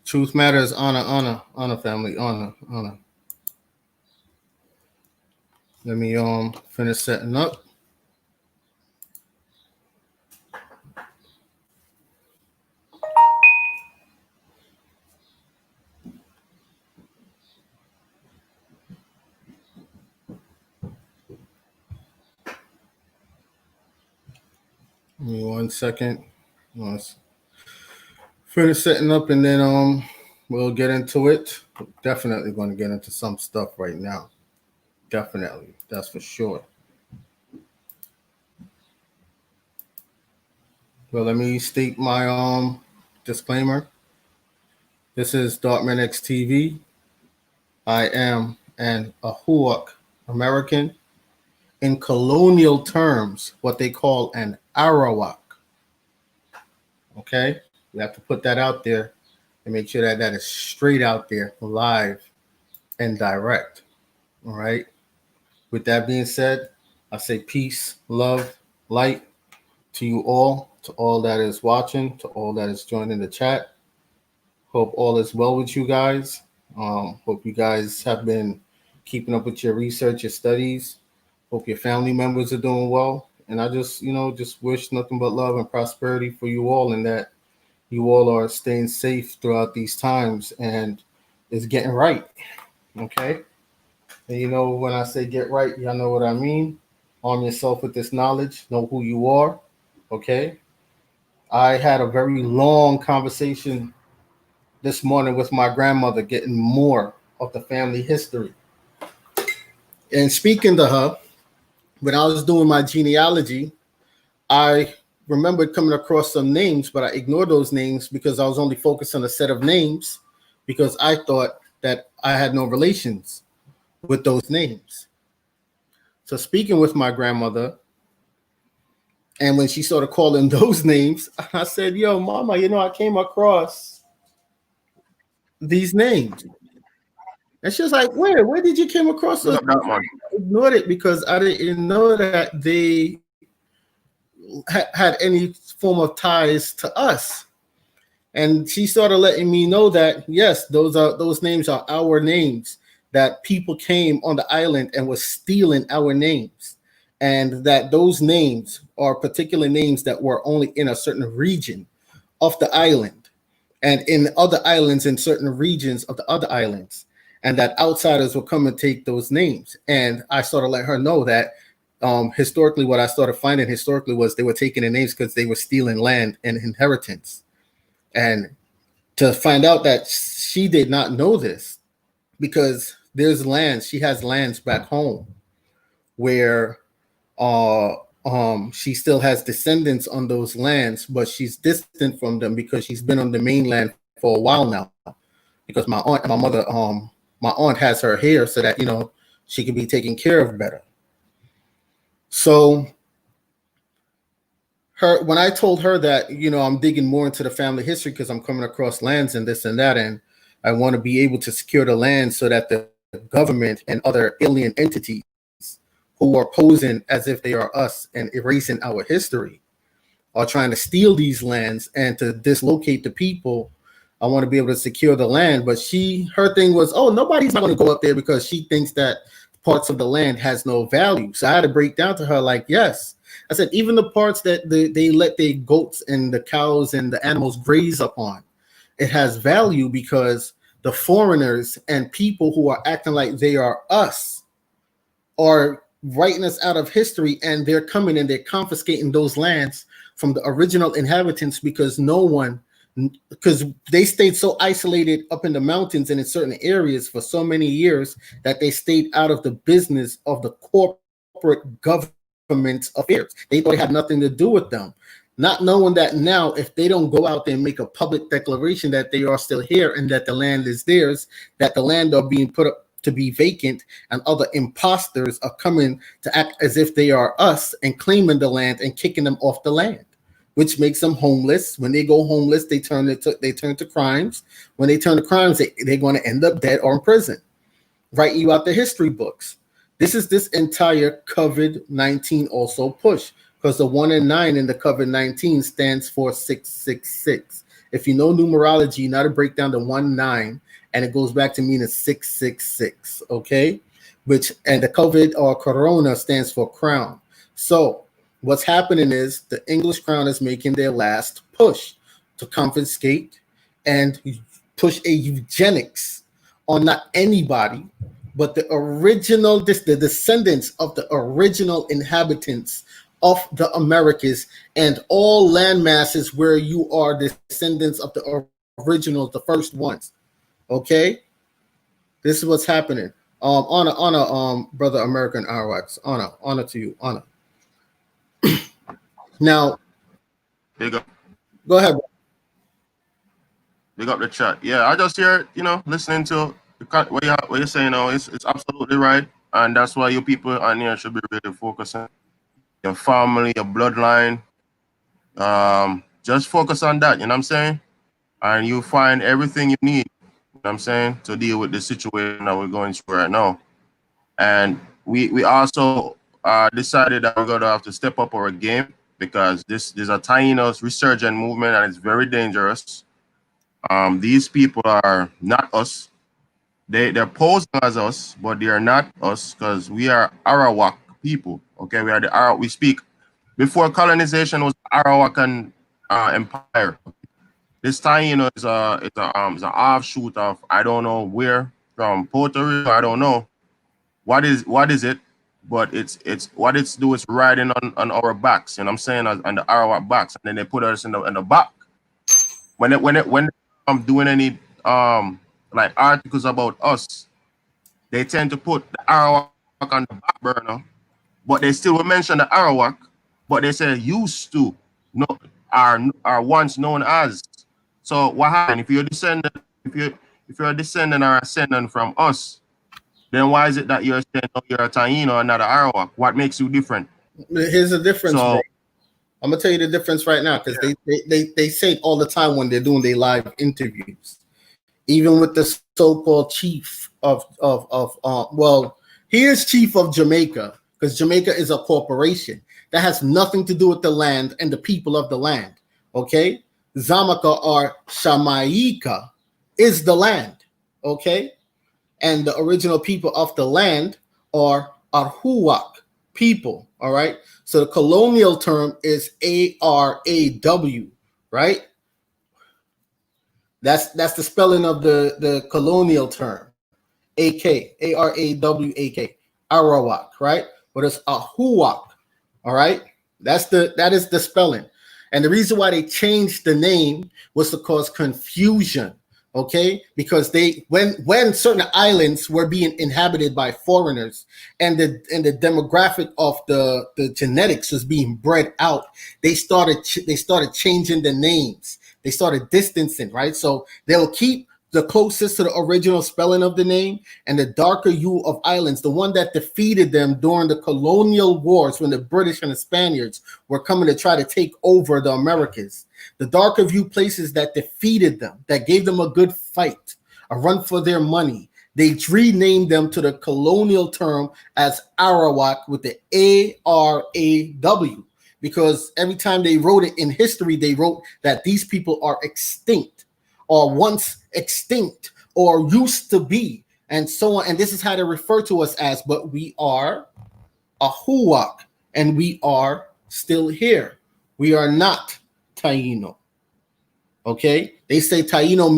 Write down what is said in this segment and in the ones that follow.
Truth matters. Honor, honor, honor, family, honor, honor. Let me finish setting up. Give me 1 second. Let's finish setting up, and then we'll get into it. We're definitely going to get into some stuff right now. Definitely, that's for sure. Well, let me state my disclaimer. This is Dartman XTV. I am an Arawak American. In colonial terms, what they call an Arawak. Okay, we have to put that out there and make sure that that is straight out there, live and direct. All right. With that being said, I say peace, love, light to you all, to all that is watching, to all that is joining the chat. Hope all is well with you guys. Hope you guys have been keeping up with your research, your studies. Hope your family members are doing well. And I just, just wish nothing but love and prosperity for you all, and that you all are staying safe throughout these times and is getting right. Okay. And when I say get right, y'all know what I mean. Arm yourself with this knowledge, know who you are. Okay. I had a very long conversation this morning with my grandmother, getting more of the family history. And speaking to her, when I was doing my genealogy, I remembered coming across some names, but I ignored those names because I was only focused on a set of names because I thought that I had no relations with those names. So speaking with my grandmother, and when she started calling those names, I said, yo, mama, I came across these names. And she was like, where did you came across those? I ignored it because I didn't know that they had any form of ties to us. And she started letting me know that, yes, those names are our names, that people came on the island and was stealing our names. And that those names are particular names that were only in a certain region of the island and in other islands in certain regions of the other islands. And that outsiders will come and take those names. And I sort of let her know that historically, what I started finding historically was they were taking the names because they were stealing land and inheritance. And to find out that she did not know this, because there's lands, she has lands back home where she still has descendants on those lands, but she's distant from them because she's been on the mainland for a while now. Because my aunt and my mother, my aunt has her here so that she can be taken care of better. So when I told her that I'm digging more into the family history because I'm coming across lands and this and that, and I want to be able to secure the land so that the government and other alien entities who are posing as if they are us and erasing our history are trying to steal these lands and to dislocate the people. I want to be able to secure the land. But her thing was, oh, nobody's going to go up there because she thinks that parts of the land has no value. So I had to break down to her like, yes. I said, even the parts that they let their goats and the cows and the animals graze upon, it has value because the foreigners and people who are acting like they are us are writing us out of history, and they're coming and they're confiscating those lands from the original inhabitants because they stayed so isolated up in the mountains and in certain areas for so many years that they stayed out of the business of the corporate government affairs. They thought it had nothing to do with them, not knowing that now if they don't go out there and make a public declaration that they are still here and that the land is theirs, that the land are being put up to be vacant, and other imposters are coming to act as if they are us and claiming the land and kicking them off the land, which makes them homeless. When they go homeless, they turn to crimes. When they turn to crimes, they're going to end up dead or in prison. Write you out the history books. This is this entire COVID-19 also push, because the 1 and 9 in the COVID-19 stands for 666. If you know numerology, you know to break down the 1-9, and it goes back to meaning 666. Okay, which and the COVID or Corona stands for crown. So what's happening is the English crown is making their last push to confiscate and push a eugenics on not anybody, but the original, the descendants of the original inhabitants of the Americas and all land masses where you are descendants of the originals, the first ones. Okay, this is what's happening. Honor, brother American Arawaks. Honor to you, honor. Now, Big up, go ahead. big up the chat. Yeah, I just hear, listening to what you're saying now. It's absolutely right, and that's why you people on here should be really focusing your family, your bloodline. Just focus on that. You know what I'm saying? And you find everything you need. You know what I'm saying, to deal with the situation that we're going through right now. And we also decided that we're going to have to step up our game because this is a Taino's resurgent movement and it's very dangerous. These people are not us. They're posing as us, but they are not us because we are Arawak people. Okay, we are the Arawak. We speak before colonization was Arawakan empire. This Taino is an offshoot of I don't know where from Puerto Rico. I don't know what is it, but it's what it's do is riding on our backs. You know what I'm saying, on the Arawak backs, and then they put us in the back. When I'm doing any like articles about us, they tend to put the Arawak on the back burner, but they still will mention the Arawak, but they say used to no are once known as. So what happened if you're descendant if you're a descendant or ascendant from us, then why is it that you're saying oh, you're a Taino and not an Arawak? What makes you different? Here's the difference, So bro. I'm gonna tell you the difference right now because they say it all the time when they're doing their live interviews. Even with the so-called chief well, he is chief of Jamaica because Jamaica is a corporation that has nothing to do with the land and the people of the land. Okay, Xamaica or Xamaica is the land. Okay, and the original people of the land are Arawak people. All right, so the colonial term is Araw, right? That's the spelling of the colonial term. AK, Arawak, Arawak, right? But it's Ahuak, all right? That is the spelling. And the reason why they changed the name was to cause confusion, okay? Because when certain islands were being inhabited by foreigners and the demographic of the genetics was being bred out, they started changing the names. They started distancing, right? So they'll keep the closest to the original spelling of the name and the darker hue of islands, the one that defeated them during the colonial wars when the British and the Spaniards were coming to try to take over the Americas. The darker hue places that defeated them, that gave them a good fight, a run for their money, they renamed them to the colonial term as Arawak with the Araw. Because every time they wrote it in history, they wrote that these people are extinct or once extinct or used to be and so on. And this is how they refer to us as, but we are Ahuak and we are still here. We are not Taino. Okay? They say Taino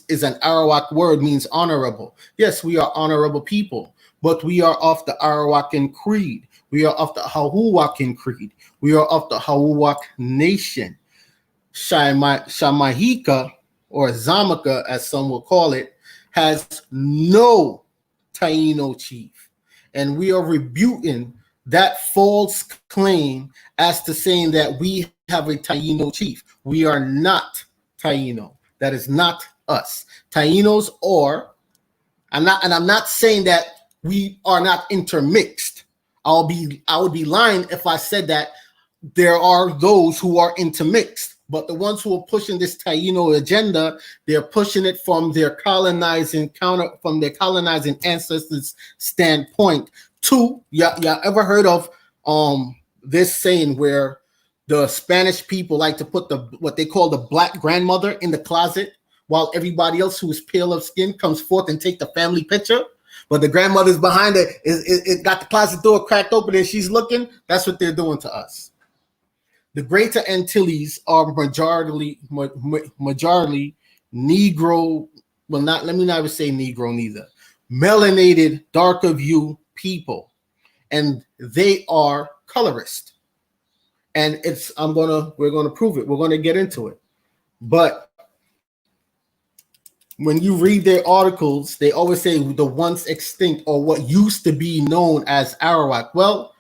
is an Arawak word, means honorable. Yes, we are honorable people, but we are of the Arawakan creed. We are of the Hahuwakan creed. We are of the Hawak nation. Xamaica, or Xamaica, as some will call it, has no Taino chief. And we are rebuting that false claim as to saying that we have a Taino chief. We are not Taino. That is not us. Tainos I'm not saying that we are not intermixed. I would be lying if I said that there are those who are intermixed, but the ones who are pushing this Taino agenda, they're pushing it from their colonizing ancestors' standpoint. Two, yeah, ever heard of this saying where The Spanish people like to put what they call the black grandmother in the closet while everybody else who is pale of skin comes forth and take the family picture. But the grandmother's behind it, it got the closet door cracked open and she's looking. That's what they're doing to us. The Greater Antilles are majority Negro. Well, not let me not even say Negro neither. Melanated, dark of hue people, and they are colorist. And we're gonna prove it. We're gonna get into it. But when you read their articles, they always say the once extinct or what used to be known as Arawak. Well,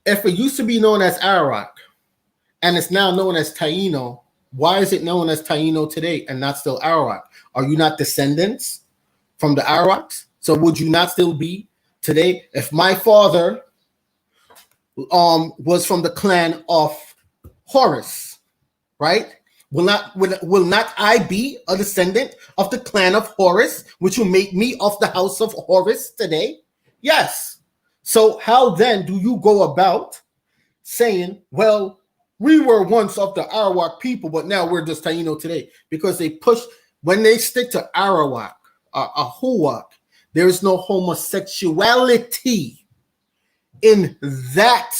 if it used to be known as Arawak and it's now known as Taino, why is it known as Taino today and not still Arawak? Are you not descendants from the Arawaks? So would you not still be today? If my father was from the clan of Horus, right? Will not I be a descendant of the clan of Horus, which will make me of the house of Horus today? Yes. So how then do you go about saying, well, we were once of the Arawak people, but now we're just Taino today? Because when they stick to Arawak, Ahuak, there is no homosexuality in that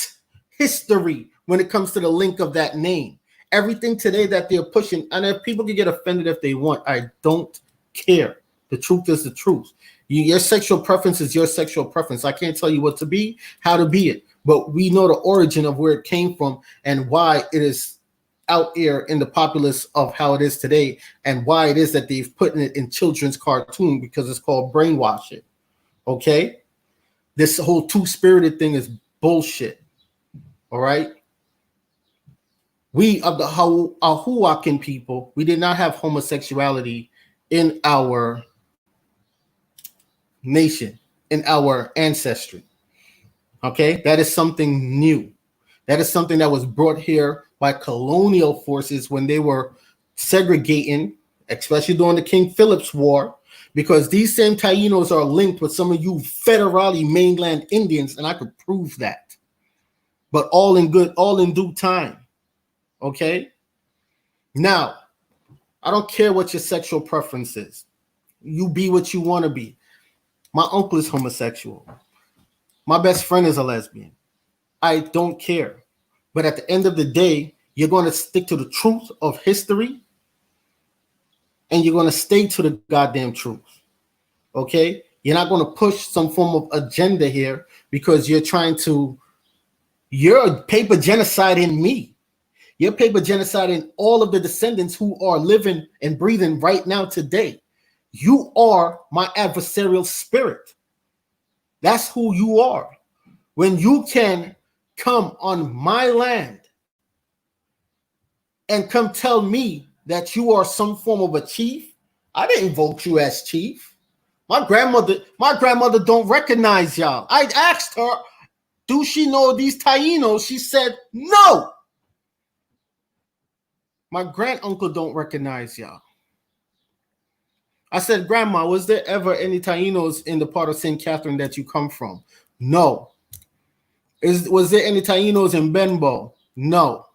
history when it comes to the link of that name. Everything today that they're pushing, and if people can get offended if they want, I don't care. The truth is the truth. Your sexual preference is your sexual preference. I can't tell you what to be, how to be it, but we know the origin of where it came from and why it is out there in the populace of how it is today, and why it is that they've put it in children's cartoon, because it's called brainwashing. Okay? This whole two-spirited thing is bullshit. All right? We of the Ahuacan people, we did not have homosexuality in our nation, in our ancestry. Okay? That is something new. That is something that was brought here by colonial forces when they were segregating, especially during the King Philip's War, because these same Tainos are linked with some of you federally mainland Indians, and I could prove that. But all in due time. Okay? Now, I don't care what your sexual preference is. You be what you want to be. My uncle is homosexual. My best friend is a lesbian. I don't care. But at the end of the day, you're going to stick to the truth of history, and you're going to stay to the goddamn truth. Okay? You're not going to push some form of agenda here because you're a paper genocide in me. You're paper genocide in all of the descendants who are living and breathing right now today. You are my adversarial spirit. That's who you are. When you can come on my land and come tell me that you are some form of a chief, I didn't vote you as chief. My grandmother don't recognize y'all. I asked her, do she know these Tainos? She said no. My granduncle don't recognize y'all. I said, Grandma, was there ever any Tainos in the part of St. Catherine that you come from? No. Was there any Tainos in Benbow? No.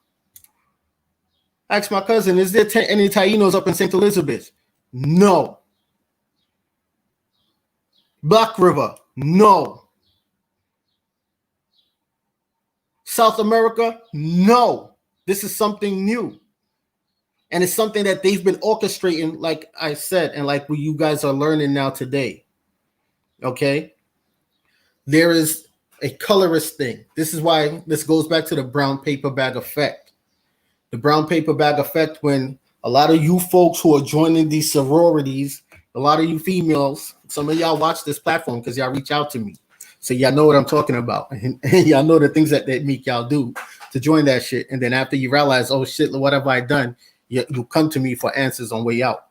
I asked my cousin, is there any Tainos up in St. Elizabeth? No. Black River? No. South America? No. This is something new. And it's something that they've been orchestrating, like I said, and like what you guys are learning now today. Okay? There is a colorist thing. This is why this goes back to the brown paper bag effect. The brown paper bag effect, when a lot of you folks who are joining these sororities, a lot of you females, some of y'all watch this platform because y'all reach out to me. So y'all know what I'm talking about. And y'all know the things that make y'all do to join that shit. And then after you realize, oh shit, what have I done? You come to me for answers on way out.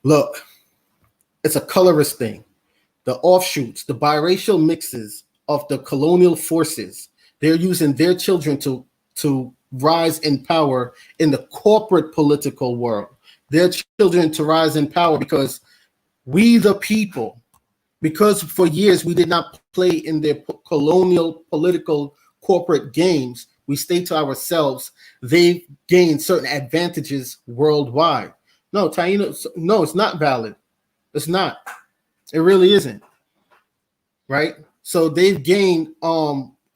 Look, it's a colorist thing. The offshoots, the biracial mixes of the colonial forces, they're using their children to rise in power in the corporate political world. Their children to rise in power because we the people, because for years we did not play in their colonial political corporate games, we state to ourselves they've gained certain advantages worldwide. No, Taino, no, it's not valid. It's not. It really isn't. Right? So they've gained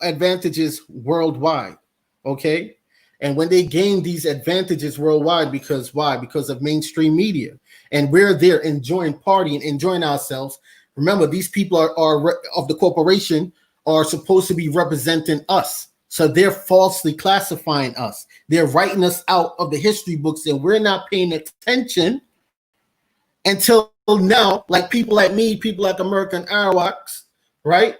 advantages worldwide. Okay? And when they gain these advantages worldwide, because why? Because of mainstream media. And we're there enjoying partying, enjoying ourselves. Remember, these people are of the corporation are supposed to be representing us. So they're falsely classifying us. They're writing us out of the history books, and we're not paying attention until now, like people like me, people like American Arawaks, right?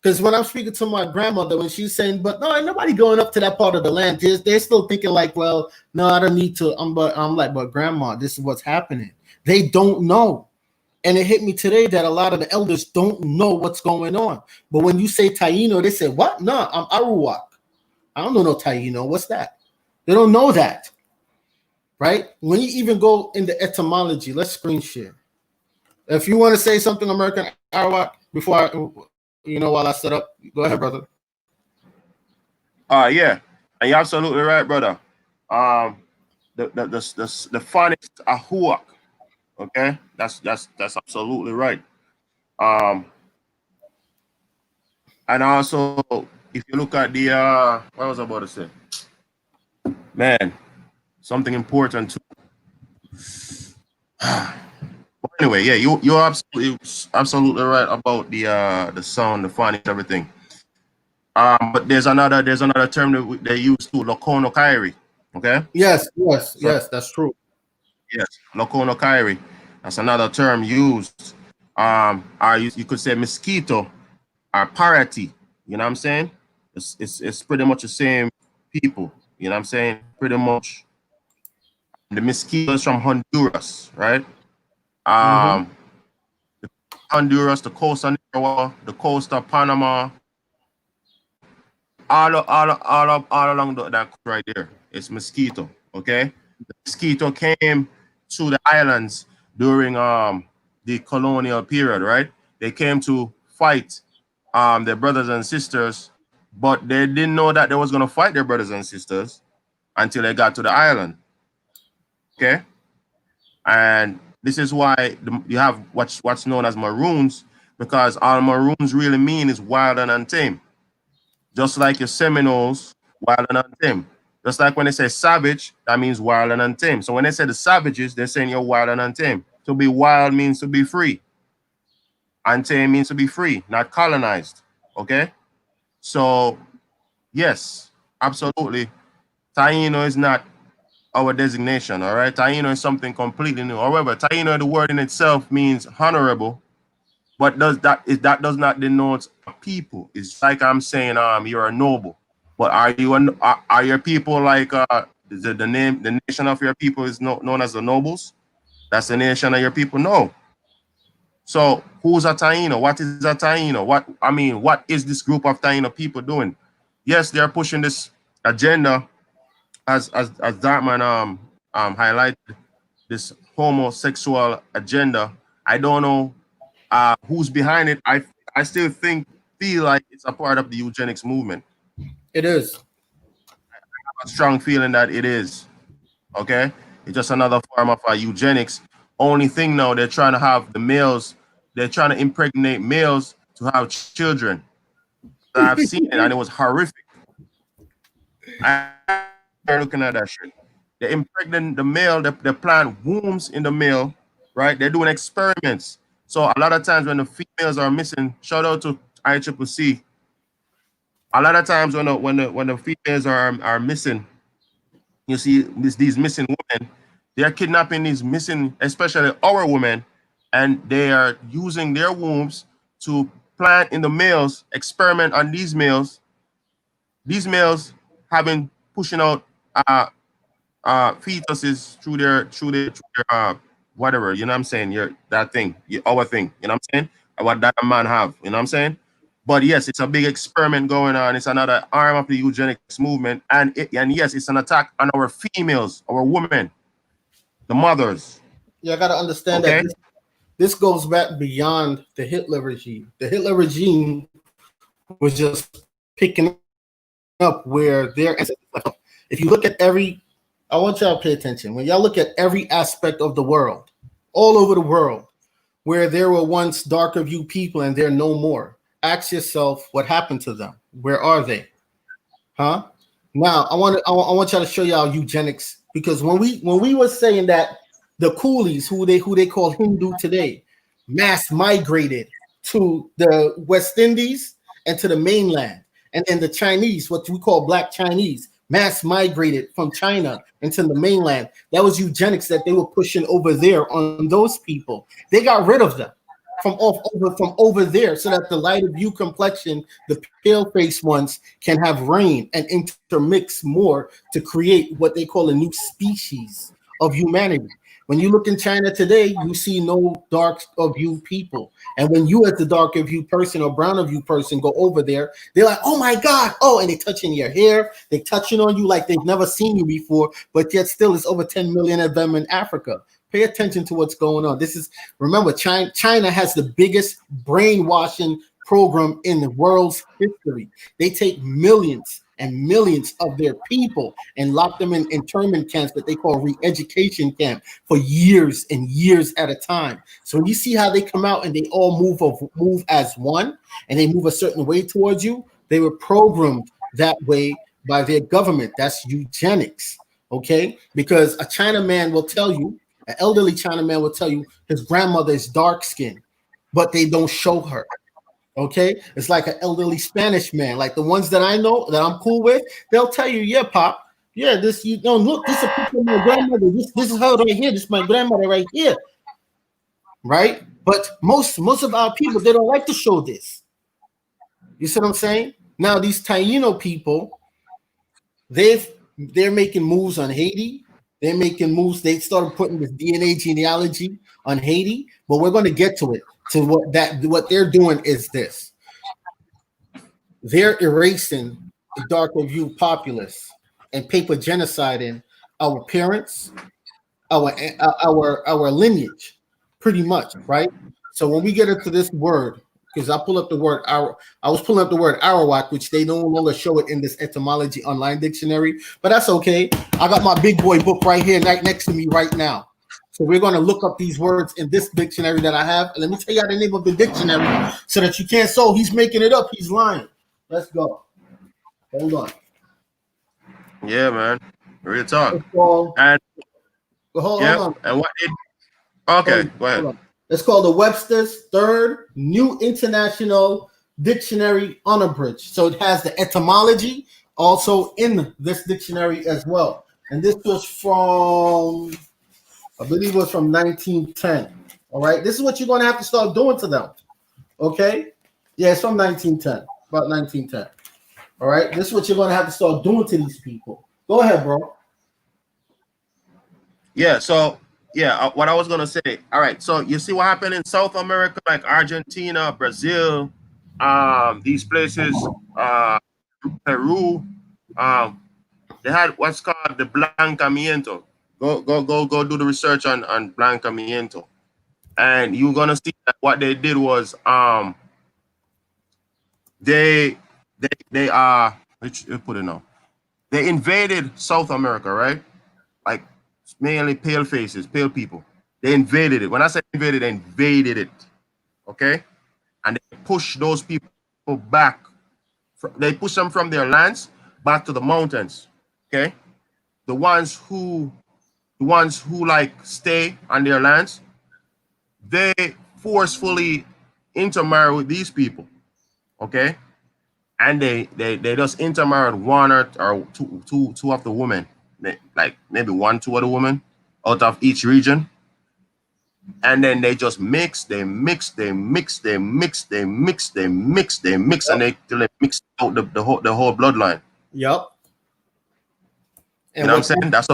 Because when I'm speaking to my grandmother, when she's saying, but no, ain't nobody going up to that part of the land, they're still thinking like, well, no, I don't need to. I'm like, but grandma, this is what's happening. They don't know. And it hit me today that a lot of the elders don't know what's going on. But when you say Taino, they say, what? No, I'm Arawak. I don't know no Taino. What's that? They don't know that. Right? When you even go into etymology, let's screen share. If you want to say something, American Arawak, before while I set up, go ahead, brother. Yeah, and you're absolutely right, brother. The phonics Ahuak. Okay, that's absolutely right. And also, if you look at the what was I about to say? Man, something important too. But anyway, yeah, you're absolutely right about the sound, the phonics, everything. But there's another term that they use too, Lokono Kairi. Okay. Yes, that's true. Yes, Lokono Kairi. That's another term used. Or you could say mosquito or parity. You know what I'm saying? It's pretty much the same people. You know what I'm saying? Pretty much. The mosquito is from Honduras, right? Honduras, the coast of Nicaragua, the coast of Panama, all along that right there. It's mosquito. Okay, the mosquito came to the islands during the colonial period, right? They came to fight their brothers and sisters, but they didn't know that they was gonna fight their brothers and sisters until they got to the island. Okay, and this is why you have what's known as maroons, because all maroons really mean is wild and untamed. Just like your Seminoles, wild and untamed. Just like when they say savage, that means wild and untamed. So when they say the savages, they're saying you're wild and untamed. To be wild means to be free. Untamed means to be free, not colonized. Okay? So, yes, absolutely. Taino is not our designation, all right? Taino is something completely new. However, Taino, the word in itself means honorable, but that does not denote a people. It's like I'm saying, you're a noble. But are your people like the nation of your people is known as the nobles? That's the nation of your people? No. So who's a Taino? What is a Taino? What is this group of Taino people doing? Yes, they're pushing this agenda as Dartman highlighted, this homosexual agenda. I don't know who's behind it. I still feel like it's a part of the eugenics movement. It is. I have a strong feeling that it is. Okay, it's just another form of eugenics. Only thing now, they're trying to have the males. They're trying to impregnate males to have children. I've seen it, and it was horrific. I'm looking at that shit. They impregnate the male. They plant wombs in the male, right? They're doing experiments. So a lot of times when the females are missing, shout out to ICCC. A lot of times when the females are missing, you see these missing women, they are kidnapping these missing, especially our women, and they are using their wombs to plant in the males, experiment on these males. These males having pushing out fetuses through their whatever, you know what I'm saying? Our thing, you know what I'm saying? What that man have, you know what I'm saying? But yes, it's a big experiment going on. It's another arm of the eugenics movement, and yes, it's an attack on our females, our women, the mothers. You got to understand that this goes back beyond the Hitler regime. The Hitler regime was just picking up up where their ancestors left off. If you look at I want y'all to pay attention. When y'all look at every aspect of the world, all over the world, where there were once darker view people and they're no more, ask yourself what happened to them. Where are they? Huh? Now I want y'all to show y'all eugenics, because when we were saying that the coolies, who they call Hindu today, mass migrated to the West Indies and to the mainland, and then the Chinese, what we call Black Chinese, mass migrated from China into the mainland. That was eugenics that they were pushing over there on those people. They got rid of them from over there, so that the lighter view complexion, the pale face ones, can have reign and intermix more to create what they call a new species of humanity. When you look in China today, you see no dark of you people. And when you, as the dark of you person or brown of you person, go over there, they're like, oh my God. Oh, and they touching your hair. They touching on you like they've never seen you before. But yet still, it's over 10 million of them in Africa. Pay attention to what's going on. Remember, China has the biggest brainwashing program in the world's history. They take millions and millions of their people and lock them in internment camps that they call re-education camp for years and years at a time. So when you see how they come out and they all move as one, and they move a certain way towards you, they were programmed that way by their government. That's eugenics, okay? Because a Chinaman will tell you, an elderly Chinaman will tell you his grandmother is dark skinned, but they don't show her. Okay, it's like an elderly Spanish man, like the ones that I know that I'm cool with. They'll tell you, "Yeah, Pop, yeah, this you don't look. This is a picture of my grandmother. This is her right here. This is my grandmother right here, right?" But most of our people, they don't like to show this. You see what I'm saying? Now these Taino people, they're making moves on Haiti. They're making moves. They started putting this DNA genealogy on Haiti, but we're going to get to it. So what they're doing is this: they're erasing the darker view populace and paper genociding our parents, our lineage, pretty much, right? So when we get into this word, because I was pulling up the word Arawak, which they no longer show it in this etymology online dictionary, but that's okay. I got my big boy book right here, right next to me right now. So we're going to look up these words in this dictionary that I have. And let me tell you the name of the dictionary so that you can't say, he's making it up. He's lying. Let's go. Hold on. Yeah, man. Real talk. Hold on. And what did... Okay, go ahead. It's called the Webster's Third New International Dictionary Unabridged. So it has the etymology also in this dictionary as well. And this was from... I believe it was from 1910. All right. This is what you're going to have to start doing to them. Okay. Yeah, it's from 1910. About 1910. All right. This is what you're going to have to start doing to these people. Go ahead, bro. Yeah. So, what I was going to say. All right. So you see what happened in South America, like Argentina, Brazil, these places, Peru, they had what's called the Blancamiento. Go do the research on Blancamiento, and you're gonna see that what they did was they put it now. They invaded South America, right? Like mainly pale faces, pale people. They invaded it. When I say invaded, they invaded it. Okay, and they pushed those people back. They pushed them from their lands back to the mountains. Okay, the ones who like stay on their lands, they forcefully intermarry with these people, okay? And they just intermarried one or two of the women, like maybe 1-2 of the women out of each region, and then they just mix, and they till they mix out the whole bloodline. Yep. And you know what I'm saying? That's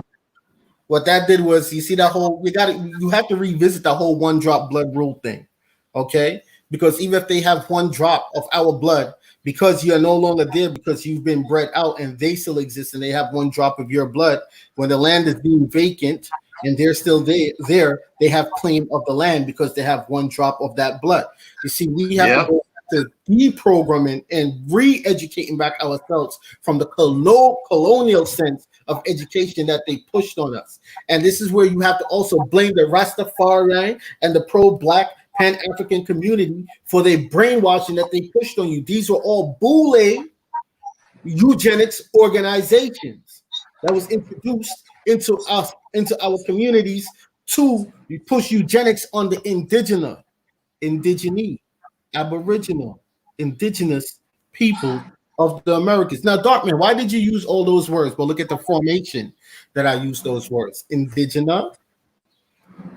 what that did was, you see that whole, you have to revisit the whole 1 drop blood rule thing, okay? Because even if they have 1 drop of our blood, because you're no longer there, because you've been bred out and they still exist and they have 1 drop of your blood, when the land is being vacant and they're still there, they have claim of the land because they have 1 drop of that blood. You see, we have to go to deprogramming and re-educating back ourselves from the colonial sense of education that they pushed on us. And this is where you have to also blame the Rastafari and the pro-black Pan-African community for their brainwashing that they pushed on you. These were all Boule eugenics organizations that was introduced into us, into our communities to push eugenics on the indigenous, Aboriginal, indigenous people of the Americas. Now, Darkman, why did you use all those words? Well, look at the formation that I used those words. Indigena,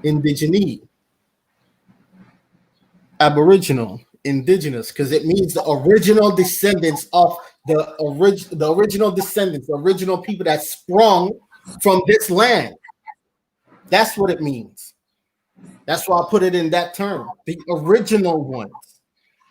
indigene, Aboriginal, indigenous, because it means the original descendants of the original descendants, the original people that sprung from this land. That's what it means. That's why I put it in that term, the original ones.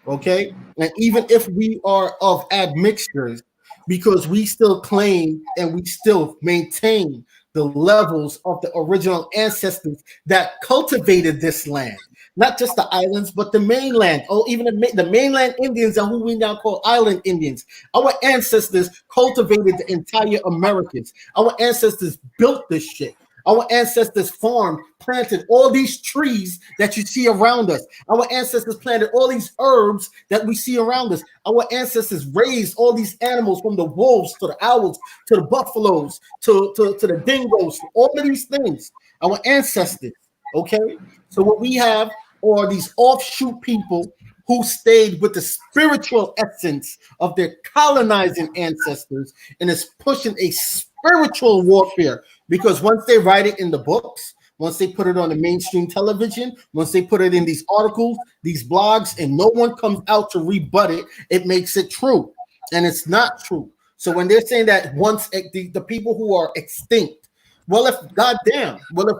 Okay, and even if we are of admixtures, because we still claim and we still maintain the levels of the original ancestors that cultivated this land, not just the islands, but the mainland, or even the mainland Indians, and who we now call island Indians. Our ancestors cultivated the entire Americas. Our ancestors built this shit. Our ancestors farmed, planted all these trees that you see around us. Our ancestors planted all these herbs that we see around us. Our ancestors raised all these animals, from the wolves to the owls to the buffaloes to the dingoes, all of these things. Our ancestors, okay? So what we have are these offshoot people who stayed with the spiritual essence of their colonizing ancestors and is pushing a spiritual warfare. Because once they write it in the books, once they put it on the mainstream television, once they put it in these articles, these blogs, and no one comes out to rebut it, it makes it true. And it's not true. So when they're saying that once the people who are extinct, well, if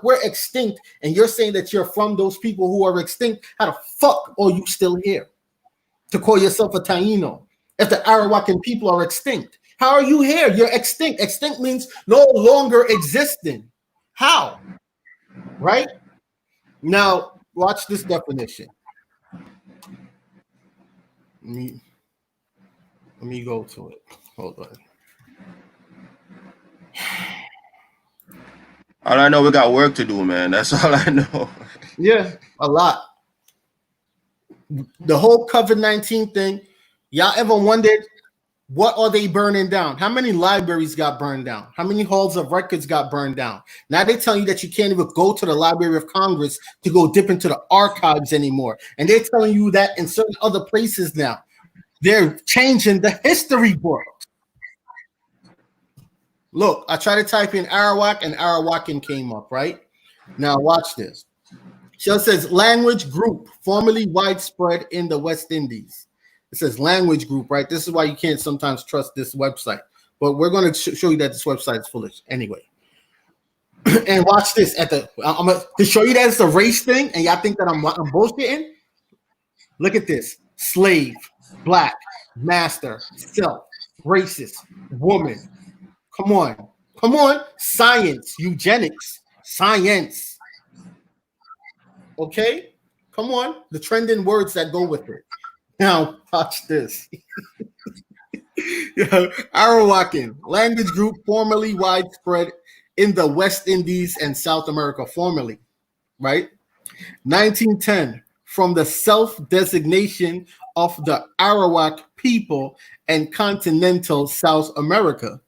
we're extinct and you're saying that you're from those people who are extinct, how the fuck are you still here to call yourself a Taino if the Arawakan people are extinct? How are you here? You're extinct. Extinct means no longer existing. How? Right? Now, watch this definition. Let me go to it. Hold on. All I know, we got work to do, man. That's all I know. Yeah, a lot. The whole COVID-19 thing, y'all ever wondered, what are they burning down? How many libraries got burned down? How many halls of records got burned down? Now they tell you that you can't even go to the Library of Congress to go dip into the archives anymore. And they're telling you that in certain other places now. They're changing the history book. Look, I tried to type in Arawak and Arawakan came up, right? Now watch this. So it says language group, formerly widespread in the West Indies. It says language group, right? This is why you can't sometimes trust this website. But we're going to show you that this website is foolish anyway. And watch this. I'm going to show you that it's a race thing, and y'all think that I'm bullshitting. Look at this. Slave, black, master, self, racist, woman. Come on. Science, eugenics, science. Okay? Come on. The trending words that go with it. Now, watch this. Arawakan, language group formerly widespread in the West Indies and South America, formerly, right? 1910, from the self-designation of the Arawak people and continental South America.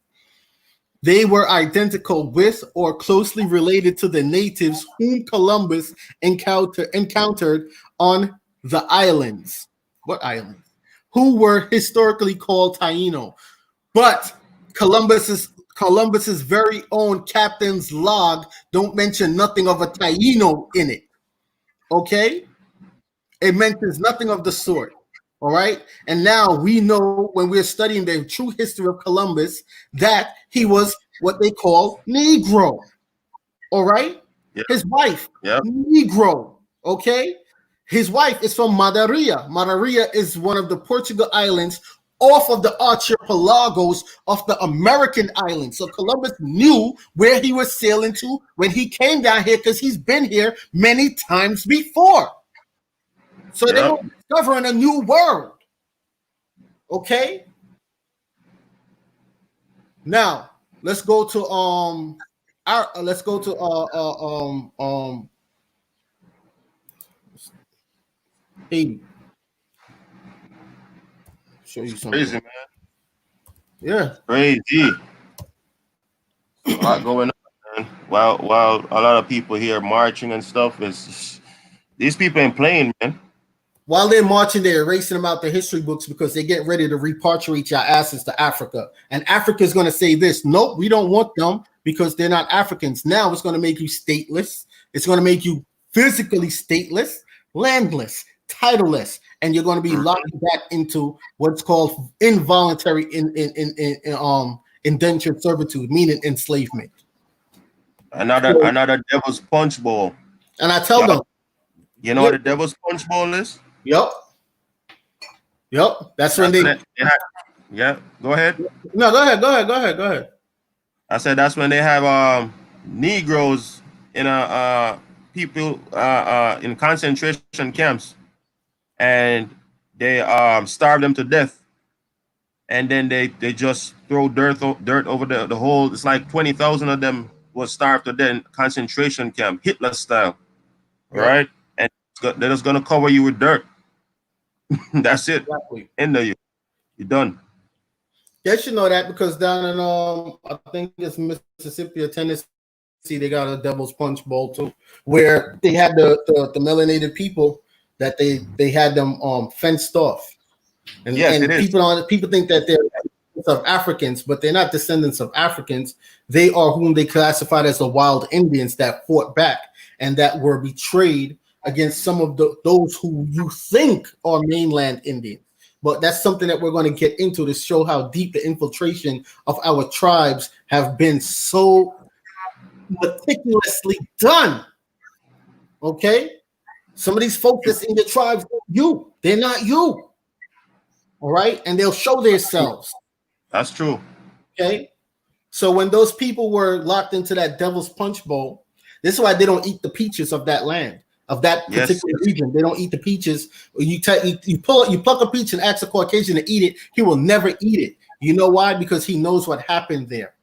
They were identical with or closely related to the natives whom Columbus encountered on the islands. What islands? Who were historically called Taino. But Columbus's very own captain's log don't mention nothing of a Taino in it. Okay? It mentions nothing of the sort. All right. And now we know, when we're studying the true history of Columbus, that he was what they call Negro. All right. Yep. His wife, yep. Negro. Okay. His wife is from Madeira. Madeira is one of the Portugal islands off of the archipelagos of the American islands. So Columbus knew where he was sailing to when he came down here, because he's been here many times before. So they were discovering a new world. Okay. Now let's go to Haiti. Show you Crazy, something. man. Yeah. Crazy. A lot going on, man. While a lot of people here marching and stuff, these people ain't playing, man. While they're marching, they're erasing them out the history books because they get ready to repatriate your asses to Africa. And Africa is going to say this: nope, we don't want them because they're not Africans. Now it's going to make you stateless. It's going to make you physically stateless, landless, titleless, and you're going to be locked back into what's called involuntary indentured servitude, meaning enslavement. Another devil's punch bowl. And I tell them, you know what the devil's punch bowl is? Yep. That's when they. Yeah. Go ahead. No, go ahead. I said that's when they have Negroes in people in concentration camps, and they starve them to death, and then they just throw dirt over the whole. It's like 20,000 of them was starved to death in concentration camp, Hitler style, right? And they're just gonna cover you with dirt. That's it. Exactly. End of you. You're done. You should know that because down in I think it's Mississippi or Tennessee, they got a Devil's Punch Bowl too, where they had the melanated people that they had them fenced off, and, people think that they're of Africans, but they're not descendants of Africans. They are whom they classified as the wild Indians that fought back and that were betrayed against some of those who you think are mainland Indians. But that's something that we're going to get into to show how deep the infiltration of our tribes have been so meticulously done. Okay? Some of these folks that's in your tribes, they're not you. All right? And they'll show themselves. That's true. Okay? So when those people were locked into that Devil's Punch Bowl, this is why they don't eat the peaches of that land. Of that particular region, they don't eat the peaches. You pluck a peach and ask a Caucasian to eat it, he will never eat it. You know why? Because he knows what happened there.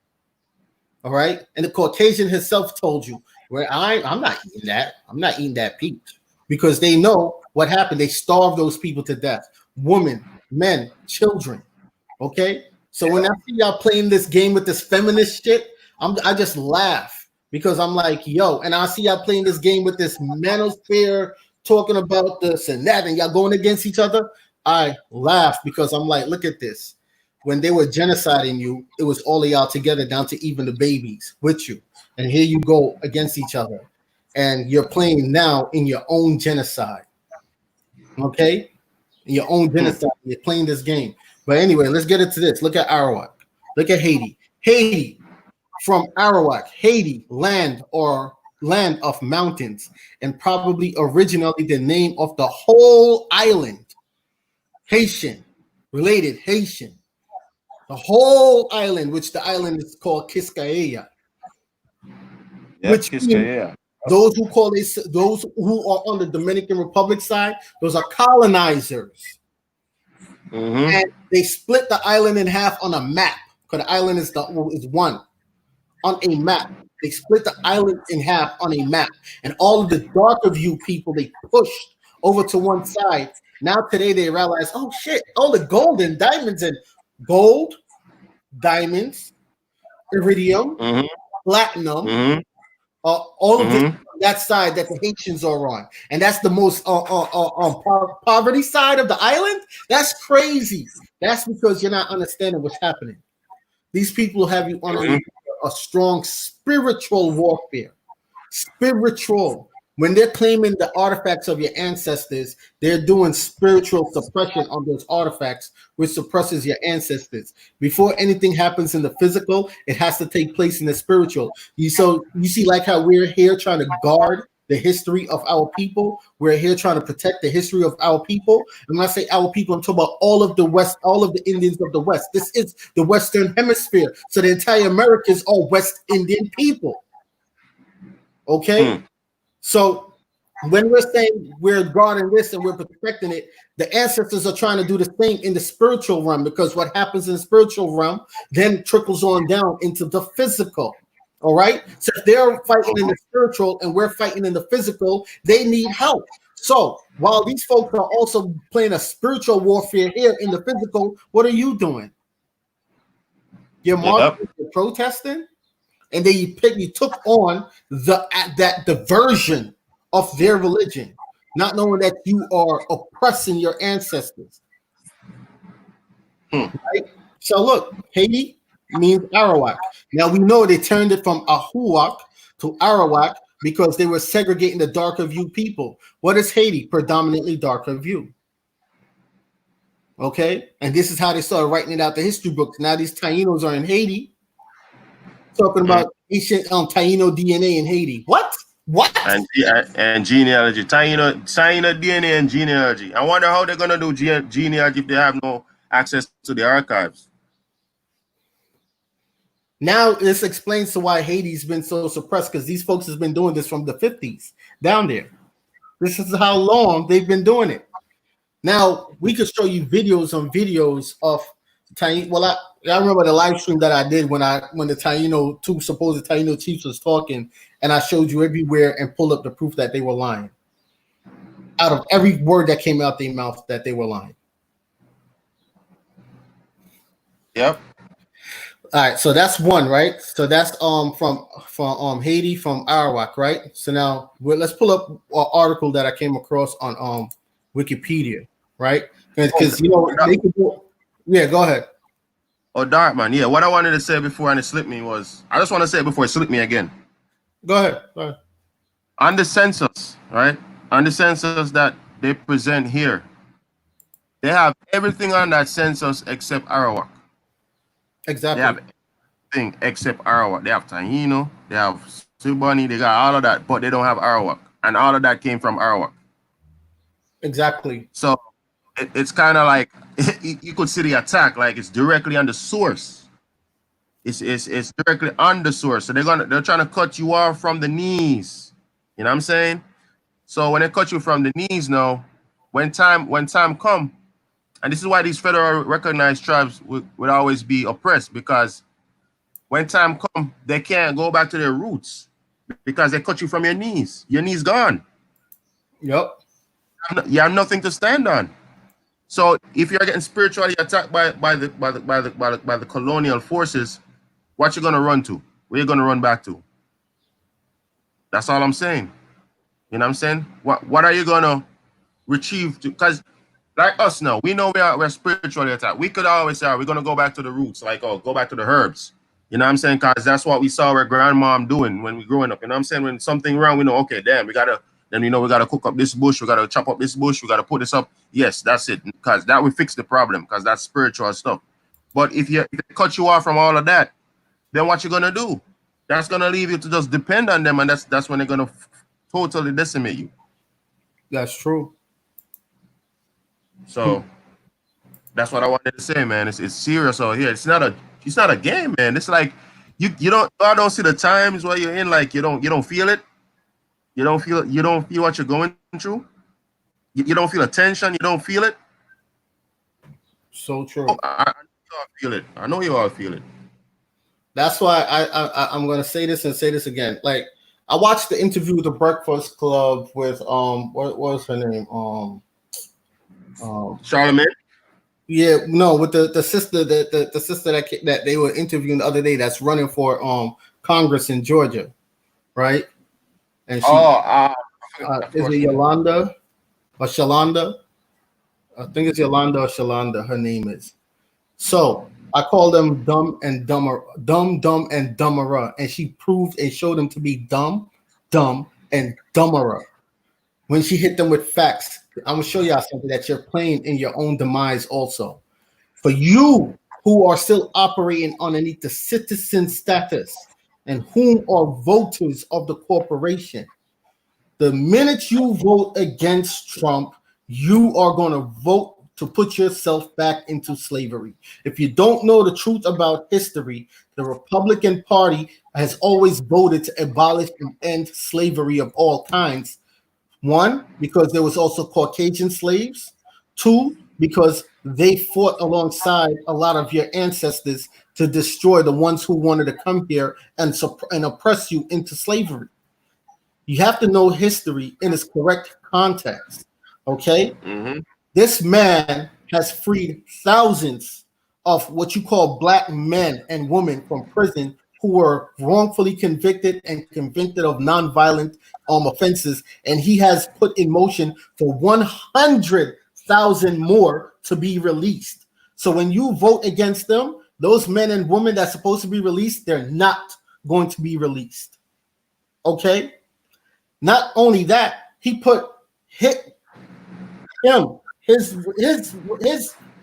All right, and the Caucasian himself told you, "Where I'm not eating that. I'm not eating that peach," because they know what happened. They starved those people to death, women, men, children. Okay, so when I see y'all playing this game with this feminist shit, I just laugh. Because I'm like, yo, and I see y'all playing this game with this manosphere, talking about this and that, and y'all going against each other. I laugh because I'm like, look at this. When they were genociding you, it was all of y'all together down to even the babies with you. And here you go against each other. And you're playing now in your own genocide. Okay? In your own genocide. You're playing this game. But anyway, let's get into this. Look at Arawak. Look at Haiti. Haiti. From Arawak, Haiti, land of mountains, and probably originally the name of the whole island. Haitian, related Haitian. The whole island, which the island is called Quisqueya. Which Quisqueya. Those who are on the Dominican Republic side, those are colonizers. Mm-hmm. And they split the island in half on a map, because the island is one. On a map, they split the island in half on a map, and all of the darker view people they pushed over to one side. Now today they realize, oh shit, all the gold and diamonds and gold, diamonds, iridium, platinum, all of this that side that the Haitians are on, and that's the most poverty side of the island. That's crazy. That's because you're not understanding what's happening. These people have you on a strong spiritual warfare. Spiritual. When they're claiming the artifacts of your ancestors, they're doing spiritual suppression on those artifacts, which suppresses your ancestors. Before anything happens in the physical, it has to take place in the spiritual. You see, like how we're here trying to guard the history of our people. We're here trying to protect the history of our people. And when I say our people, I'm talking about all of the West, all of the Indians of the West. This is the Western Hemisphere. So the entire Americas are West Indian people. Okay? So when we're saying we're guarding this and we're protecting it, the ancestors are trying to do the same in the spiritual realm, because what happens in the spiritual realm then trickles on down into the physical. All right. So if they're fighting in the spiritual and we're fighting in the physical, they need help. So while these folks are also playing a spiritual warfare here in the physical, what are you doing? You're marching, you're protesting, and then you took on the version of their religion, not knowing that you are oppressing your ancestors. Right? So look, Haiti means Arawak. Now we know they turned it from Ahuak to Arawak because they were segregating the darker view people. What is Haiti? Predominantly darker view. Okay, and this is how they started writing it out the history books. Now these Tainos are in Haiti, talking about ancient Taino DNA in Haiti. What? And genealogy, Taino DNA and genealogy. I wonder how they're gonna do genealogy if they have no access to the archives. Now this explains to why Haiti's been so suppressed, because these folks has been doing this from the 50s down there. This is how long they've been doing it. Now we could show you videos on videos of Taino. Well, I remember the live stream that I did when the Taino, two supposed Taino chiefs was talking, and I showed you everywhere and pulled up the proof that they were lying. Out of every word that came out their mouth, that they were lying. Yep. All right, so that's one, right? So that's from Haiti, from Arawak, right? So now let's pull up an article that I came across on Wikipedia, right? Because you know they could do. Yeah, go ahead. Oh, dark man. Yeah, what I wanted to say before and it slipped me was, I just want to say it before it slipped me again. Go ahead. Go ahead. On the census, right? On the census that they present here, they have everything on that census except Arawak. Exactly. They have everything except Arawak. They have Taino, they have Subani, they got all of that, but they don't have Arawak. And all of that came from Arawak. Exactly. So it's kind of like you could see the attack like it's directly on the source. It's directly on the source. So they're trying to cut you off from the knees. You know what I'm saying? So when they cut you from the knees now, when time come, and this is why these federal recognized tribes would always be oppressed, because when time come, they can't go back to their roots because they cut you from your knees. Your knees gone. Yep. You have nothing to stand on. So if you're getting spiritually attacked by the colonial forces, what you gonna run to? Where you gonna run back to? That's all I'm saying. You know what I'm saying? What are you gonna retrieve to? Because like us now, we know we're spiritually attacked. We could always say, we're gonna go back to the roots, like go back to the herbs. You know what I'm saying? Because that's what we saw our grandmom doing when we growing up. You know what I'm saying? When something wrong, we know, okay, damn, we gotta cook up this bush, we gotta chop up this bush, we gotta put this up. Yes, that's it. Because that will fix the problem, because that's spiritual stuff. But if they cut you off from all of that, then what you gonna do? That's gonna leave you to just depend on them, and that's when they're gonna totally decimate you. That's true. So that's what I wanted to say, man. It's serious out here. It's not a game, man. It's like I don't see the times where you're in, like you don't feel it. You don't feel what you're going through. You don't feel a tension. You don't feel it. So true. I feel it. I know you all feel it. That's why I'm gonna say this and say this again. Like, I watched the interview with the Breakfast Club with what was her name? Charlemagne. Yeah, no, with the sister the sister that they were interviewing the other day, that's running for Congress in Georgia, right? And she is it Yolanda or Shalanda? I think it's Yolanda or Shalanda. Her name is. So I call them dumb and dumber, dumb and dumberer, and she proved and showed them to be dumb and dumberer. When she hit them with facts, I'm gonna show y'all something that you're playing in your own demise also. For you who are still operating underneath the citizen status and whom are voters of the corporation, the minute you vote against Trump, you are going to vote to put yourself back into slavery. If you don't know the truth about history, the Republican Party has always voted to abolish and end slavery of all kinds One, because there was also Caucasian slaves. Two, because they fought alongside a lot of your ancestors to destroy the ones who wanted to come here and oppress you into slavery. You have to know history in its correct context. Okay? Mm-hmm. This man has freed thousands of what you call black men and women from prison who were wrongfully convicted and convicted of nonviolent offenses, and he has put in motion for 100,000 more to be released. So when you vote against them, those men and women that's supposed to be released, they're not going to be released. Okay? Not only that, he put hit him his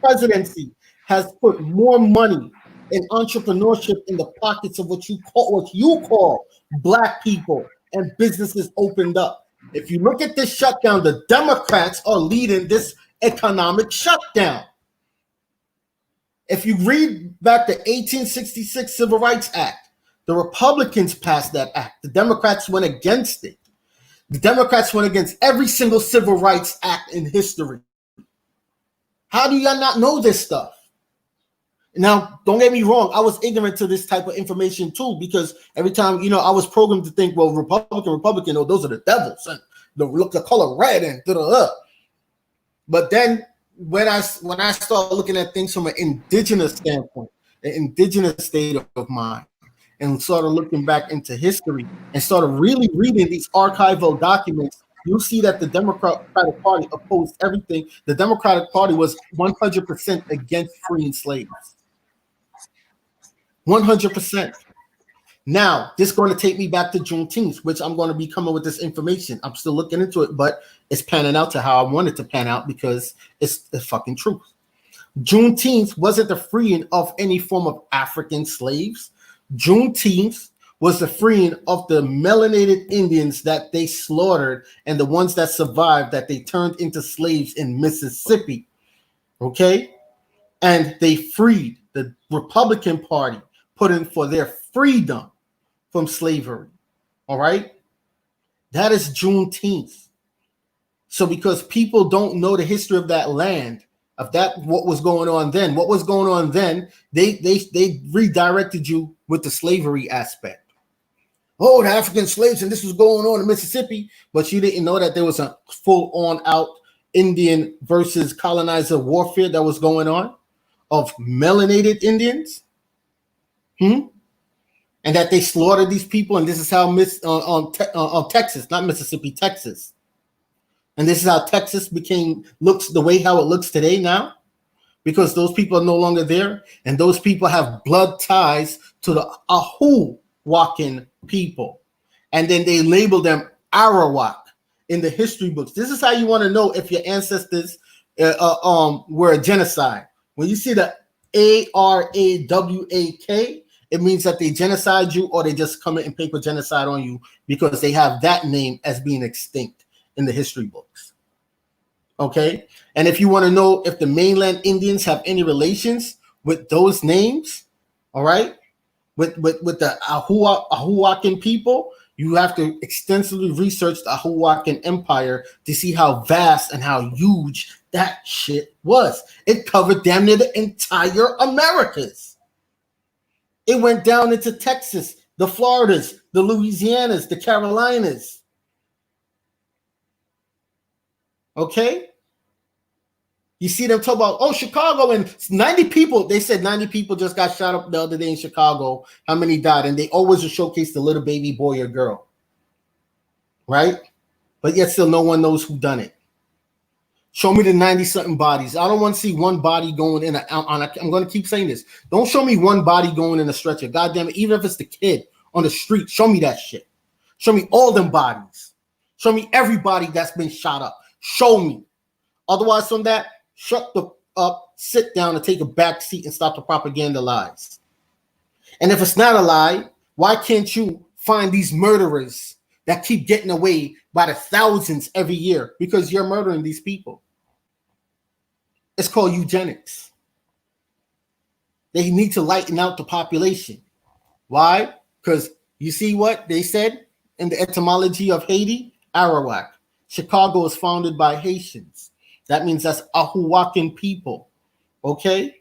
presidency has put more money in entrepreneurship in the pockets of what you call black people, and businesses opened up. If you look at this shutdown, the Democrats are leading this economic shutdown. If you read back the 1866 Civil Rights Act, the Republicans passed that act. The Democrats went against it. The Democrats went against every single civil rights act in history. How do y'all not know this stuff? Now, don't get me wrong. I was ignorant to this type of information too, because every time, I was programmed to think, well, Republican, those are the devils, and the color red, and da-da-da. But then when I start looking at things from an indigenous standpoint, an indigenous state of mind, and started looking back into history and started really reading these archival documents, you'll see that the Democratic Party opposed everything. The Democratic Party was 100% against freeing slaves. 100%. Now, this is going to take me back to Juneteenth, which I'm going to be coming with this information. I'm still looking into it, but it's panning out to how I want it to pan out because it's the fucking truth. Juneteenth wasn't the freeing of any form of African slaves. Juneteenth was the freeing of the melanated Indians that they slaughtered and the ones that survived that they turned into slaves in Mississippi. Okay? And they freed the Republican Party, put in for their freedom from slavery. All right? That is Juneteenth. So because people don't know the history of that land, of that, what was going on then, they redirected you with the slavery aspect. Oh, the African slaves, and this was going on in Mississippi, but you didn't know that there was a full-on out Indian versus colonizer warfare that was going on of melanated Indians, and that they slaughtered these people, and this is how Texas, not Mississippi, Texas. And this is how Texas looks the way how it looks today now, because those people are no longer there, and those people have blood ties to the Arawaks people, and then they label them Arawak in the history books. This is how you want to know if your ancestors were a genocide. When you see the Arawak, it means that they genocide you, or they just come in and paper genocide on you because they have that name as being extinct in the history books. Okay? And if you want to know if the mainland Indians have any relations with those names, all right, with the Ahuacan people, you have to extensively research the Ahuacan Empire to see how vast and how huge that shit was. It covered damn near the entire Americas. It went down into Texas, the Floridas, the Louisianas, the Carolinas. Okay? You see them talk about, Chicago, and 90 people. They said 90 people just got shot up the other day in Chicago. How many died? And they always showcase the little baby boy or girl. Right? But yet still no one knows who done it. Show me the 90-something bodies. I don't want to see one body going in I'm going to keep saying this. Don't show me one body going in a stretcher. God damn it. Even if it's the kid on the street, show me that shit. Show me all them bodies. Show me everybody that's been shot up. Show me. Otherwise, from that, shut the up, sit down, and take a back seat and stop the propaganda lies. And if it's not a lie, why can't you find these murderers that keep getting away by the thousands every year? Because you're murdering these people. It's called eugenics. They need to lighten out the population. Why? Because you see what they said in the etymology of Haiti? Arawak. Chicago is founded by Haitians. That means that's Arawak people. Okay?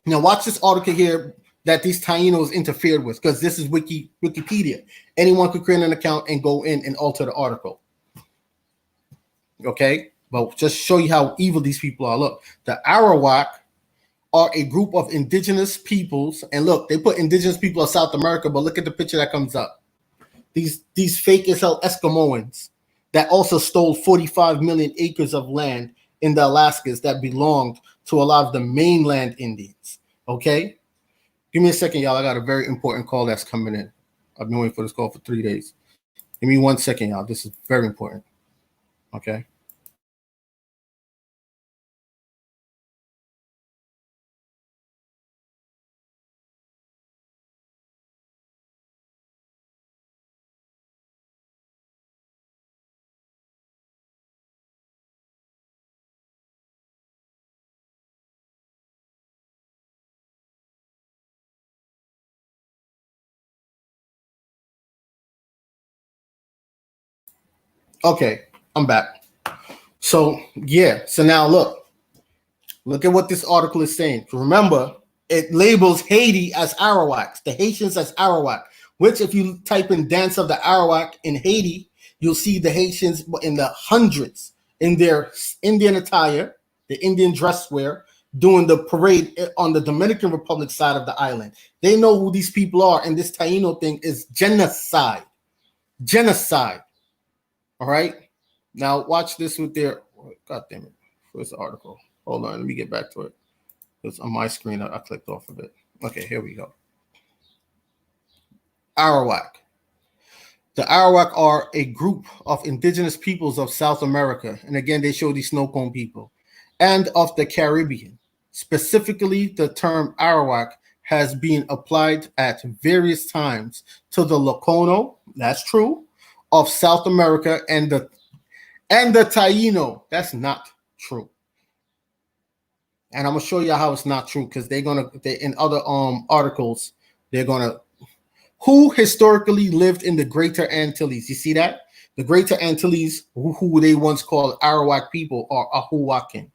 Now watch this article here that these Tainos interfered with, because this is Wikipedia. Anyone could create an account and go in and alter the article. Okay? But just show you how evil these people are. Look, the Arawak are a group of indigenous peoples. And look, they put indigenous people of South America, but look at the picture that comes up. These fake as hell Eskimoans that also stole 45 million acres of land in the Alaskas that belonged to a lot of the mainland Indians. Okay? Give me a second, y'all. I got a very important call that's coming in. I've been waiting for this call for 3 days. Give me 1 second, y'all. This is very important. Okay? Okay, I'm back. So, yeah. So now look at what this article is saying. Remember, it labels Haiti as Arawaks, the Haitians as Arawak, which if you type in Dance of the Arawak in Haiti, you'll see the Haitians in the hundreds in their Indian attire, the Indian dress wear, doing the parade on the Dominican Republic side of the island. They know who these people are, and this Taino thing is genocide. Genocide. All right? Now watch this with their, God damn it, where's the article? Hold on, let me get back to it. It's on my screen. I clicked off of it. Okay, here we go. Arawak. The Arawak are a group of indigenous peoples of South America. And again, they show these snow cone people. And of the Caribbean. Specifically, the term Arawak has been applied at various times to the Locono, that's true, of South America and the Taino. That's not true. And I'm gonna show you how it's not true, because they in other articles, they're gonna who historically lived in the Greater Antilles. You see that? The Greater Antilles, who they once called Arawak people, are Ahuacan.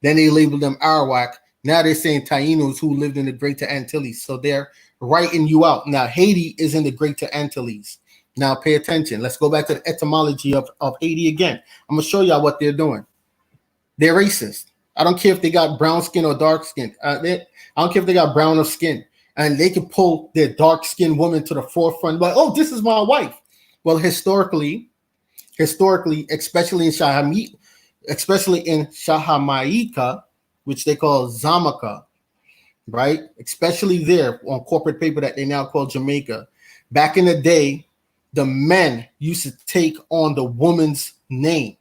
Then they labeled them Arawak. Now they're saying Tainos who lived in the Greater Antilles. So they're writing you out. Now Haiti is in the Greater Antilles. Now pay attention. Let's go back to the etymology of Haiti again. I'm gonna show y'all what they're doing. They're racist. I don't care if they got brown skin or dark skin. I don't care if they got brown of skin. And they can pull their dark-skinned woman to the forefront, like, oh, this is my wife. Well, historically, especially in Xamaica, which they call Xamaica, right? Especially there on corporate paper that they now call Jamaica. Back in the day, the men used to take on the woman's name.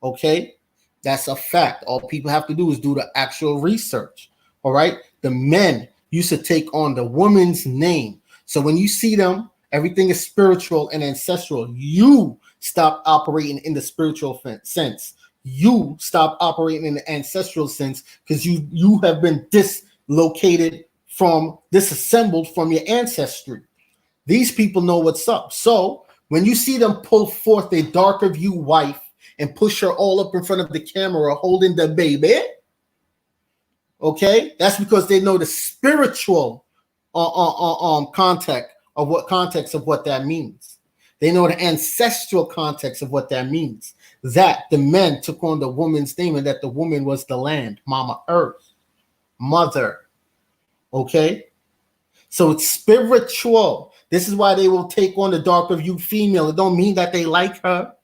Okay? That's a fact. All people have to do is do the actual research. All right? The men used to take on the woman's name. So when you see them, everything is spiritual and ancestral. You stop operating in the spiritual sense. You stop operating in the ancestral sense, because you have been disassembled from your ancestry. These people know what's up. So when you see them pull forth a darker view wife and push her all up in front of the camera holding the baby, okay, that's because they know the spiritual context of what that means. They know the ancestral context of what that means. That the men took on the woman's name, and that the woman was the land, Mama Earth, Mother. Okay, so it's spiritual. This is why they will take on the darker view female. It don't mean that they like her.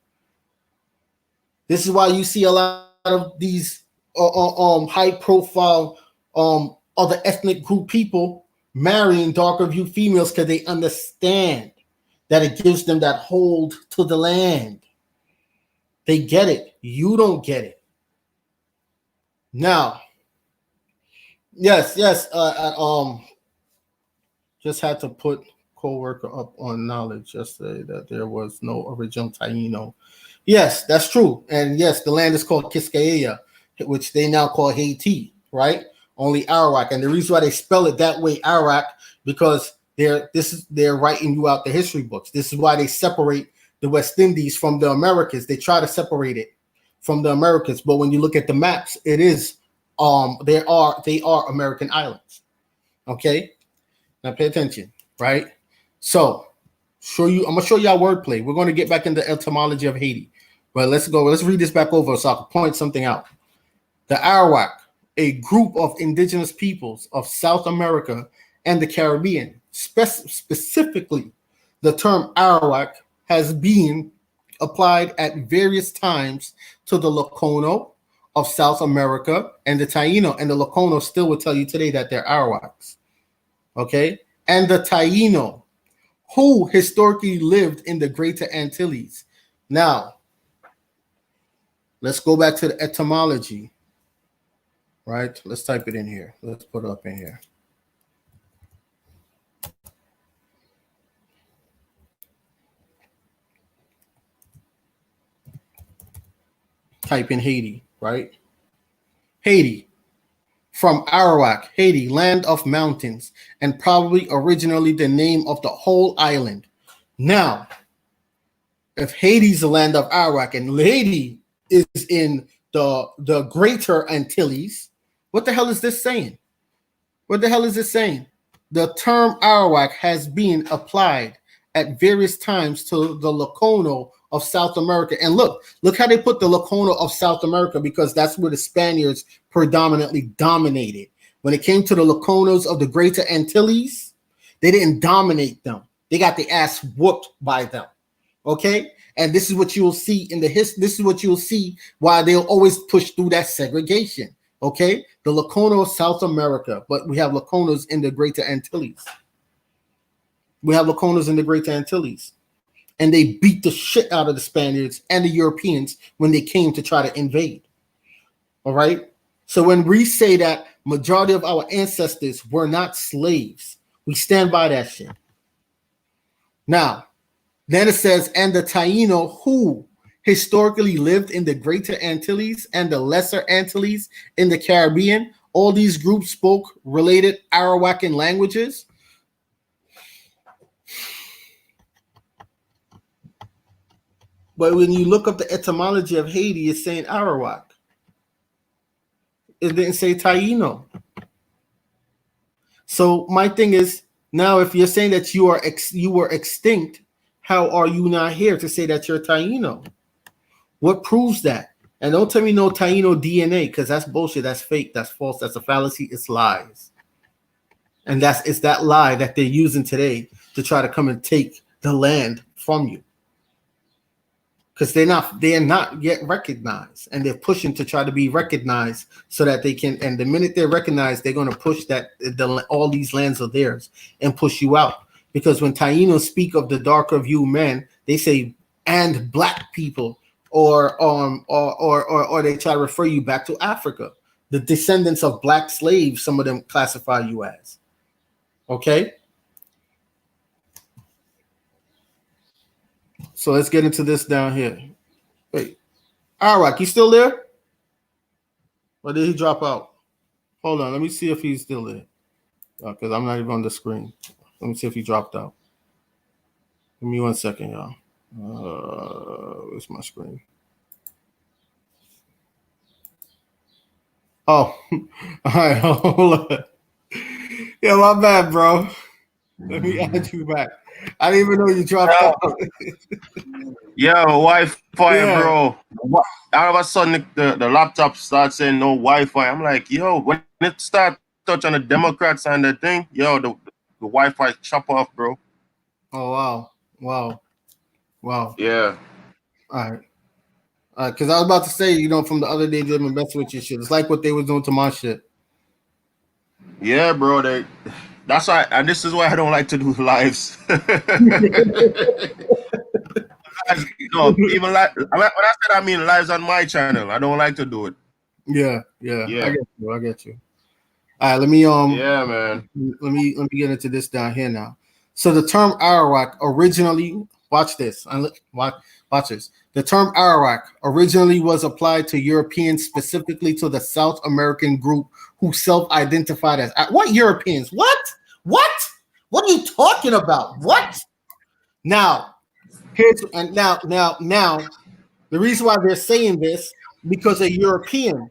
This is why you see a lot of these high profile other ethnic group people marrying darker view females, because they understand that it gives them that hold to the land. They get it. You don't get it. Now, yes. Just had to put co-worker up on knowledge yesterday that there was no original Taino. Yes, that's true. And yes, the land is called Quisqueya, which they now call Haiti, right? Only Arawak. And the reason why they spell it that way, Arawak, because they're writing you out the history books. This is why they separate the West Indies from the Americas. They try to separate it from the Americas, but when you look at the maps, it is they are American islands. Okay, now pay attention, right? So I'm gonna show y'all wordplay. We're gonna get back into etymology of Haiti, but let's read this back over so I can point something out. The Arawak, a group of indigenous peoples of South America and the Caribbean. Specifically, the term Arawak has been applied at various times to the Lokono of South America and the Taino, and the Lokono still will tell you today that they're Arawaks. Okay? And the Taino, who historically lived in the Greater Antilles. Now, let's go back to the etymology. Right? Let's type it in here. Let's put it up in here. Type in Haiti, right? Haiti, from Arawak, Haiti, land of mountains, and probably originally the name of the whole island. Now, if Haiti's the land of Arawak and Haiti is in the Greater Antilles, what the hell is this saying? What the hell is this saying? The term Arawak has been applied at various times to the Lokono of South America. And look how they put the Lokono of South America, because that's where the Spaniards predominantly dominated. When it came to the Lokonos of the Greater Antilles, they didn't dominate them. They got the ass whooped by them. Okay? And this is what you will see in the history. This is what you'll see why they'll always push through that segregation. Okay? The Lokono of South America, but we have Lokonos in the Greater Antilles. We have Lokonos in the Greater Antilles. And they beat the shit out of the Spaniards and the Europeans when they came to try to invade. All right? So when we say that majority of our ancestors were not slaves, we stand by that shit. Now, then it says, and the Taino, who historically lived in the Greater Antilles and the Lesser Antilles in the Caribbean, all these groups spoke related Arawakan languages. But when you look up the etymology of Haiti, it's saying Arawak. It didn't say Taino. So my thing is, now if you're saying that you were extinct, how are you not here to say that you're Taino? What proves that? And don't tell me no Taino DNA, because that's bullshit. That's fake. That's false. That's a fallacy. It's lies. And it's that lie that they're using today to try to come and take the land from you. Because they are not yet recognized, and they're pushing to try to be recognized so that they can. And the minute they're recognized, they're going to push that all these lands are theirs and push you out. Because when Tainos speak of the darker of you men, they say and black people, or they try to refer you back to Africa, the descendants of black slaves. Some of them classify you as. Okay. So let's get into this down here. Wait, Arawak, you still there? Or did he drop out? Hold on, let me see if he's still there. Because I'm not even on the screen. Let me see if he dropped out. Give me 1 second, y'all. Where's my screen? Oh, all right, hold on. Yeah, my bad, bro. Let me add you back. I didn't even know you dropped out. Yo, Wi-Fi, bro. All of a sudden, the laptop starts saying no Wi-Fi. I'm like, yo, when it starts touching the Democrats and the thing, yo, the Wi-Fi chop off, bro. Oh, wow. Yeah. All right. Because I was about to say, from the other day, they've been messing with your shit. It's like what they was doing to my shit. Yeah, bro. That's why, and this is why I don't like to do lives. Even like when I said I mean lives on my channel, I don't like to do it. Yeah. I get you. All right, let me yeah, man. Let me get into this down here now. So the term Arawak originally, watch this. Watch this. The term Arawak originally was applied to Europeans, specifically to the South American group who self-identified as what Europeans? What? What are you talking about? What? Now, Here's and now the reason why they're saying this because a European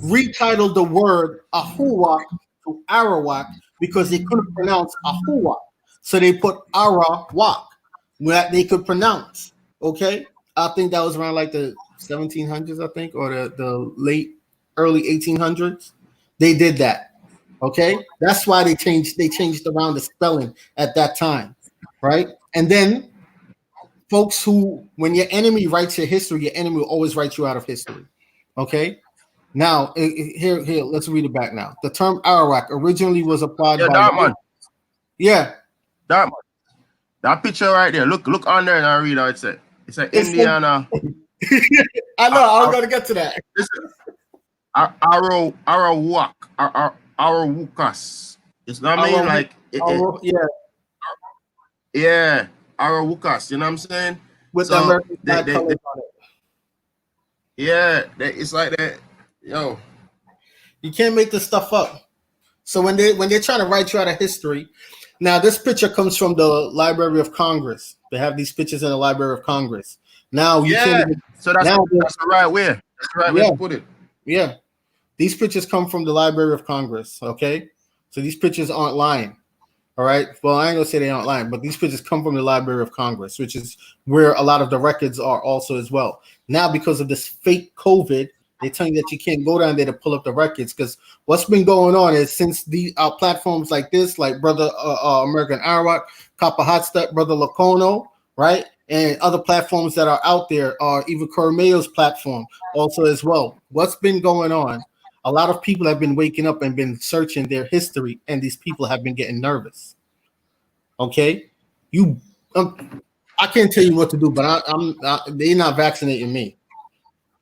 retitled the word Ahuwak to Arawak because they couldn't pronounce Ahuwak, so they put Arawak that they could pronounce. Okay, I think that was around like the 1700s, I think, or the late early 1800s. They did that. Okay, that's why they changed around the spelling at that time, right? And then folks who, when your enemy writes your history, your enemy will always write you out of history. Okay. Now, here, let's read it back now. The term Arawak originally was applied Yeah, by that man. yeah. That man. That picture right there. Look on there and I read how it said. It's an Indiana. I know. I was gonna get to that. Arawak. Arawukas. It's not I mean like yeah. Arawukas. You know what I'm saying? With the American flag colors on it. Yeah, it's like that. Yo, you can't make this stuff up. So when they're trying to write you out of history, now this picture comes from the Library of Congress. They have these pictures in the Library of Congress. Now you can't even, so that's the right way. That's the right way to put it. Yeah, these pictures come from the Library of Congress. Okay, so these pictures aren't lying. All right. Well, I ain't gonna say they aren't lying, but these pictures come from the Library of Congress, which is where a lot of the records are also as well. Now, because of this fake COVID, they tell you that you can't go down there to pull up the records because what's been going on is since the platforms like this, like Brother American Arawak, Kappa Hotstep, Brother Lacono, right, and other platforms that are out there, are even Cormeo's platform also as well. What's been going on? A lot of people have been waking up and been searching their history, and these people have been getting nervous. Okay, I can't tell you what to do, but they're not vaccinating me.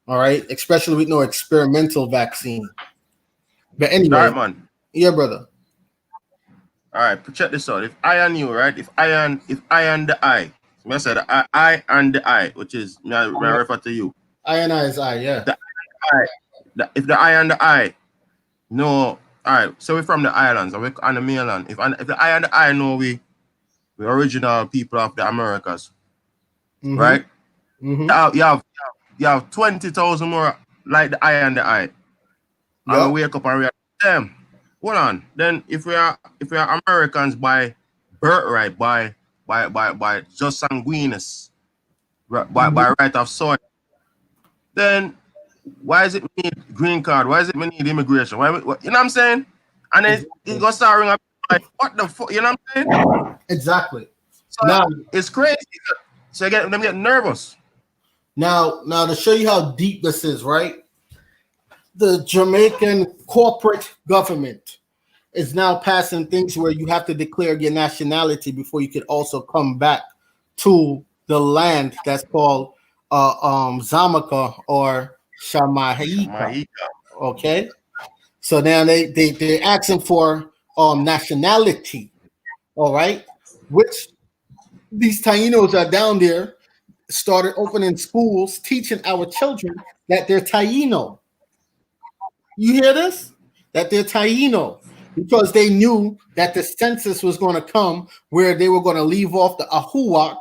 All right, especially with no experimental vaccine. But anyway, all right, man. Yeah, brother. All right, check this out. If I and you, right? If I and the I, so I said I and the I, which is may I refer to you. I and I is I, yeah. If the I and the I, no, all right. So we're from the islands, and we're on the mainland. If the I and the I know we original people of the Americas, right? Mm-hmm. You have 20,000 more like the I and the I. And we wake up and realize, damn, hold on. Then if we are Americans by birthright, by just sanguineous, by right of soil, then why is it we need green card? Why is it we need immigration? You know what I'm saying? And then it goes start ringing up like, what the fuck? You know what I'm saying? Exactly. So now it's crazy. So them get nervous. Now to show you how deep this is, right? The Jamaican corporate government is now passing things where you have to declare your nationality before you could also come back to the land that's called Xamaica or Xamaica. Okay, so now they're asking for nationality. All right, which these Tainos are down there started opening schools teaching our children that they're Taino. You hear this? That they're Taino, because they knew that the census was going to come where they were going to leave off the Ahuwak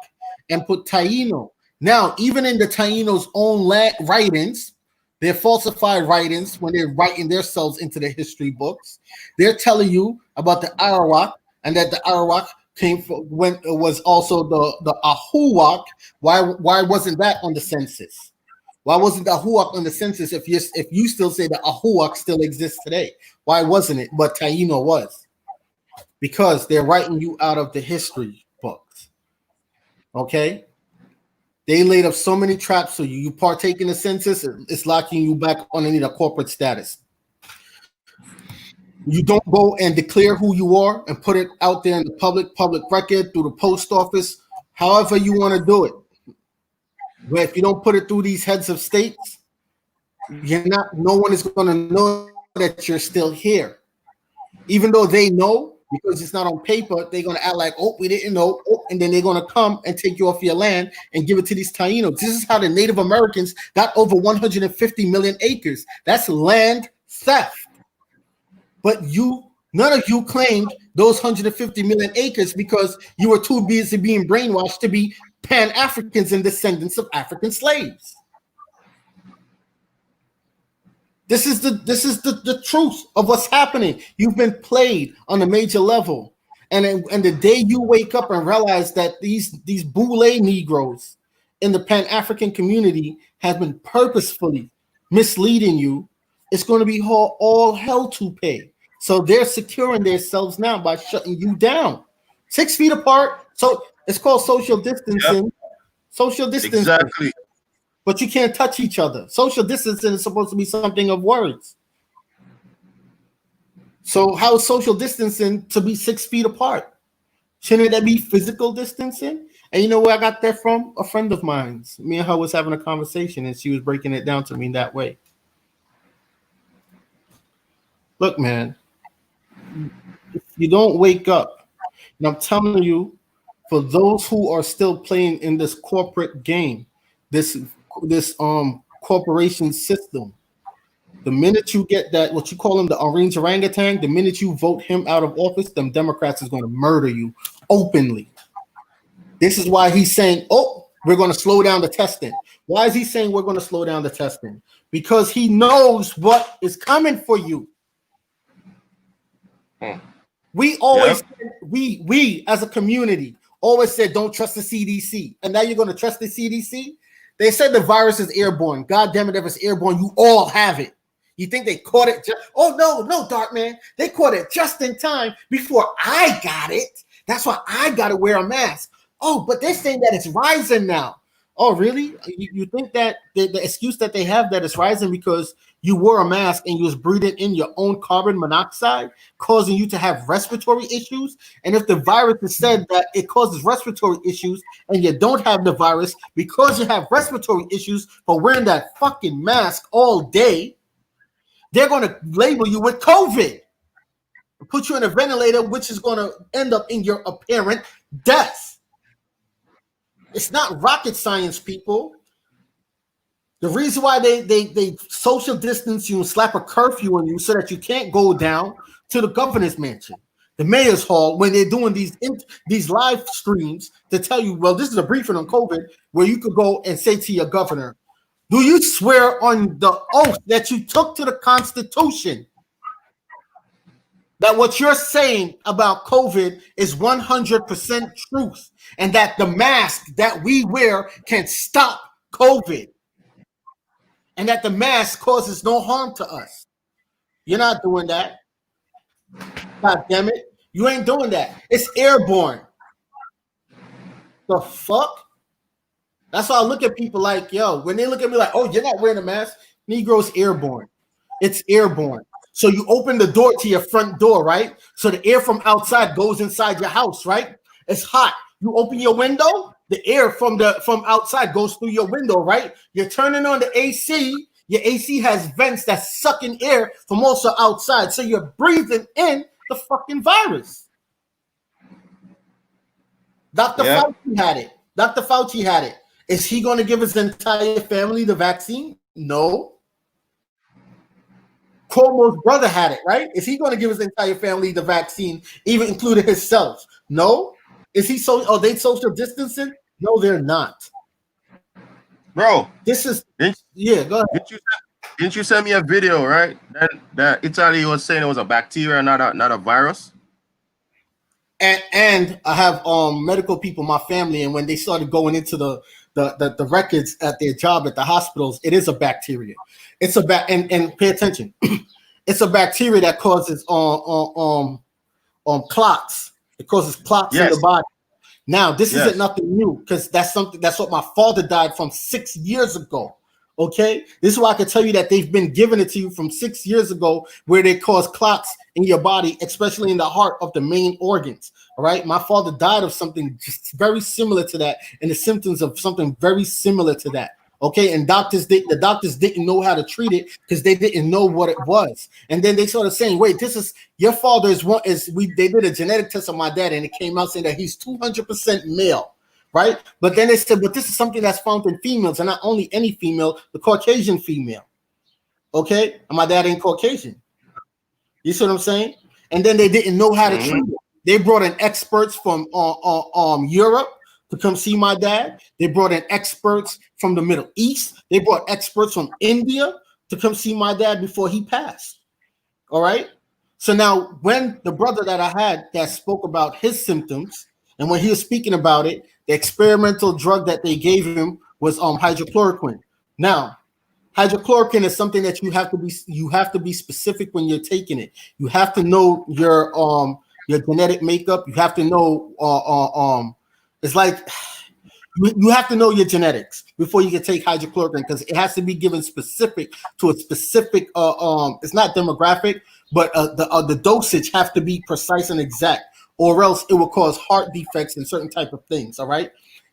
and put Taino. Now, even in the Taino's own writings, their falsified writings, when they're writing themselves into the history books, they're telling you about the Arawak and that the Arawak came from when it was also the Ahuwak. Why wasn't that on the census? Why wasn't the Ahuwak on the census if you still say the Ahuwak still exists today? Why wasn't it? But Taino was. Because they're writing you out of the history books. Okay? They laid up so many traps for you. You partake in the census, it's locking you back underneath a corporate status. You don't go and declare who you are and put it out there in the public record through the post office, however you want to do it. But if you don't put it through these heads of states, no one is going to know that you're still here. Even though they know, because it's not on paper, they're going to act like, oh, we didn't know. Oh, and then they're going to come and take you off your land and give it to these Tainos. This is how the Native Americans got over 150 million acres. That's land theft. But none of you claimed those 150 million acres because you were too busy being brainwashed to be Pan-Africans and descendants of African slaves. This is the truth of what's happening. You've been played on a major level. And the day you wake up and realize that these Boule Negroes in the Pan-African community have been purposefully misleading you, it's going to be all hell to pay. So they're securing themselves now by shutting you down. 6 feet apart. So it's called social distancing. Yep. Social distancing. Exactly. But you can't touch each other. Social distancing is supposed to be something of words. So how is social distancing to be 6 feet apart? Shouldn't that be physical distancing? And you know where I got that from? A friend of mine. Me and her was having a conversation, and she was breaking it down to me that way. Look, man, if you don't wake up, and I'm telling you, for those who are still playing in this corporate game, this corporation system, the minute you get that, what you call him, the orange orangutan, the minute you vote him out of office, them Democrats is going to murder you openly. This is why he's saying, oh, we're going to slow down the testing. Why is he saying we're going to slow down the testing? Because he knows what is coming for you. We always, we as a community always said, don't trust the CDC. And now you're going to trust the CDC? They said the virus is airborne. God damn it, if it's airborne, you all have it. You think they caught it? Oh, no, Dark Man. They caught it just in time before I got it. That's why I got to wear a mask. Oh, but they're saying that it's rising now. Oh, really? You think that the excuse that they have that it's rising because you wore a mask and you was breathing in your own carbon monoxide, causing you to have respiratory issues? And if the virus is said that it causes respiratory issues and you don't have the virus because you have respiratory issues for wearing that fucking mask all day, they're going to label you with COVID, put you in a ventilator, which is going to end up in your apparent death. It's not rocket science, people. The reason why they social distance you and slap a curfew on you so that you can't go down to the governor's mansion, the mayor's hall, when they're doing these live streams to tell you, well, this is a briefing on COVID, where you could go and say to your governor, do you swear on the oath that you took to the Constitution that what you're saying about COVID is 100% truth, and that the mask that we wear can stop COVID, and that the mask causes no harm to us? You're not doing that. God damn it. You ain't doing that. It's airborne. The fuck? That's why I look at people like, yo, when they look at me like, oh, you're not wearing a mask, Negro's airborne. It's airborne. So you open the door to your front door, right? So the air from outside goes inside your house, right? It's hot. You open your window, the air from outside goes through your window, right? You're turning on the AC. Your AC has vents that's sucking air from also outside. So you're breathing in the fucking virus. Dr. Fauci had it. Dr. Fauci had it. Is he going to give his entire family the vaccine? No. Cuomo's brother had it, right? Is he going to give his entire family the vaccine, even including himself? No. Is he are they social distancing? No, they're not. Bro, this is go ahead. Didn't you send me a video, right? That Italy was saying it was a bacteria, not a virus. And I have medical people, my family, and when they started going into the records at their job at the hospitals, it is a bacteria. It's a and pay attention. It's a bacteria that causes clots. It causes clots in the body. Now, this isn't nothing new, because that's what my father died from 6 years ago. Okay, this is why I can tell you that they've been giving it to you from 6 years ago, where they cause clots in your body, especially in the heart of the main organs. All right, my father died of something just very similar to that, and the symptoms of something very similar to that. Okay, and the doctors didn't know how to treat it because they didn't know what it was, and then they started saying, "Wait, this is your father They did a genetic test on my dad, and it came out saying that he's 200% male." Right, but then they said, but this is something that's found in females, and not only any female, the Caucasian female. Okay, and my dad ain't Caucasian. You see what I'm saying? And then they didn't know how to treat it. They brought in experts from Europe to come see my dad. They brought in experts from the Middle East. They brought experts from India to come see my dad before he passed. All right. So now when the brother that I had that spoke about his symptoms, and when he was speaking about it, the experimental drug that they gave him was hydrochloroquine. Now, hydrochloroquine is something that you have to be specific when you're taking it. You have to know your genetic makeup. You have to know it's like you have to know your genetics before you can take hydrochloroquine, because it has to be given specific to a specific it's not demographic, but the dosage have to be precise and exact, or else it will cause heart defects and certain type of things. All right.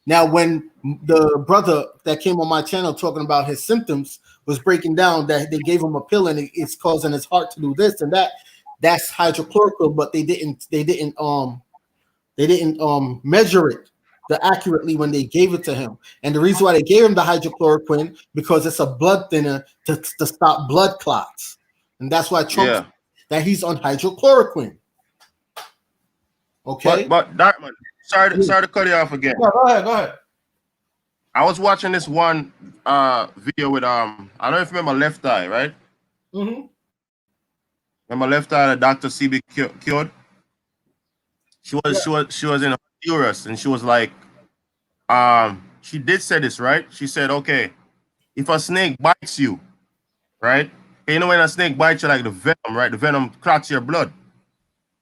Now, when the brother that came on my channel talking about his symptoms was breaking down that they gave him a pill and it's causing his heart to do this and that, that's hydrochloroquine, but they didn't measure it accurately when they gave it to him. And the reason why they gave him the hydrochloroquine, because it's a blood thinner to stop blood clots, and that's why Trump that he's on hydrochloroquine. Okay, but Dartman, sorry to cut you off again. Yeah, go ahead. I was watching this one video with I don't know if you remember Left Eye, right? Mm-hmm. Remember Left Eye, the Dr. CB cured? She was in Honduras, and she was like, she did say this, right? She said, okay, if a snake bites you, right? You know when a snake bites you, like the venom, right? The venom clots your blood.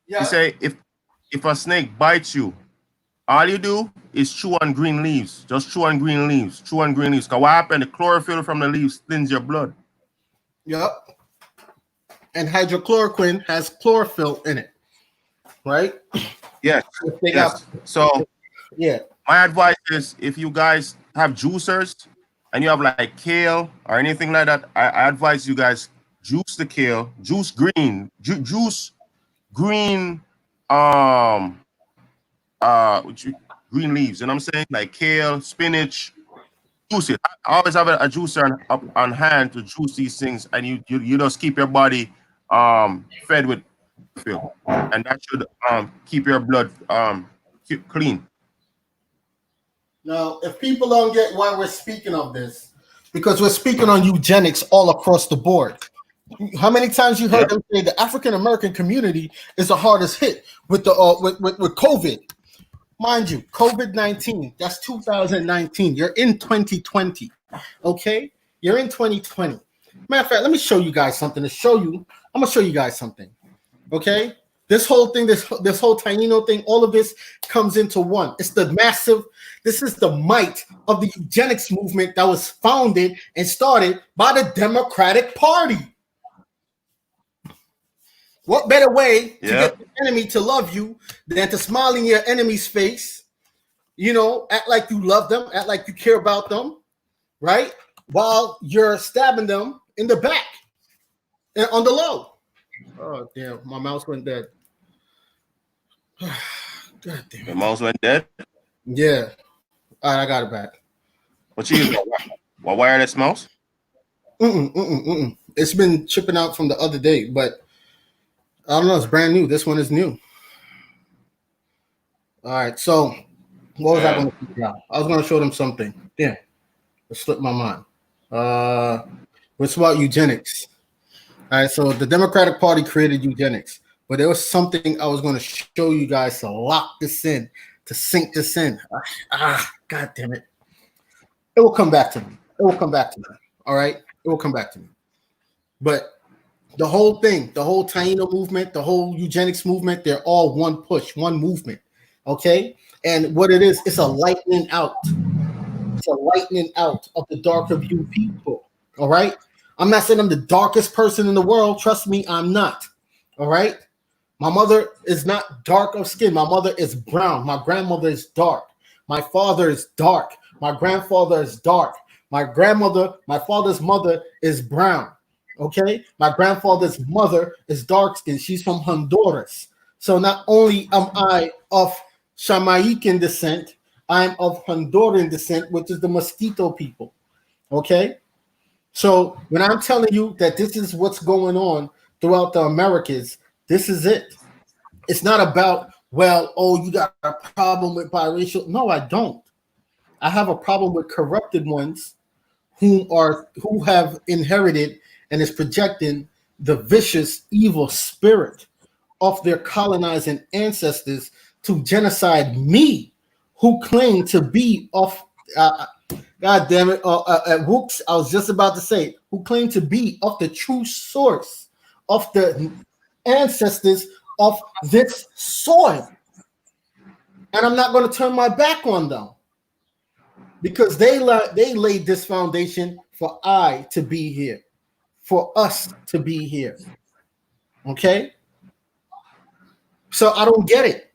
Yeah. She say if a snake bites you, all you do is chew on green leaves. Just chew on green leaves. Chew on green leaves. Because what happened? The chlorophyll from the leaves thins your blood. Yep. And hydrochloroquine has chlorophyll in it, right? Yes. So yeah. My advice is, if you guys have juicers and you have like kale or anything like that, I advise you guys juice the kale, juice green green leaves, you know what I'm saying? Like kale, spinach, juice it. I always have a juicer on hand to juice these things, and you just keep your body fed with fuel, and that should keep your blood clean. Now, if people don't get why we're speaking of this, because we're speaking on eugenics all across the board. How many times you heard them say the African American community is the hardest hit with the with COVID? Mind you, COVID-19, that's 2019. You're in 2020. Okay? You're in 2020. Matter of fact, let me show you guys something. I'm gonna show you guys something. Okay? This whole thing, this whole Taino thing, all of this comes into one. It's the massive, this is the might of the eugenics movement that was founded and started by the Democratic Party. What better way to get the enemy to love you than to smile in your enemy's face, act like you love them, act like you care about them, right? While you're stabbing them in the back and on the low. Oh, damn, my mouse went dead. God damn it. The mouse went dead? Yeah. All right, I got it back. What you use? A wireless mouse? It's been chipping out from the other day, but I don't know. It's brand new. This one is new. All right. So what was I going to figure out? I was going to show them something. Damn. It slipped my mind. It's about eugenics. All right. So the Democratic Party created eugenics, but there was something I was going to show you guys to lock this in, to sink this in. God damn it. It will come back to me. All right. It will come back to me. But the whole thing, the whole Taino movement, the whole eugenics movement, they're all one push, one movement. Okay? And what it is, it's a lightening out. It's a lightening out of the darker view people. All right? I'm not saying I'm the darkest person in the world. Trust me, I'm not. All right? My mother is not dark of skin. My mother is brown. My grandmother is dark. My father is dark. My grandfather is dark. My father's mother is brown. Okay, my grandfather's mother is dark skinned. She's from Honduras. So not only am I of Xamaican descent, I'm of Honduran descent, which is the Mosquito people. Okay, so when I'm telling you that this is what's going on throughout the Americas, this is it. It's not about, you got a problem with biracial. No, I don't. I have a problem with corrupted ones who have inherited and is projecting the vicious evil spirit of their colonizing ancestors to genocide me, who claim to be of God damn it, whoops, I was just about to say, who claim to be of the true source of the ancestors of this soil. And I'm not going to turn my back on them because they laid this foundation for I to be here, for us to be here. Okay? So I don't get it.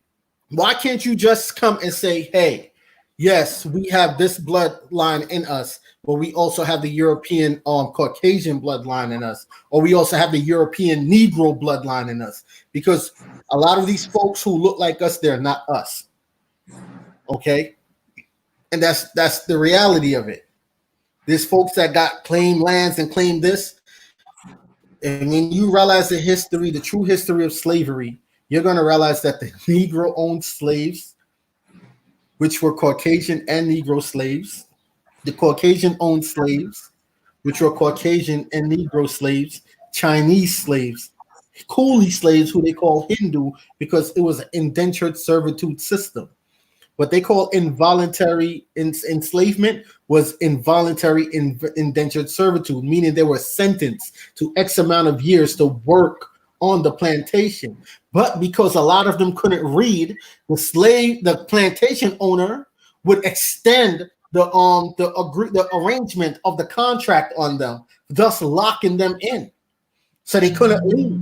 Why can't you just come and say, hey, yes, we have this bloodline in us, but we also have the European Caucasian bloodline in us, or we also have the European Negro bloodline in us, because a lot of these folks who look like us, they're not us. Okay? And that's the reality of it. There's folks that got claim lands and claim this. And when you realize the history, the true history of slavery, you're going to realize that the Negro owned slaves, which were Caucasian and Negro slaves, the Caucasian owned slaves, which were Caucasian and Negro slaves, Chinese slaves, coolie slaves, who they call Hindu, because it was an indentured servitude system. What they call involuntary enslavement was involuntary indentured servitude, meaning they were sentenced to X amount of years to work on the plantation. But because a lot of them couldn't read, the plantation owner would extend the arrangement of the contract on them, thus locking them in. So they couldn't leave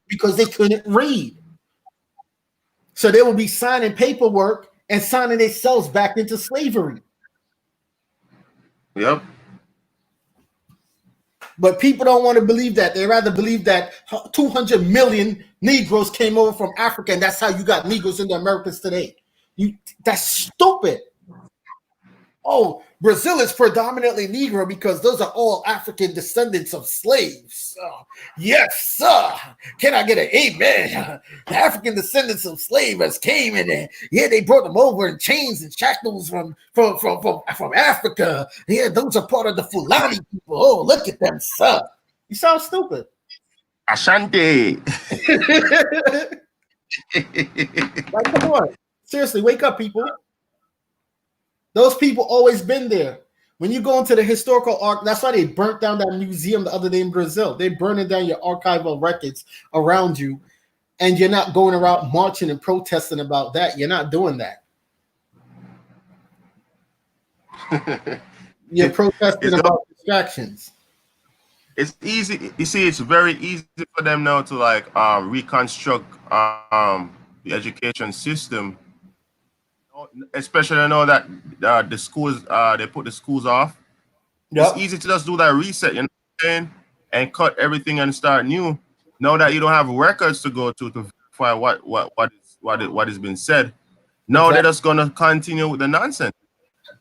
because they couldn't read. So they would be signing paperwork and signing themselves back into slavery. Yep. But people don't want to believe that. They rather believe that 200 million Negroes came over from Africa, and that's how you got Negroes in the Americas today. That's stupid. Oh, Brazil is predominantly Negro because those are all African descendants of slaves. Yes, sir. Can I get an amen? The African descendants of slaves came in, yeah, they brought them over in chains and shackles from Africa. Yeah, those are part of the Fulani people. Oh, look at them, sir. You sound stupid. Ashanti. Like, come on. Seriously, wake up, people. Those people always been there. When you go into the historical arc, that's why they burnt down that museum the other day in Brazil. They burning down your archival records around you, and you're not going around marching and protesting about that. You're not doing that. You're protesting about distractions. It's easy. You see, it's very easy for them now to like reconstruct the education system. Especially I know that the schools they put the schools off. Yep. It's easy to just do that reset, you know what I'm saying? And cut everything and start new. Now that you don't have records to go to verify what has been said. Now They're just gonna continue with the nonsense.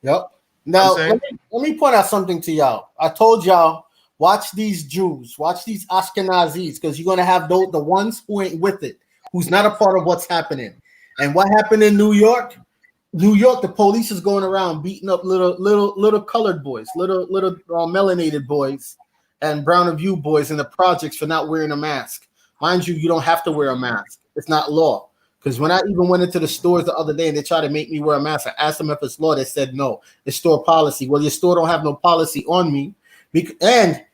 Yep. Now let me point out something to y'all. I told y'all, watch these Jews, watch these Ashkenazis, because you're gonna have the ones who ain't with it, who's not a part of what's happening. And what happened in New York? The police is going around beating up little colored boys, little melanated boys, and brown of you boys in the projects for not wearing a mask. Mind you, you don't have to wear a mask. It's not law. Because when I even went into the stores the other day and they tried to make me wear a mask, I asked them if it's law. They said no, it's store policy. Well, your store don't have no policy on me, and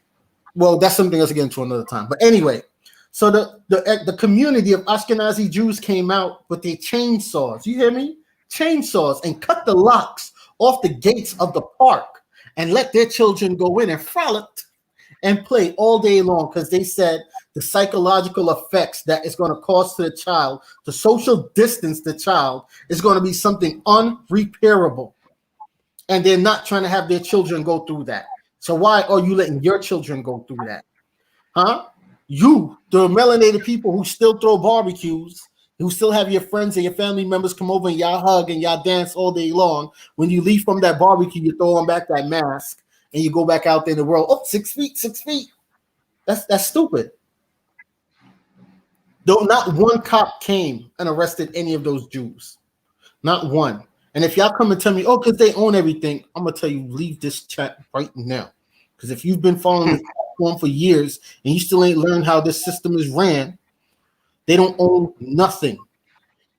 well, that's something else to get into another time. But anyway, so the community of Ashkenazi Jews came out with their chainsaws. You hear me? Chainsaws, and cut the locks off the gates of the park and let their children go in and frolic and play all day long, because they said the psychological effects that it's going to cause to the child, the social distance the child, is going to be something unrepairable, and they're not trying to have their children go through that. So why are you letting your children go through that? Huh? You, the melanated people who still throw barbecues, who still have your friends and your family members come over and y'all hug and y'all dance all day long. When you leave from that barbecue, you throw on back that mask and you go back out there in the world. Oh, 6 feet, 6 feet. That's stupid. Though not one cop came and arrested any of those Jews. Not one. And if y'all come and tell me, oh, because they own everything, I'm gonna tell you, leave this chat right now. Because if you've been following this platform for years and you still ain't learned how this system is ran, they don't own nothing.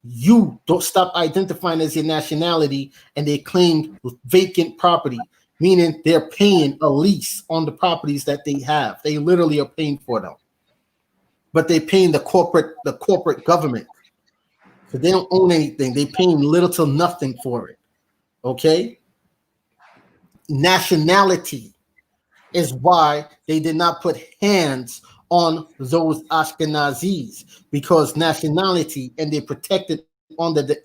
You don't stop identifying as your nationality, and they claim vacant property, meaning they're paying a lease on the properties that they have. They literally are paying for them, but they're paying the corporate government. So they don't own anything. They paying little to nothing for it. Okay? Nationality is why they did not put hands on those Ashkenazis, because nationality, and they protected under the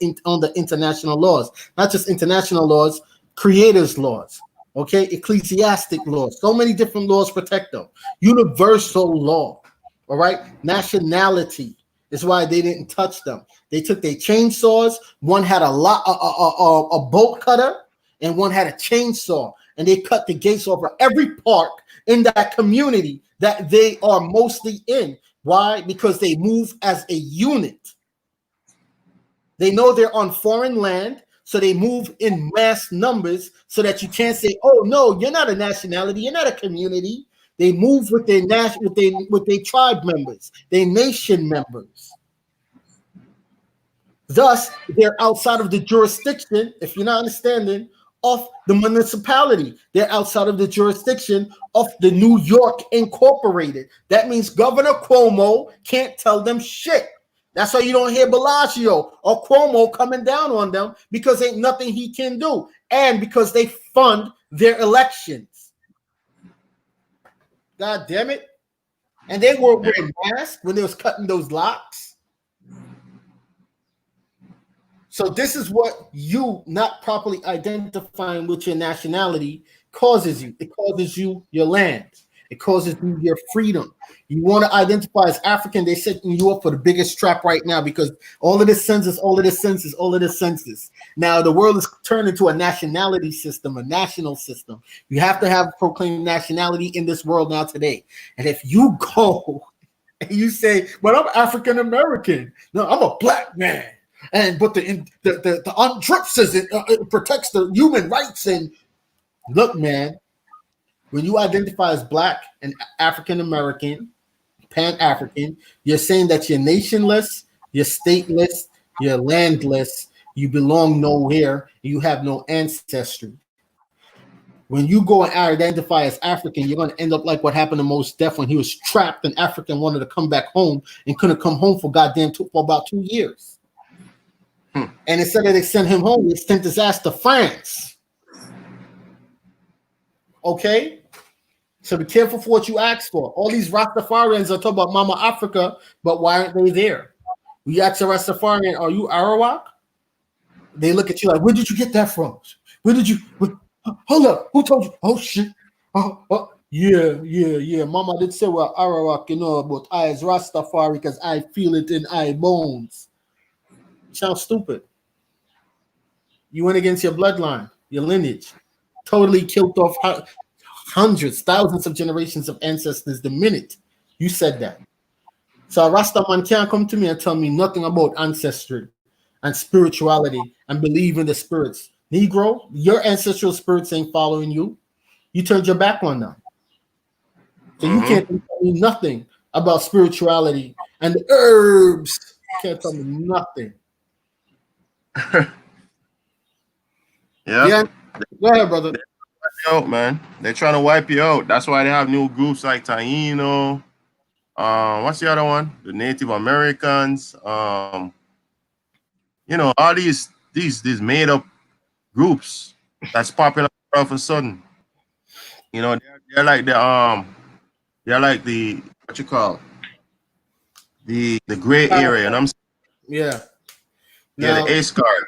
international laws, not just international laws, creators' laws, okay, ecclesiastic laws. So many different laws protect them. Universal law, all right. Nationality is why they didn't touch them. They took their chainsaws. One had a bolt cutter, and one had a chainsaw, and they cut the gates over every park in that community that they are mostly in. Why? Because they move as a unit. They know they're on foreign land, so they move in mass numbers so that you can't say, oh, no, you're not a nationality, you're not a community. They move with their tribe members, their nation members. Thus, they're outside of the jurisdiction, if you're not understanding, of the municipality. They're outside of the jurisdiction of the New York Incorporated. That means Governor Cuomo can't tell them shit. That's why you don't hear Bellagio or Cuomo coming down on them, because ain't nothing he can do. And because they fund their elections. God damn it. And they were wearing masks when they was cutting those locks. So this is what you not properly identifying with your nationality causes you. It causes you your land. It causes you your freedom. You want to identify as African, they're setting you up for the biggest trap right now, because all of this census. Now the world is turned into a nationality system, a national system. You have to have proclaimed nationality in this world now today. And if you go and you say, well, I'm African American. No, I'm a black man. But the UNDRIP says it protects the human rights. And look, man, when you identify as black and African American, Pan-African, you're saying that you're nationless, you're stateless, you're landless, you belong nowhere, you have no ancestry. When you go and identify as African, you're going to end up like what happened to Mos Def when he was trapped and African wanted to come back home and couldn't come home for about 2 years. And instead of they sent him home, they sent his ass to France. Okay? So be careful for what you ask for. All these Rastafarians are talking about Mama Africa, but why aren't they there? We ask a Rastafarian, are you Arawak? They look at you like, where did you get that from? Hold up, who told you? Oh, shit. Yeah. Mama did say we're Arawak, but I is Rastafari because I feel it in I bones. Sound stupid. You went against your bloodline, your lineage, totally killed off hundreds, thousands of generations of ancestors the minute you said that. So a Rastaman can't come to me and tell me nothing about ancestry and spirituality and believe in the spirits. Negro, your ancestral spirits ain't following you. You turned your back on them. So you can't tell me nothing about spirituality and the herbs. You can't tell me nothing. Yeah. Go ahead, brother. Out, man. They're trying to wipe you out. That's why they have new groups like Taino. What's the other one? The Native Americans. All these made up groups that's popping up all of a sudden. They're like the what you call the gray area, and I'm yeah. Now, the ace card.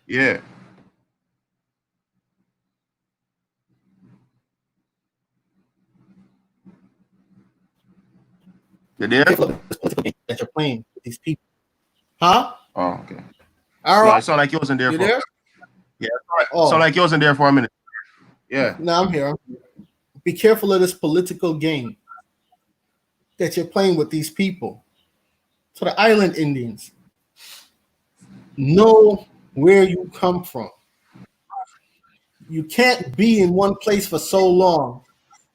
Yeah. You there? That you're playing with these people. Huh? Oh, okay. All right. No, it sounded like you wasn't there. You there? Yeah. So like you wasn't there for a minute. Yeah. No, I'm here. Be careful of this political game that you're playing with these people. So the island Indians, no where you come from. You can't be in one place for so long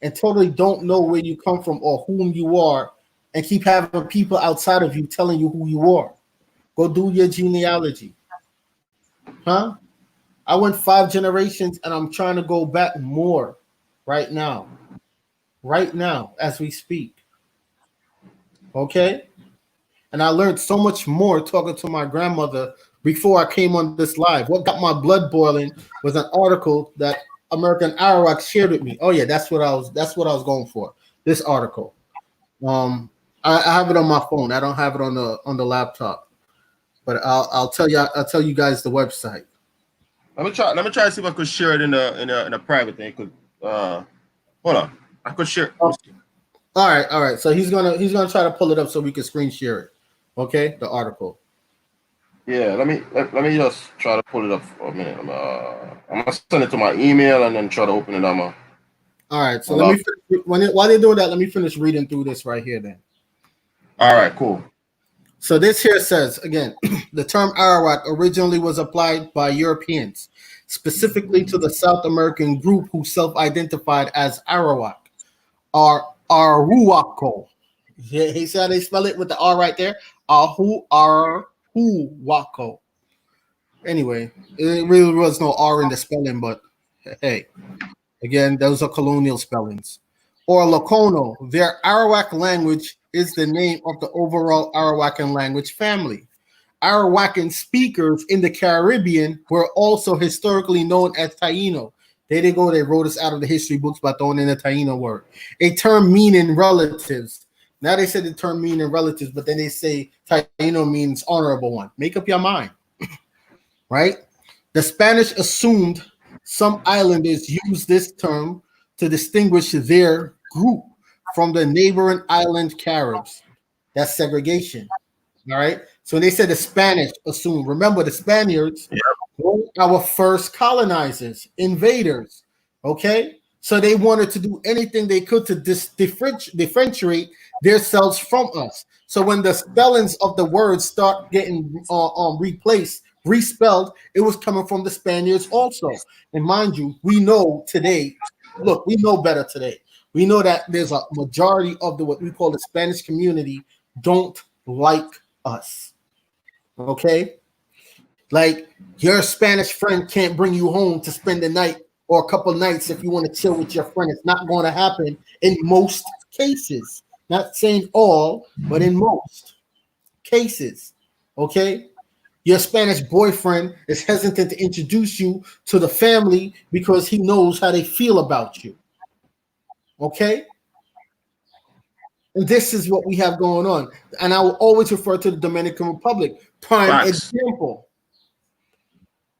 and totally don't know where you come from or whom you are and keep having people outside of you telling you who you are. Go do your genealogy. Huh? I went 5 generations and I'm trying to go back more right now. Right now, as we speak. Okay? And I learned so much more talking to my grandmother before I came on this live. What got my blood boiling was an article that American Arawaks shared with me. Oh yeah, that's what I was going for. This article. I have it on my phone. I don't have it on the laptop. But I'll tell you guys the website. Let me try to see if I could share it in a private thing. Hold on. I could share. Oh, all right. So he's gonna try to pull it up so we can screen share it. Okay, the article. Yeah, let me just try to pull it up for a minute. I'm gonna send it to my email and then try to open it on my. All right. So let me while they're doing that, let me finish reading through this right here then. All right, cool. So this here says again, the term Arawak originally was applied by Europeans, specifically to the South American group who self-identified as Arawak or Aruwako. Yeah, he said they spell it with the R right there. Aruwako. Anyway, it really was no R in the spelling, but hey, again, those are colonial spellings. Or Lokono, their Arawak language is the name of the overall Arawakan language family. Arawakan speakers in the Caribbean were also historically known as Taino. They didn't go, they wrote us out of the history books by throwing in a Taino word. A term meaning relatives. Now they said the term meaning relatives, but then they say Taino means honorable one. Make up your mind, right? The Spanish assumed some islanders used this term to distinguish their group from the neighboring island Caribs. That's segregation. All right. So they said the Spanish assumed. Remember, the Spaniards were our first colonizers, invaders. Okay. So they wanted to do anything they could to differentiate themselves from us. So when the spellings of the words start getting replaced, respelled, it was coming from the Spaniards also. And mind you, we know today, look, we know better today. We know that there's a majority of the what we call the Spanish community don't like us. Okay? Like your Spanish friend can't bring you home to spend the night or a couple nights if you want to chill with your friend. It's not going to happen in most cases. Not saying all, but in most cases. Okay? Your Spanish boyfriend is hesitant to introduce you to the family because he knows how they feel about you. Okay? And this is what we have going on. And I will always refer to the Dominican Republic. Prime example.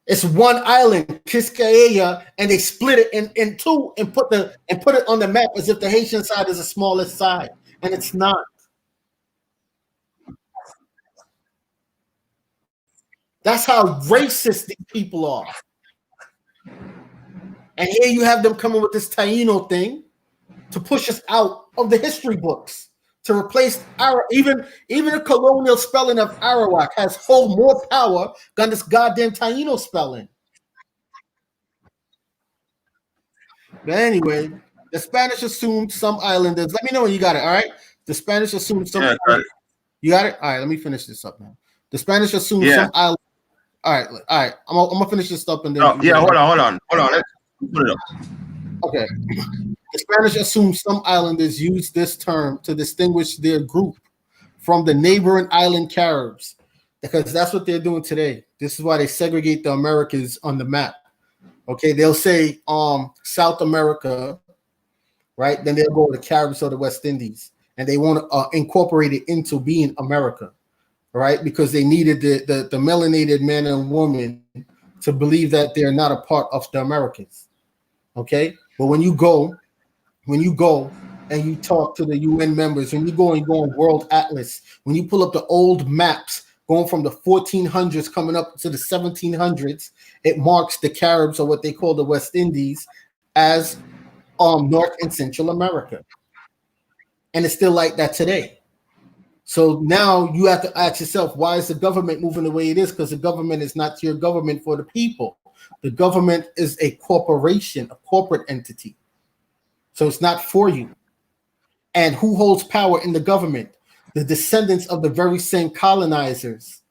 It's one island, Quisqueya, and they split it in two and put it on the map as if the Haitian side is the smallest side. And it's not. That's how racist these people are. And here you have them coming with this Taino thing to push us out of the history books, to replace even the colonial spelling of Arawak has hold more power than this goddamn Taino spelling. But anyway, the Spanish assumed some islanders. Let me know when you got it. All right. The Spanish assumed some. You got it. All right. Let me finish this up now. The Spanish assumed some island. All right. I'm gonna finish this up and then. Hold on. Let's put it up. Okay. The Spanish assumed some islanders used this term to distinguish their group from the neighboring island Caribs, because that's what they're doing today. This is why they segregate the Americas on the map. Okay, they'll say South America, right? Then they'll go to the Caribs or the West Indies, and they want to incorporate it into being America, right? Because they needed the melanated man and woman to believe that they're not a part of the Americans. Okay, but when you go and you talk to the UN members, when you go on World Atlas, when you pull up the old maps going from the 1400s coming up to the 1700s, it marks the Caribs, or what they call the West Indies, as North and Central America. And it's still like that today. So now you have to ask yourself, why is the government moving the way it is? Because the government is not your government for the people. The government is a corporation, a corporate entity. So it's not for you. And who holds power in the government? The descendants of the very same colonizers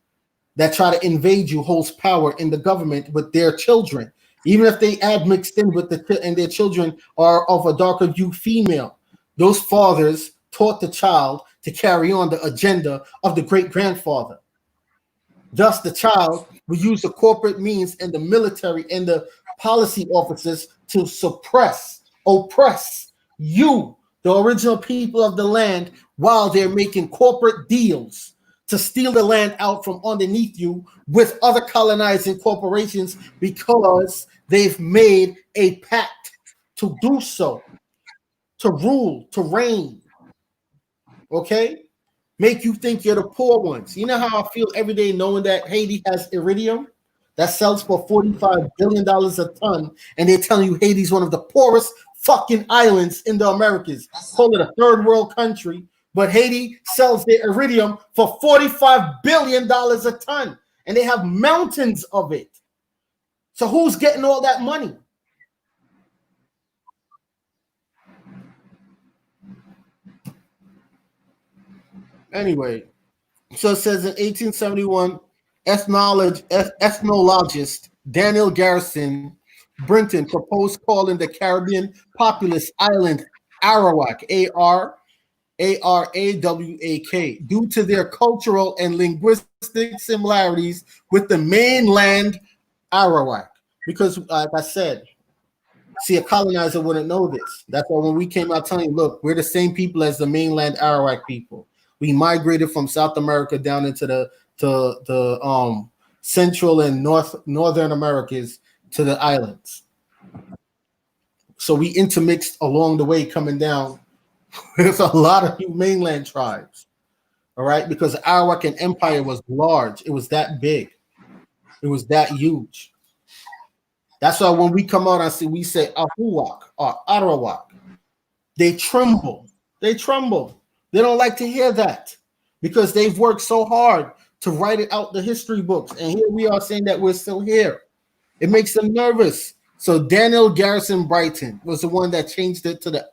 that try to invade you holds power in the government with their children. Even if they add mixed in with and their children are of a darker hue female, those fathers taught the child to carry on the agenda of the great grandfather. Thus, the child will use the corporate means and the military and the policy officers to suppress, oppress you, the original people of the land, while they're making corporate deals to steal the land out from underneath you with other colonizing corporations because they've made a pact to do so, to rule, to reign. Okay? Make you think you're the poor ones. You know how I feel every day knowing that Haiti has iridium that sells for $45 billion a ton, and they're telling you Haiti's one of the poorest fucking islands in the Americas. Call it a third world country, but Haiti sells their iridium for $45 billion a ton, and they have mountains of it. So who's getting all that money? Anyway, so it says in 1871, ethnologist Daniel Garrison Brinton proposed calling the Caribbean populous island Arawak, Arawak, due to their cultural and linguistic similarities with the mainland Arawak. Because, like I said, see, a colonizer wouldn't know this. That's why when we came out telling you, look, we're the same people as the mainland Arawak people. We migrated from South America down into the Central and Northern Americas to the islands. So we intermixed along the way coming down. There's a lot of mainland tribes. All right, because the Arawakan Empire was large. It was that big. It was that huge. That's why when we come out and see, we say Ahuak or Arawak. They tremble. They tremble. They don't like to hear that because they've worked so hard to write it out the history books. And here we are saying that we're still here. It makes them nervous. So Daniel Garrison Brighton was the one that changed it to the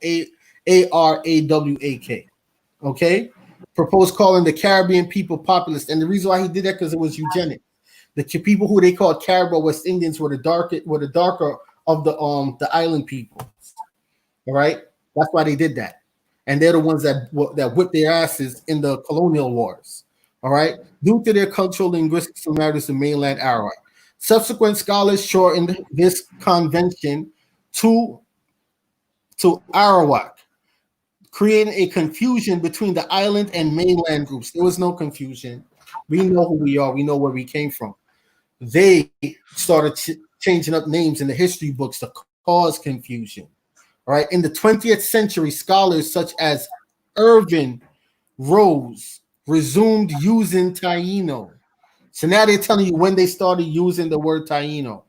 Arawak. Okay? Proposed calling the Caribbean people populist. And the reason why he did that because it was eugenic. The people who they called Caribou West Indians were the darker of the island people. All right? That's why they did that. And they're the ones that whipped their asses in the colonial wars. All right, due to their cultural linguistic similarities to mainland Arawak. Subsequent scholars shortened this convention to Arawak, creating a confusion between the island and mainland groups. There was no confusion. We know who we are. We know where we came from. They started changing up names in the history books to cause confusion. All right, in the 20th century, scholars such as Irvin Rose resumed using Taino. So now they're telling you when they started using the word Taino,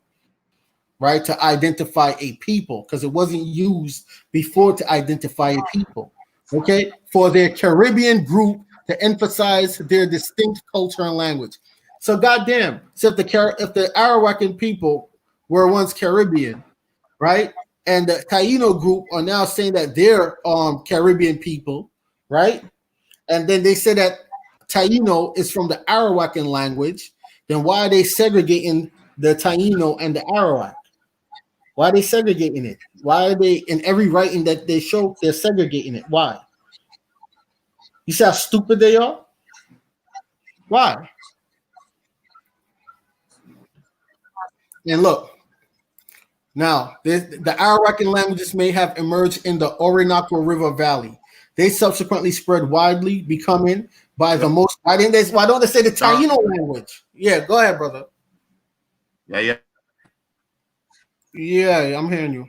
right, to identify a people, because it wasn't used before to identify a people. Okay, for their Caribbean group to emphasize their distinct culture and language. So goddamn, so if the Arawakan people were once Caribbean, right? And the Taino group are now saying that they're Caribbean people, right? And then they say that Taino is from the Arawakan language. Then why are they segregating the Taino and the Arawak? Why are they segregating it? Why are they in every writing that they show they're segregating it? Why? You see how stupid they are? Why? And look, now the Arawakan languages may have emerged in the Orinoco River Valley. They subsequently spread widely, becoming by the most. Why don't they say the Taino language? Yeah, go ahead, brother. Yeah. Yeah, I'm hearing you.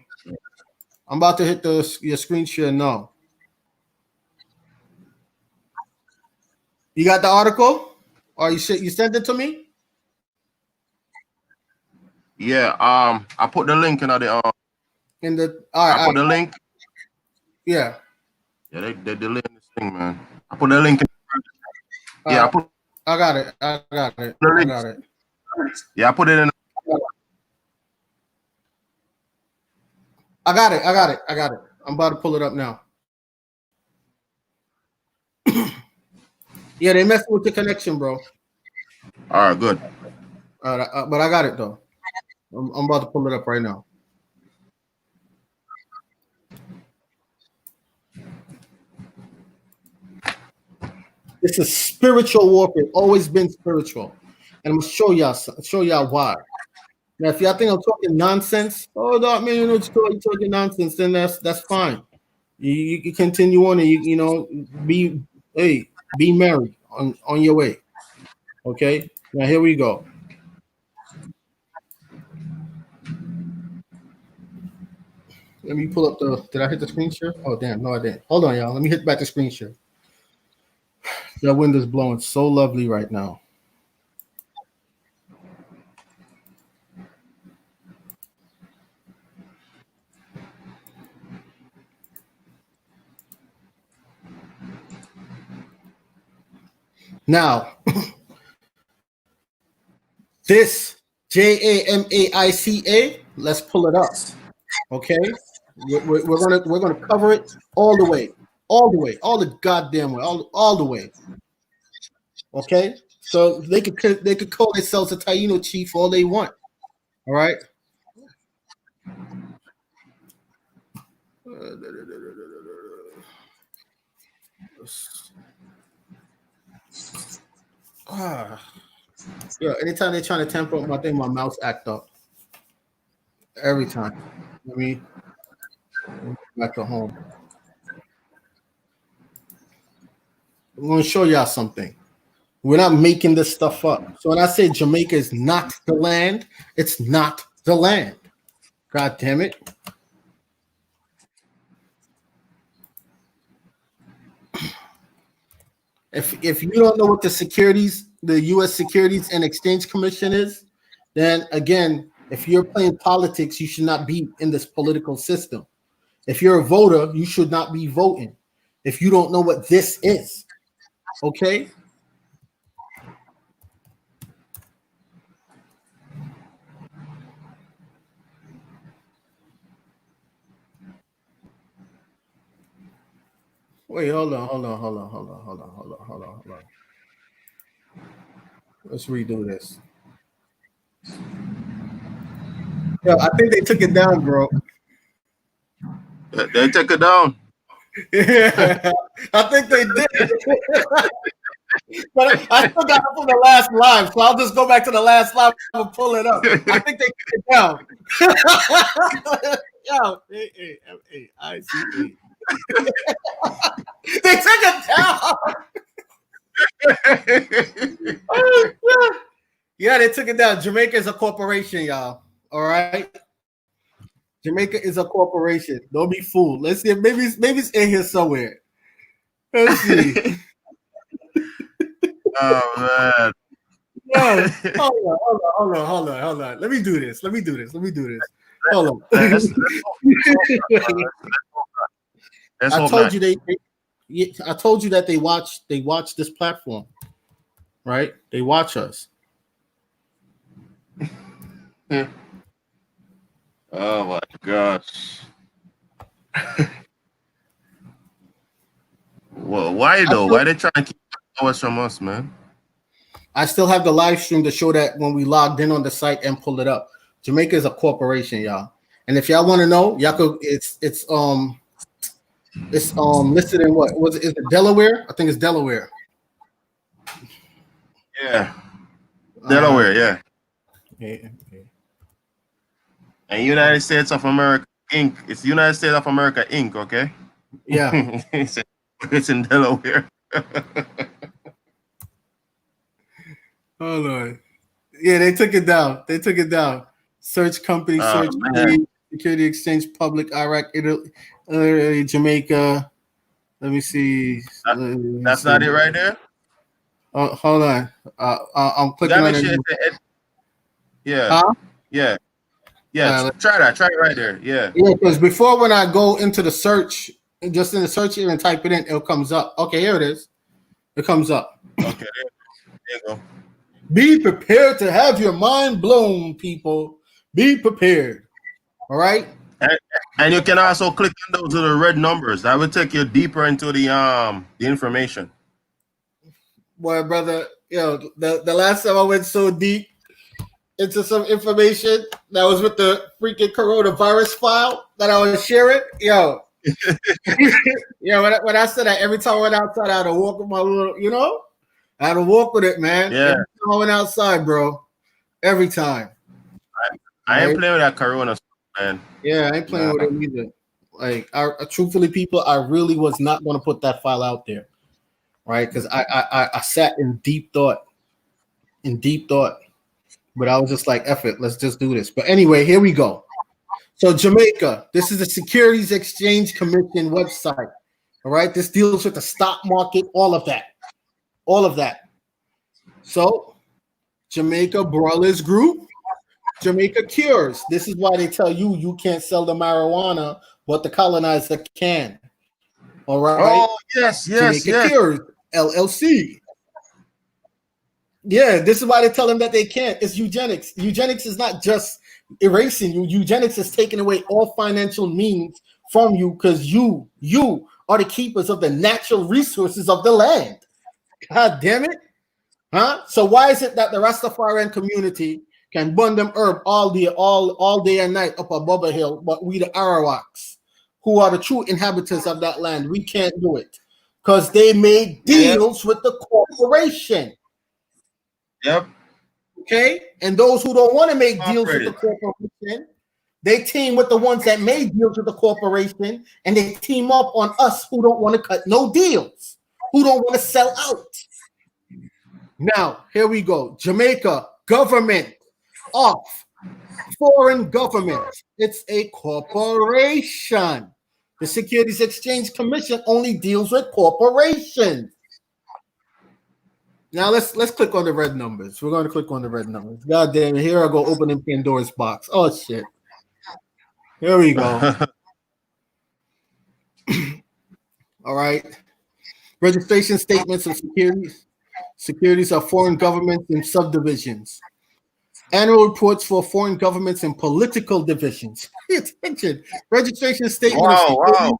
I'm about to hit your screen share now. You got the article? Or you sent it to me? Yeah. I put the link in the all right. I put the link. Yeah. Yeah, they delaying this thing, man. I put the link in. Yeah, I put I got it. I got it. the I links. got it. Yeah, I put it in. I got it. I got it. I got it. I'm about to pull it up now. Yeah, they messing with the connection, bro. All right, good. But I got it though. I'm about to pull it up right now. This is spiritual warfare. Always been spiritual, and I'm gonna show y'all why. Now, if y'all think I'm talking nonsense, oh no, man, you're talking nonsense. Then that's fine. You continue on, and you know be be merry on your way. Okay. Now here we go. Let me pull up the. Did I hit the screen share? Oh damn, no I didn't. Hold on, y'all. Let me hit back the screen share. That wind is blowing so lovely right now. Now, this Jamaica, let's pull it up. Okay, we're gonna cover it all the way, all the goddamn way, all the way. Okay, so they could call themselves a Taino Chief all they want. All right. Yeah, anytime they're trying to tamper up my thing, my mouse act up. Every time. Let me back to home. I'm going to show y'all something. We're not making this stuff up. So when I say Jamaica is not the land, it's not the land. God damn it. If you don't know what the U.S. Securities and Exchange Commission is, then again, if you're playing politics, you should not be in this political system. If you're a voter, you should not be voting. If you don't know what this is, okay? Wait, hold on. Let's redo this. Yeah, I think they took it down, bro. They took it down. Yeah, I think they did. But I still got it from the last live, so I'll just go back to the last live and pull it up. I think they took it down. Yo, A-A-M-A-I-C-A. They took it down. Oh, yeah, they took it down. Jamaica is a corporation, y'all. All right. Jamaica is a corporation. Don't be fooled. Let's see. Maybe it's in here somewhere. Let's see. Oh man. Yeah. Hold on. Let me do this. Hold on. I told you I told you that they watch this platform, right? They watch us. Oh my gosh. Well, why though? Why they trying to keep hours from us, man? I still have the live stream to show that when we logged in on the site and pull it up. Jamaica is a corporation, y'all. And if y'all want to know, y'all could it's listed in what was it? Is it Delaware? I think it's Delaware. Yeah. Delaware, yeah. Okay. And United States of America Inc. It's United States of America Inc., okay? Yeah. It's in Delaware. Hold on. Yeah, they took it down. Search company, search security exchange, public, Iraq, Italy, Jamaica. Let me see. That's not it right there? Hold on. I'm clicking on it. Yeah. Huh? Yeah. Yeah. Try that. Try it right there. Yeah. Yeah, because before when I go into the search, just in the search here and type it in, it comes up. Okay, here it is. It comes up. Okay, there you go. Be prepared to have your mind blown, people. Be prepared. All right. And you can also click on those little red numbers. That will take you deeper into the information. Boy, brother, the last time I went so deep into some information that was with the freaking coronavirus file that I was sharing, when I said that every time I went outside, I had to walk with my little, I had to walk with it, man. Yeah. Every time I went outside, bro. Every time. I ain't playing with that corona stuff, man. Yeah, I ain't playing with it either. Like, truthfully, people, I really was not going to put that file out there, right? Because I sat in deep thought, but I was just like, F it, let's just do this. But anyway, here we go. So Jamaica, this is the Securities Exchange Commission website. All right, this deals with the stock market, all of that. So Jamaica Brothers Group, Jamaica Cures. This is why they tell you can't sell the marijuana, but the colonizer can. All right. Oh, yes. Jamaica Cures, LLC. Yeah, this is why they tell them that they can't. It's eugenics. Eugenics is not just erasing you. Eugenics is taking away all financial means from you because you are the keepers of the natural resources of the land. God damn it. Huh? So why is it that the Rastafarian community can burn them herb all day and night up above a hill, but we the Arawaks, who are the true inhabitants of that land, we can't do it? Because they made deals with the corporation. Yep. Okay, and those who don't want to make deals with the corporation, they team with the ones that made deals with the corporation, and they team up on us who don't want to cut no deals, who don't want to sell out. Now, here we go. Jamaica government off. Foreign government. It's a corporation. The Securities Exchange Commission only deals with corporations. Now let's click on the red numbers. We're going to click on the red numbers. God damn it! Here I go opening Pandora's box. Oh shit! Here we go. All right. Registration statements of securities. Securities of foreign governments and subdivisions. Annual reports for foreign governments and political divisions. Pay attention. Registration statement. Wow.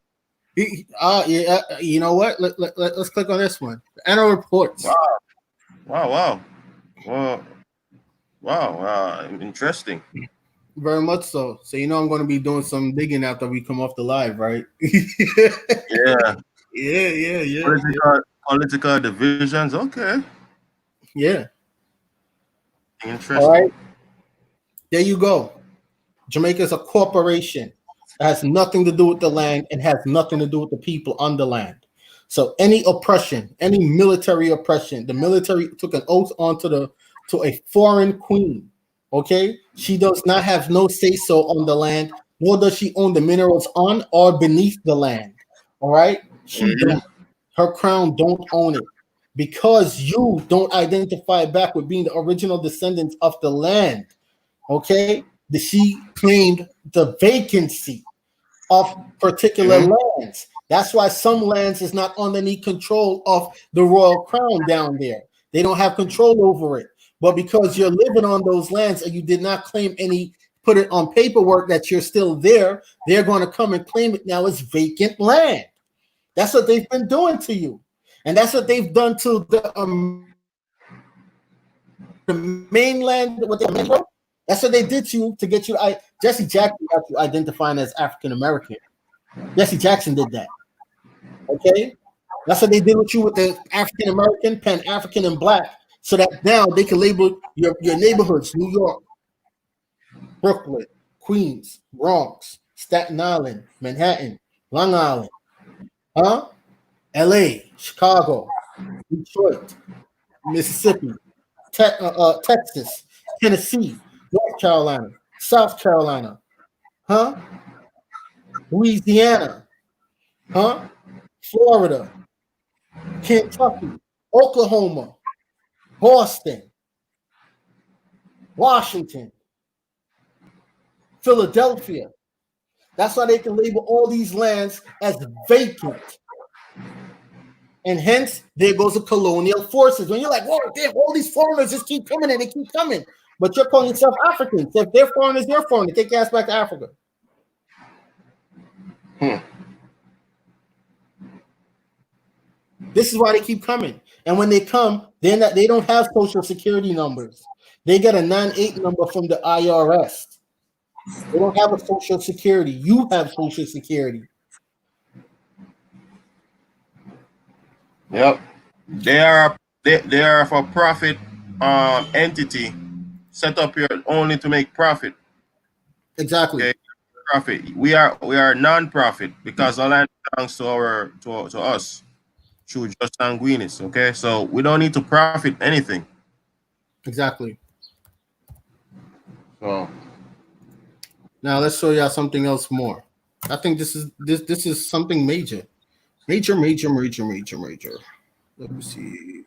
Yeah. You know what? Let's click on this one. Annual reports. Wow. Interesting. Very much so. So I'm going to be doing some digging after we come off the live, right? Yeah. Political divisions. Okay. Yeah. Interesting. All right. There you go. Jamaica is a corporation. It has nothing to do with the land and has nothing to do with the people on the land. So any oppression, any military oppression, the military took an oath to a foreign queen. Okay, she does not have no say-so on the land, nor does she own the minerals on or beneath the land. All right, her crown don't own it because you don't identify back with being the original descendants of the land. Okay, she claimed the vacancy of particular lands. That's why some lands is not underneath control of the royal crown down there. They don't have control over it. But because you're living on those lands and you did not claim put it on paperwork that you're still there, they're going to come and claim it now as vacant land. That's what they've been doing to you. And that's what they've done to the mainland. That's what they did to you to get you. Jesse Jackson got you identifying as African American. Jesse Jackson did that. Okay? That's what they did with you with the African American, Pan-African, and Black. So that now they can label your neighborhoods: New York, Brooklyn, Queens, Bronx, Staten Island, Manhattan, Long Island, LA, Chicago, Detroit, Mississippi, Texas, Tennessee, North Carolina, South Carolina, Louisiana, Florida, Kentucky, Oklahoma, Boston, Washington, Philadelphia. That's why they can label all these lands as vacant. And hence, there goes the colonial forces. When you're like, whoa, damn, all these foreigners just keep coming and they keep coming. But you're calling yourself African. So if they're foreigners, you're foreign. Take your ass back to Africa. This is why they keep coming. And when they come, they don't have social security numbers. They get a 98 number from the IRS. They don't have a social security. You have social security. Yep. They are a for profit entity set up here only to make profit. Exactly. Okay. Profit. We are non-profit because all land belongs to us through just sanguinis. Okay, so we don't need to profit anything. Exactly. So now let's show y'all something else more. I think this is something major. Major. Let me see.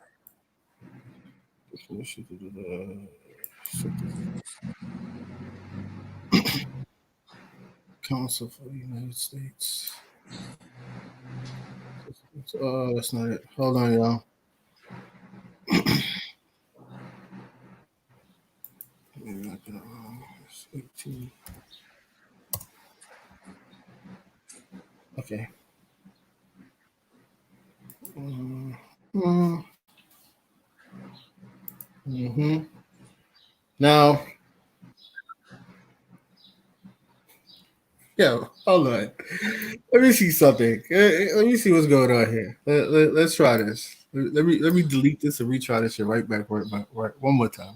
Council for the United States. That's not it. Hold on, y'all. Okay. Now, hold on. Let me see something. Let me see what's going on here. Let's try this. Let me delete this and retry this shit right back. Right. One more time.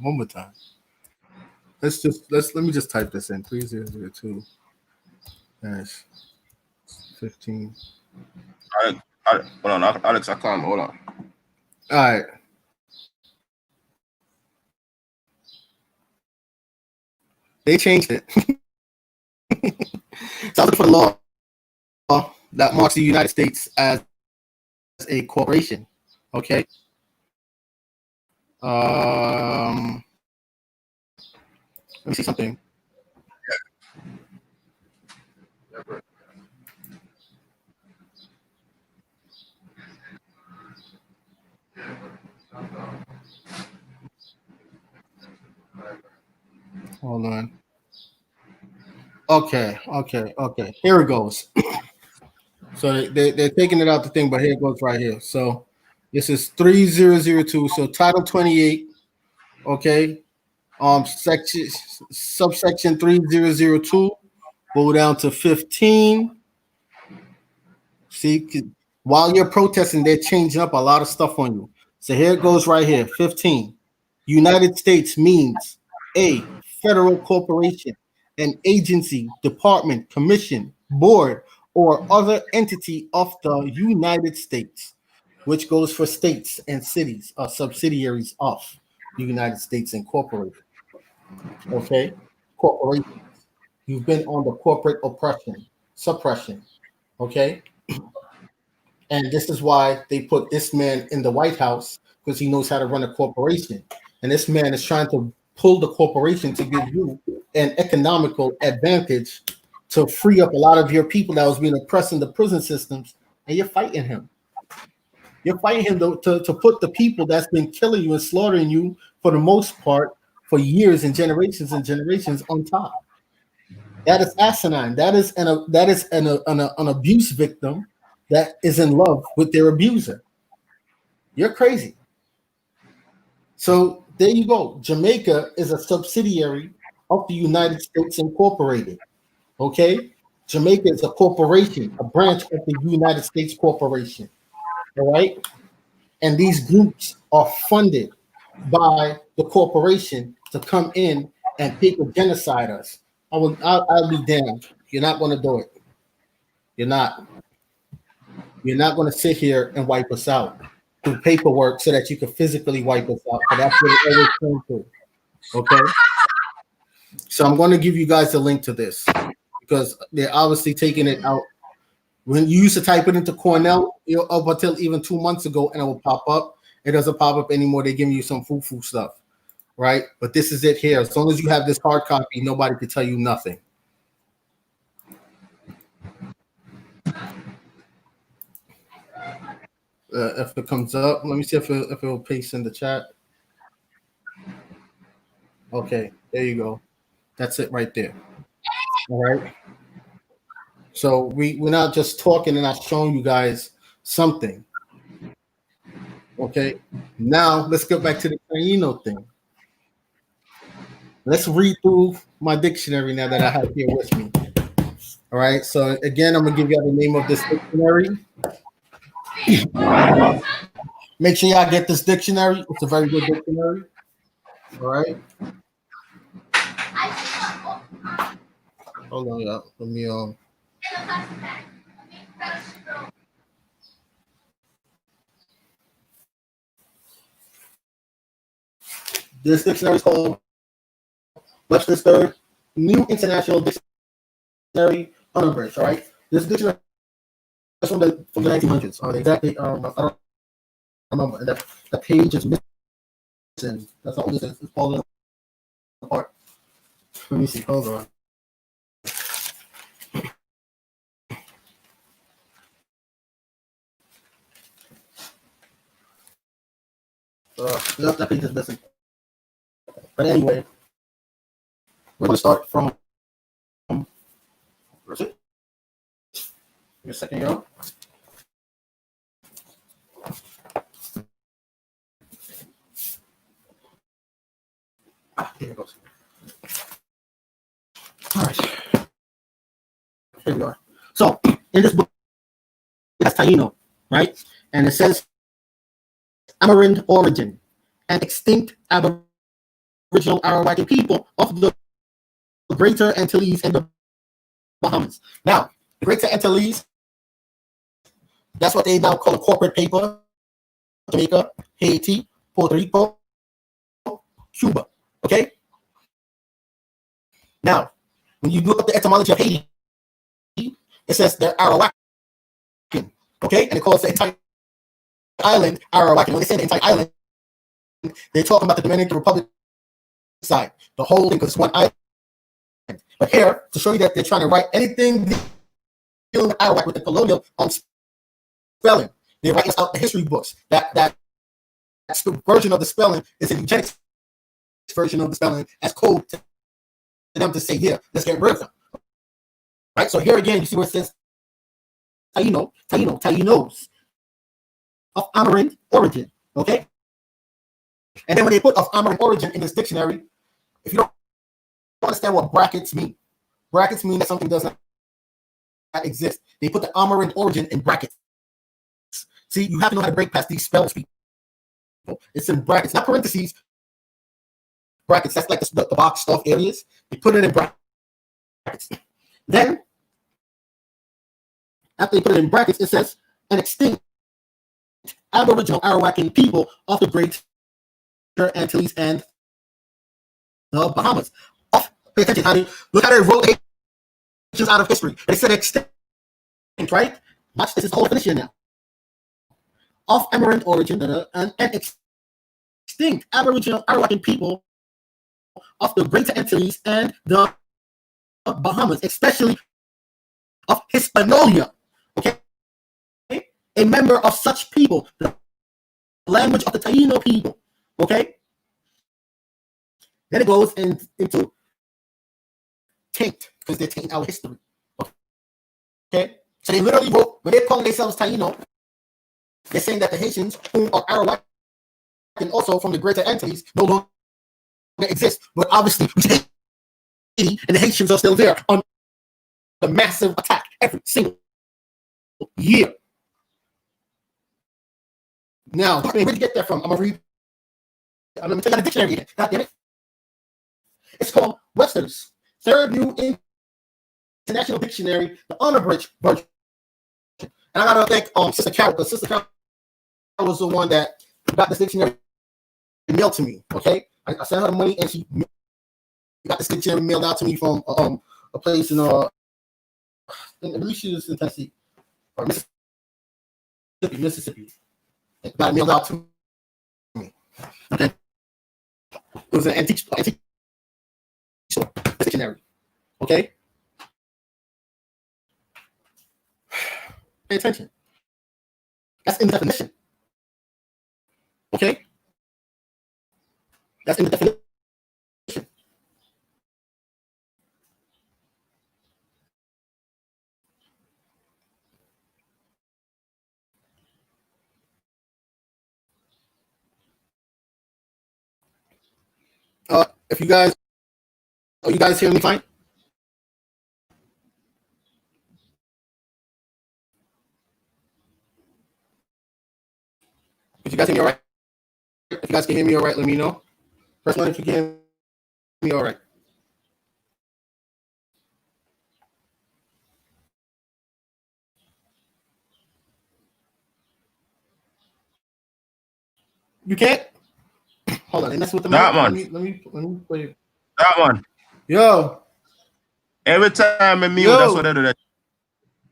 Let me just type this in. 3002 15. hold on, Alex, I can't. Hold on. All right. They changed it. So for the law that marks the United States as a corporation. Okay. Let me see something. Hold on. Okay. Here it goes. So they're taking it out the thing, but here it goes right here. So this is 3002. So Title 28. Okay. Subsection 3002. Go down to 15. See, while you're protesting, they're changing up a lot of stuff on you. So here it goes right here. 15. United States means a federal corporation, an agency, department, commission, board, or other entity of the United States, which goes for states and cities or subsidiaries of the United States Incorporated. Okay? Corporations. You've been on the corporate suppression. Okay? And this is why they put this man in the White House, because he knows how to run a corporation. And this man is trying to pull the corporation to give you an economical advantage to free up a lot of your people that was being oppressed in the prison systems. And you're fighting him. You're fighting him to put the people that's been killing you and slaughtering you for the most part for years and generations on top. That is asinine. That is an abuse victim that is in love with their abuser. You're crazy. So there you go. Jamaica is a subsidiary of the United States Incorporated. Okay? Jamaica is a corporation, a branch of the United States Corporation. All right? And these groups are funded by the corporation to come in and people genocide us. I'll be damned. You're not going to do it. You're not. You're not going to sit here and wipe us out through paperwork so that you can physically wipe us out. But that's what it always comes to. Okay. So I'm going to give you guys the link to this because they're obviously taking it out. When you used to type it into Cornell, up until even 2 months ago, and it will pop up. It doesn't pop up anymore. They're giving you some foo-foo stuff, right? But this is it here. As long as you have this hard copy, nobody can tell you nothing. If it comes up, let me see if it will paste in the chat. Okay, there you go. That's it right there. All right. So we're not just talking and not showing you guys something. Okay. Now let's get back to the Taino thing. Let's read through my dictionary now that I have here with me. All right. So again, I'm gonna give you the name of this dictionary. Make sure y'all get this dictionary. It's a very good dictionary. All right. Hold on, y'all. Let me This dictionary is called Webster's Third New International Dictionary Unabridged. All right. This dictionary is from the 1900s. Exactly. I don't remember. And the page is missing. That's all this is. It's falling apart. Let me see. Hold on. That page is missing. But anyway, we're going to start from. Where's it? Give me a second, y'all. Here it goes. All right. Here we are. So, in this book, it has Taino, right? And it says Amerind origin and extinct Aboriginal Arawak people of the Greater Antilles and the Bahamas. Now, the Greater Antilles, that's what they now call a corporate paper. Jamaica, Haiti, Puerto Rico, Cuba. Okay? Now, when you look up the etymology of Haiti, it says they're Arawakan. Okay? And it calls the entire island Arawakan. When they say the entire island, they're talking about the Dominican Republic side, the whole thing, because it's one island. But here, to show you that they're trying to write anything dealing with Arawak with the colonial spelling, they're writing out the history books. That version of the spelling is a eugenics version of the spelling as code to them to say, here, let's get rid of them. Right? So here again, you see where it says Tainos of Amerind origin. Okay? And then when they put of Amerind origin in this dictionary, if you don't understand what brackets mean that something does not exist. They put the Amerind origin in brackets. See, you have to know how to break past these spells, people. It's in brackets, not parentheses. Brackets, that's like the boxed off areas. They put it in brackets. Then, after they put it in brackets, it says an extinct Aboriginal Arawakan people of the Greater Antilles and the Bahamas. Pay attention, honey. Look how they wrote H's out of history. They said extinct, right? Watch this. It's the whole definition now. Of Amerind origin, and extinct Aboriginal Arawakan people of the Greater Antilles and the Bahamas, especially of Hispaniola. Okay? A member of such people, the language of the Taino people. Okay? Then it goes into taint, because they're tainting our history. Okay? So they literally wrote, when they're calling themselves Taino, they're saying that the Haitians, who are Arawak, and also from the Greater Antilles, no longer exist. But obviously, Haiti and the Haitians are still there on the massive attack every single year. Now, where did you get that from? I'm going to take out a dictionary again. God damn it. It's called Webster's Third New International Dictionary, the unabridged version. And I gotta thank Sister Carol, because Sister Carol was the one that got this dictionary mailed to me. Okay, I sent her the money, and she got this dictionary mailed out to me from a place in I believe she was in Tennessee or Mississippi. It got mailed out to me. Okay, it was an antique store dictionary. Okay. Pay attention. That's in the definition. Okay? That's in the definition. If you guys, are you guys hearing me fine? Did you guys hear me all right? If you guys can hear me all right, let me know. First one, if you can hear me all right. You can't? Hold on, and that's what the That mic. one. Let me put it. That one. Yo. Every time I mute, that's what they do.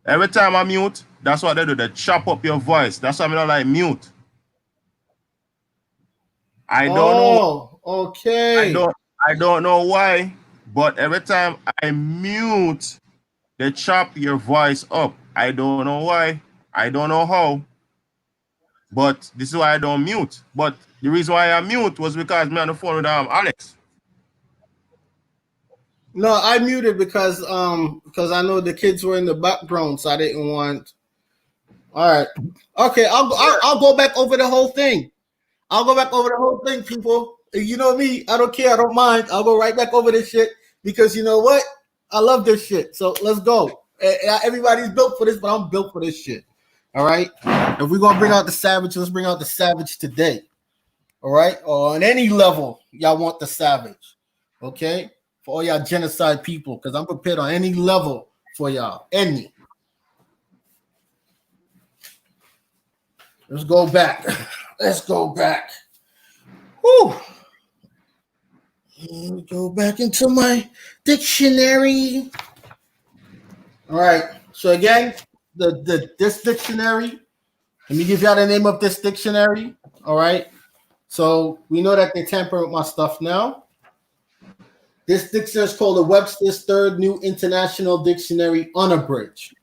Every time I mute, that's what they do. They chop up your voice. That's why I don't like mute. I don't know. Okay. I don't know why, but every time I mute, they chop your voice up. I don't know why. I don't know how. But this is why I don't mute. But the reason why I mute was because me on the phone with Alex. No, I muted because I know the kids were in the background, so I didn't want. All right. Okay, I'll go back over the whole thing. I'll go back over the whole thing, people. You know me, I don't care, I don't mind. I'll go right back over this shit because you know what? I love this shit. So let's go. Everybody's built for this, but I'm built for this shit. All right. If we're gonna bring out the savage, let's bring out the savage today. All right, or on any level, y'all want the savage. Okay, for all y'all genocide people, because I'm prepared on any level for y'all. Any. Let's go back. Let's go back. Whew. Let me go back into my dictionary. All right. So again, this dictionary. Let me give y'all the name of this dictionary. All right. So we know that they tamper with my stuff now. This dictionary is called the Webster's Third New International Dictionary Unabridged.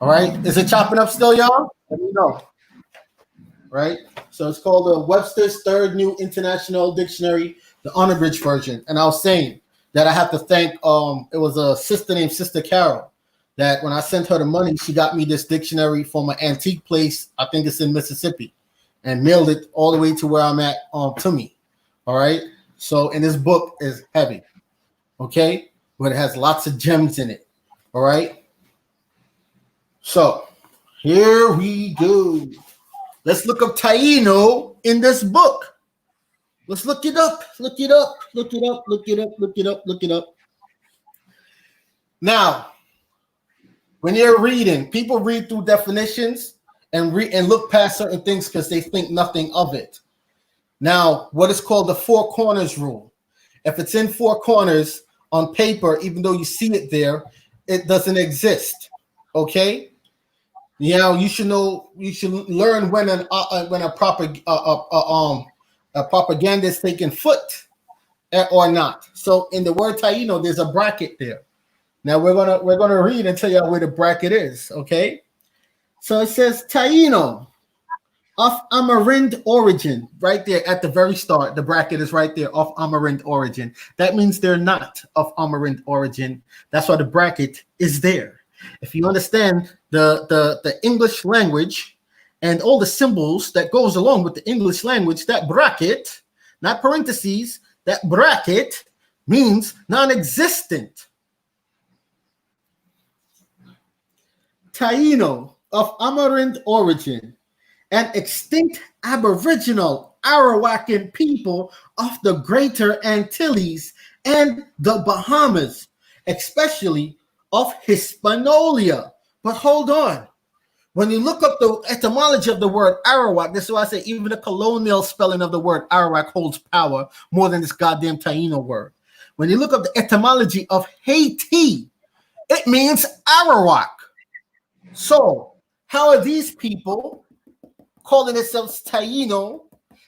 All right. Is it chopping up still, y'all? Let me know. Right. So it's called the Webster's Third New International Dictionary, the unabridged version. And I was saying that I have to thank it was a sister named Sister Carol that when I sent her the money, she got me this dictionary from an antique place. I think it's in Mississippi, and mailed it all the way to where I'm at to me. All right. So, and this book is heavy. Okay, but it has lots of gems in it. All right. So here we go. Let's look up Taino in this book. Let's look it up. Look it up. Look it up. Look it up. Look it up. Look it up. Now, when you're reading, people read through definitions and look past certain things because they think nothing of it. Now, what is called the four corners rule. If it's in four corners on paper, even though you see it there, it doesn't exist. Okay. You know, you should know. You should learn when a propaganda is taking foot or not. So in the word Taino, there's a bracket there. Now we're gonna read and tell you where the bracket is. Okay. So it says Taino of Amerind origin, right there at the very start. The bracket is right there, of Amerind origin. That means they're not of Amerind origin. That's why the bracket is there. If you understand the English language and all the symbols that goes along with the English language, that bracket, not parentheses, that bracket means non-existent. Taino of Amerind origin, an extinct Aboriginal Arawakan people of the Greater Antilles and the Bahamas, especially of Hispaniola. But hold on. When you look up the etymology of the word Arawak, this is why I say even the colonial spelling of the word Arawak holds power more than this goddamn Taino word. When you look up the etymology of Haiti, it means Arawak. So how are these people calling themselves Taino,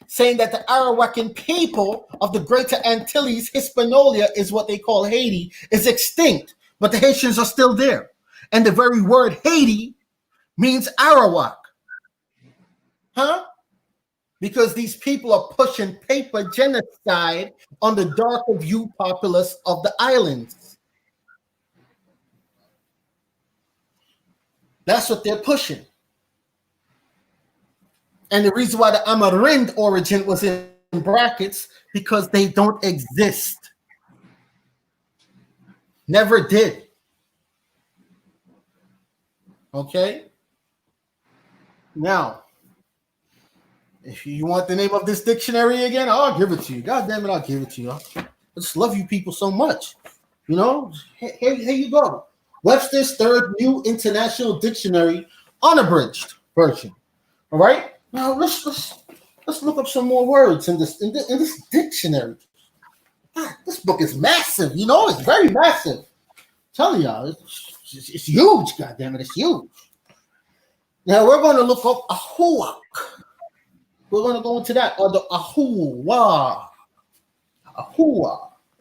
saying that the Arawakan people of the Greater Antilles, Hispaniola is what they call Haiti, is extinct, but the Haitians are still there. And the very word Haiti means Arawak. Huh? because these people are pushing paper genocide on the darker view populace of the islands. That's what they're pushing. And the reason why the Amarind origin was in brackets, because they don't exist. Never did. Okay? Now, if you want the name of this dictionary again, I'll give it to you. God damn it, I'll give it to you. I just love you people so much. You know, here you go. Webster's Third New International Dictionary, unabridged version. All right? Now let's look up some more words in this dictionary. God, this book is massive. You know, it's very massive. I'm telling y'all, it's huge. God damn it, it's huge. Now we're going to look up Arawak. We're going to go into that, or the Ahua,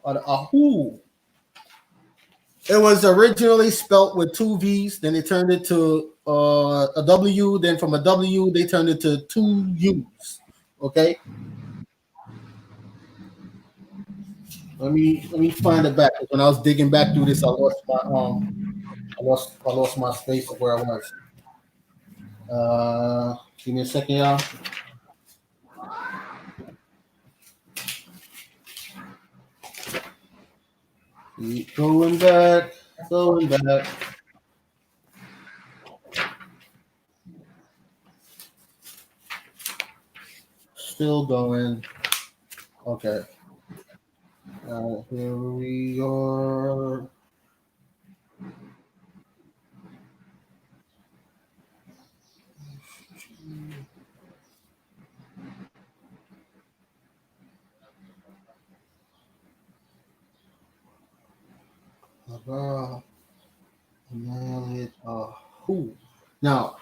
or the Ahu. It was originally spelt with two V's, then they turned it to a W, then from a W, they turned it to two U's. Okay? Let me find it back. When I was digging back through this, I lost my space of where I was. Give me a second, y'all. Keep going back. Still going. Okay. Here we are. Ahu. Now,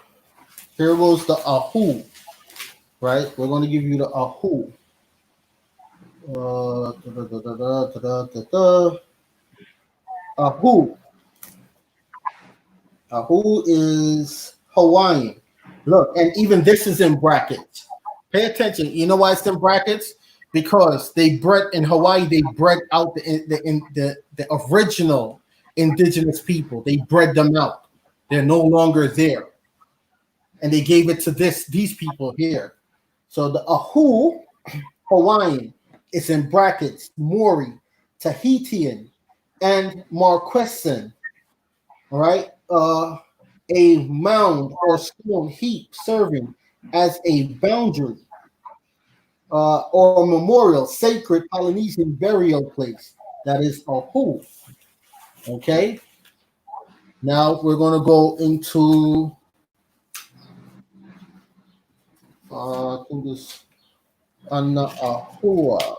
here goes the Ahu, right? We're going to give you the Ahu. Ahu. Ahu is Hawaiian. Look, and even this is in brackets. Pay attention. You know why it's in brackets? Because they bred in Hawaii. They bred out the original indigenous people. They bred them out. They're no longer there, and they gave it to these people here. So the Ahu Hawaiian is in brackets. Maori, Tahitian, and Marquesan. All right. A mound or stone heap serving as a boundary or a memorial, sacred Polynesian burial place. That is Ahu. Okay. Now we're going to go into I think this on Ahua.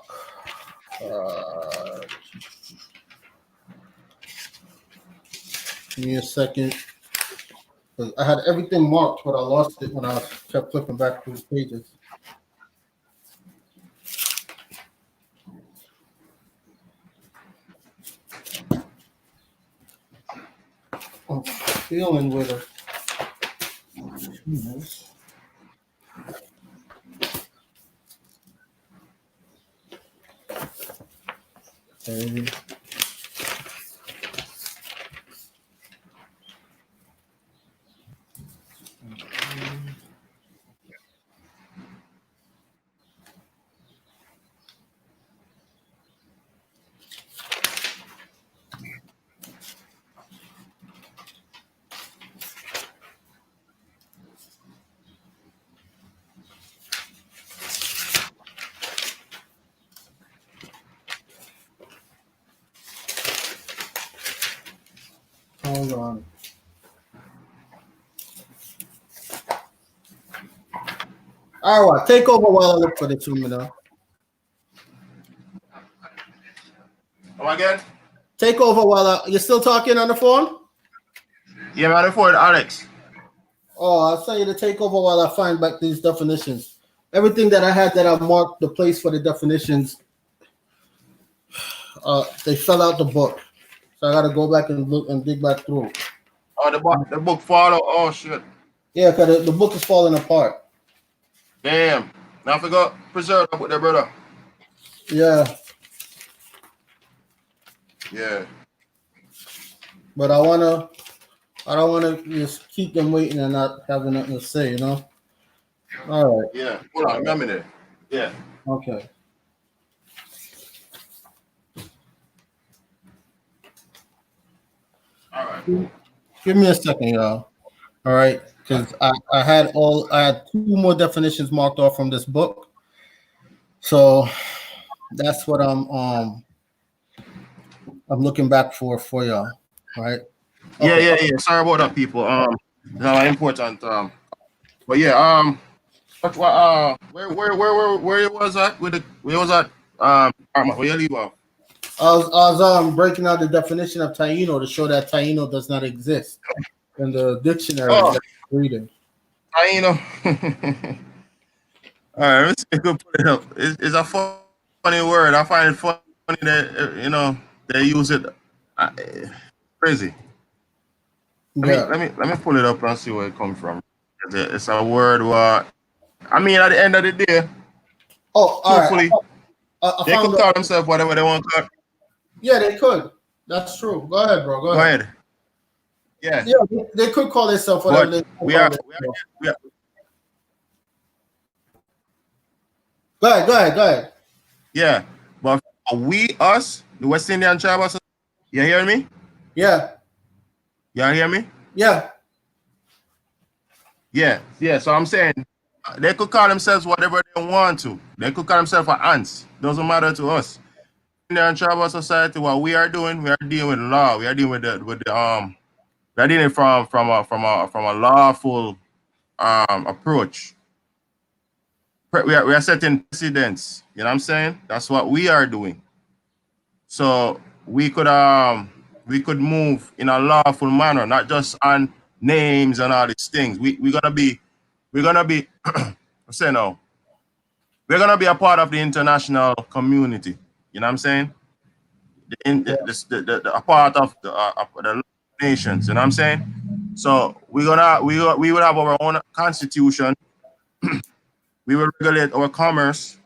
Give me a second. I had everything marked, but I lost it when I kept flipping back through the pages. I'm feeling with her. Okay. Hold on. All right, take over while I look for the 2 minutes. Come again? Take over while you're still talking on the phone? Yeah, man, for it, Alex. Oh, I'll tell you to take over while I find back these definitions. Everything that I had that I marked the place for the definitions, they fell out the book. So I got to go back and look and dig back through. Oh, the book follow. Oh, shit. Yeah, because the book is falling apart. Damn. Now I forgot preserve up with their brother. Yeah. Yeah. But I don't wanna just keep them waiting and not having nothing to say, you know? All right. Yeah. Hold on, remember there. Yeah. Okay. All right. Give me a second, y'all. All right. Because I had two more definitions marked off from this book. So that's what I'm looking back for y'all. Right. Yeah, Okay. yeah. Sorry about that, people. That's important. But yeah. Where it was at with the where was that? Where you leave off? I was breaking out the definition of Taino to show that Taino does not exist in the dictionary Oh, that I'm reading. Taino. All right, let's see if we can put it up. It's a funny word. I find it funny that they use it. Uh, Crazy. Yeah. Let me pull it up and see where it comes from. It's a word. What I mean, at the end of the day, Oh, all right. truthfully, I they could found call themselves whatever they want to call. Yeah, they could. That's true. Go ahead, bro. Go Go ahead. ahead. Yeah, Yeah, they could call themselves whatever but they we call are, themselves. we are Go ahead. Go ahead. Go ahead. yeah, but us, the West Indian tribe, you hear me? Yeah. You hear me? Yeah. Yeah, yeah. So I'm saying they could call themselves whatever they want to. They could call themselves ants. Doesn't matter to us. Indian tribal society, what we are doing, we are dealing with law. We are dealing with we are dealing from a lawful approach. We are setting precedents. You know what I'm saying? That's what we are doing. So we could move in a lawful manner, not just on names and all these things. We're gonna be say no. We're gonna be a part of the international community. You know what I'm saying? Yeah. A part of the nations. You know what I'm saying? So we will have our own constitution. We will regulate our commerce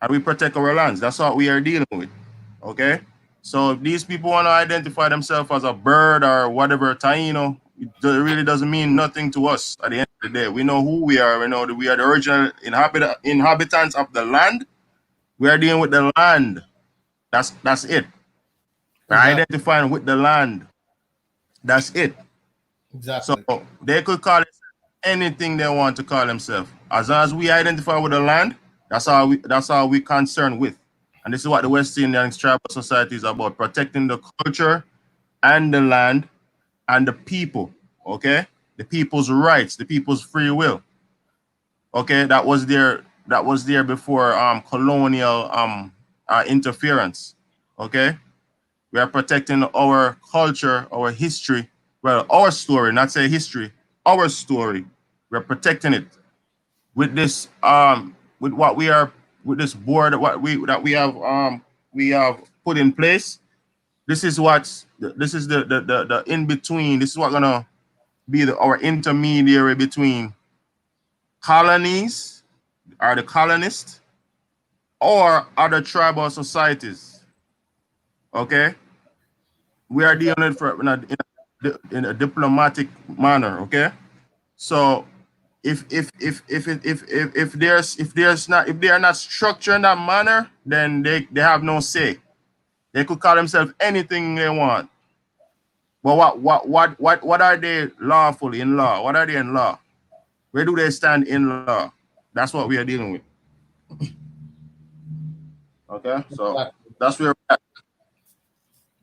and we protect our lands. That's what we are dealing with. Okay. So if these people want to identify themselves as a bird or whatever, Taino, really doesn't mean nothing to us at the end of the day. We know who we are. We know that we are the original inhabitants of the land. We are dealing with the land. That's it. We're Exactly. identifying with the land. That's it. So Exactly. they could call it anything they want to call themselves. As long as we identify with the land, that's all we concerned with. And this is what the West Indian tribal society is about: protecting the culture and the land and the people. Okay, the people's rights, the people's free will. Okay, that was there before colonial interference. Okay, we are protecting our culture, our history, well, our story, not say history, our story. We're protecting it with this with what we are with this board that we have put in place. This is the in between. This is what gonna be our intermediary between colonies or the colonists or other tribal societies. Okay, we are dealing for in a diplomatic manner. Okay, so if they are not structured in that manner, then they have no say. They could call themselves anything they want. But what are they lawful in law? What are they in law? Where do they stand in law? That's what we are dealing with. Okay, so Exactly. that's where we're at.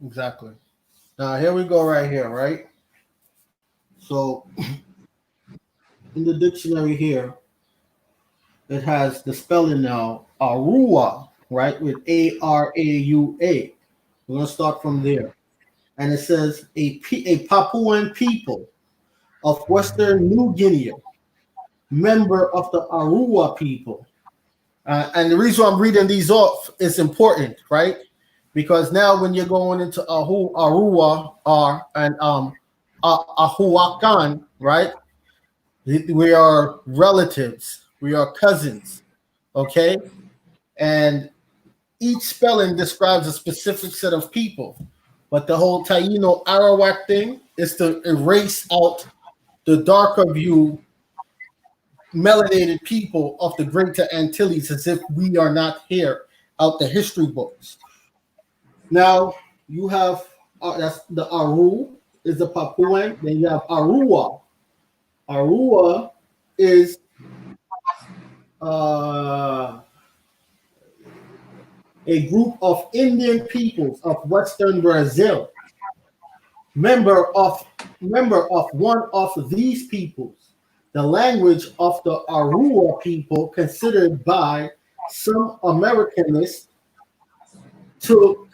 Exactly. Now here we go right here, right? So in the dictionary here, it has the spelling now, Arua, right? With Araua. We're gonna start from there. And it says a Papuan people of Western New Guinea, member of the Arua people. And the reason I'm reading these off is important, right? Because now when you're going into Arua and Ahuacan, right? We are relatives, we are cousins. Okay, and each spelling describes a specific set of people. But the whole Taino Arawak thing is to erase out the darker view melanated people of the Greater Antilles as if we are not here out the history books. Now you have that's the Aru is the Papuan. Then you have Arua. Arua is uh, a group of Indian peoples of Western Brazil. Member of one of these peoples. The language of the Arua people considered by some Americanists to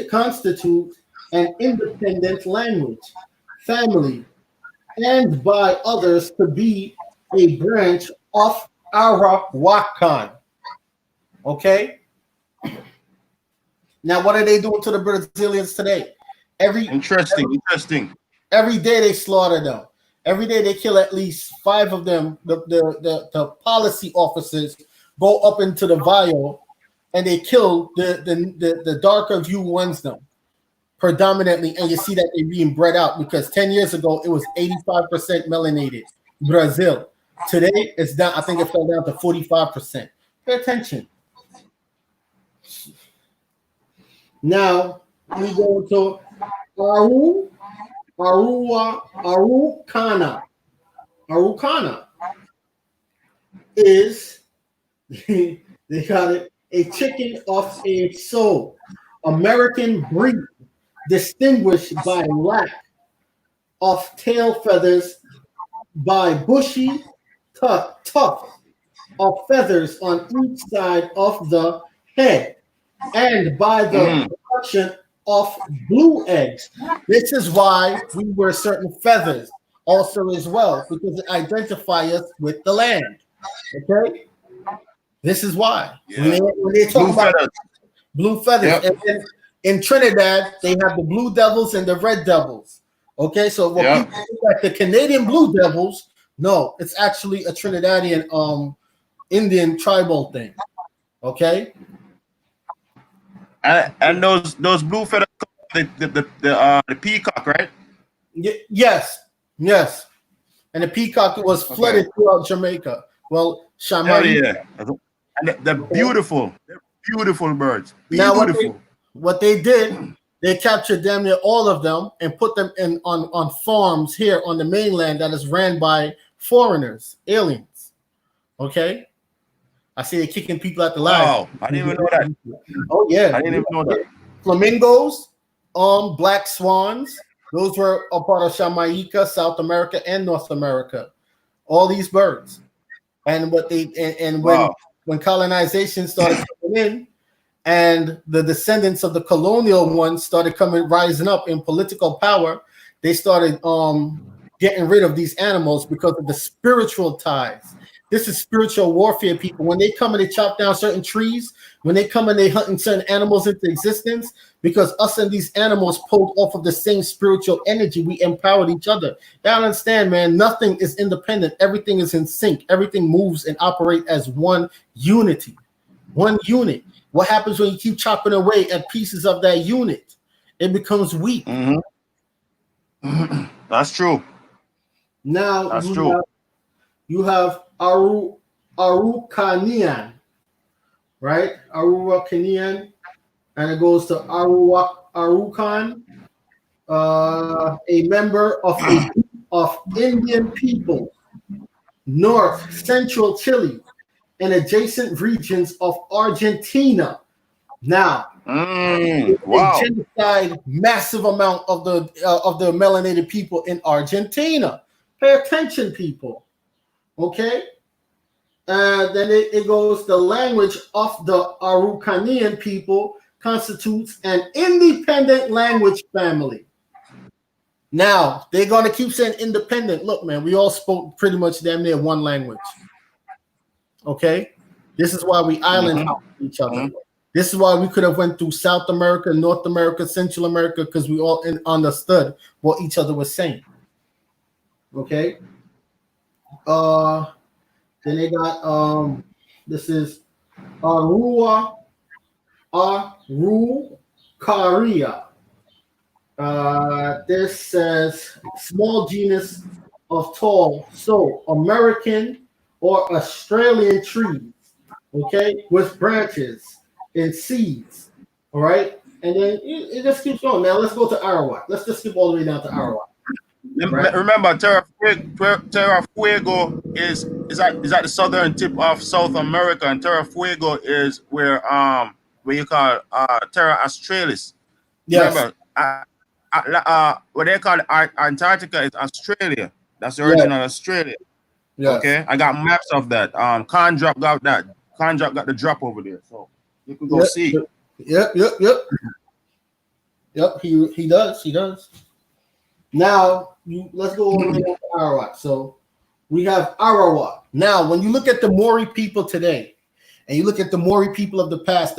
constitute an independent language, family, and by others to be a branch of Arawakan. Okay? Now, what are they doing to the Brazilians today? Interesting. Every day they slaughter them. Every day they kill at least 5 of them. The policy officers go up into the vial and they kill the darker view ones them predominantly, and you see that they're being bred out because 10 years ago it was 85% melanated Brazil. Today it's down. I think it fell down to 45%. Pay attention. Now we go to Arukana. Arukana is they got it, a chicken of a soul, American breed, distinguished by lack of tail feathers, by bushy tuft of feathers on each side of the head, and by the production of blue eggs. This is why we wear certain feathers also as well, because it identifies us with the land. Okay? This is why. Yeah. When they talk about blue feathers. Yep. And then in Trinidad, they have the blue devils and the red devils. Okay, so what people think the Canadian blue devils, no, it's actually a Trinidadian Indian tribal thing. Okay. And those blue feathers, the peacock, right? Yes. And the peacock was flooded throughout Jamaica. Well, Xamaica. And they're beautiful. They're beautiful birds. Beautiful. Now what they did, they captured damn near all of them and put them on farms here on the mainland that is ran by foreigners, aliens. Okay. I see they're kicking people out the line. Wow, I didn't even know that. Oh yeah, I didn't even know that. Flamingos, black swans. Those were a part of Jamaica, South America, and North America. All these birds, and what they when colonization started coming in, and the descendants of the colonial ones started rising up in political power, they started getting rid of these animals because of the spiritual ties. This is spiritual warfare, people. When they come and they chop down certain trees, when they come and they hunting certain animals into existence, because us and these animals pulled off of the same spiritual energy, we empowered each other. You understand, man, nothing is independent. Everything is in sync. Everything moves and operates as one unity, one unit. What happens when you keep chopping away at pieces of that unit? It becomes weak. Mm-hmm. That's true. Now that's true. You have Arukanian, right? Arukanian, and it goes to Arukan, a member of a group of Indian people, North Central Chile, and adjacent regions of Argentina. Now, wow. Genocide massive amount of the melanated people in Argentina. Pay attention, people. Okay, then it goes. The language of the Arukanian people constitutes an independent language family. Now they're gonna keep saying independent. Look, man, we all spoke pretty much damn near one language. Okay, this is why we island hop each other. This is why we could have went through South America, North America, Central America, because we all understood what each other was saying. Okay. Then they got this is Arua Arucaria. This says small genus of tall, so American or Australian trees, okay, with branches and seeds, all right, and then it just keeps going. Now let's go to Arawak. Let's just skip all the way down to Arawak, right? Remember, Terra Fuego is at the southern tip of South America, and Terra Fuego is where you call Terra Australis. Yes, Remember, what they call Antarctica is Australia. That's the yes, original Australia. yes. Okay, I got maps of that. Condrop got that. Condrop got the drop over there, so you can go Yep, see. Yep. He does. Now let's go over to Arawak. So we have Arawak. Now, when you look at the Maori people today, and you look at the Maori people of the past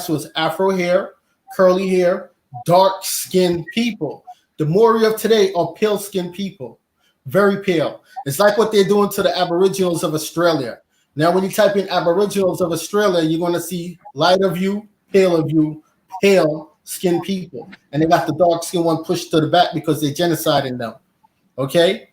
was Afro hair, curly hair, dark-skinned people. The Maori of today are pale-skinned people, very pale. It's like what they're doing to the Aboriginals of Australia. Now, when you type in Aboriginals of Australia, you're going to see light of you, pale-skinned people. And they got the dark-skinned one pushed to the back because they're genociding them. Okay?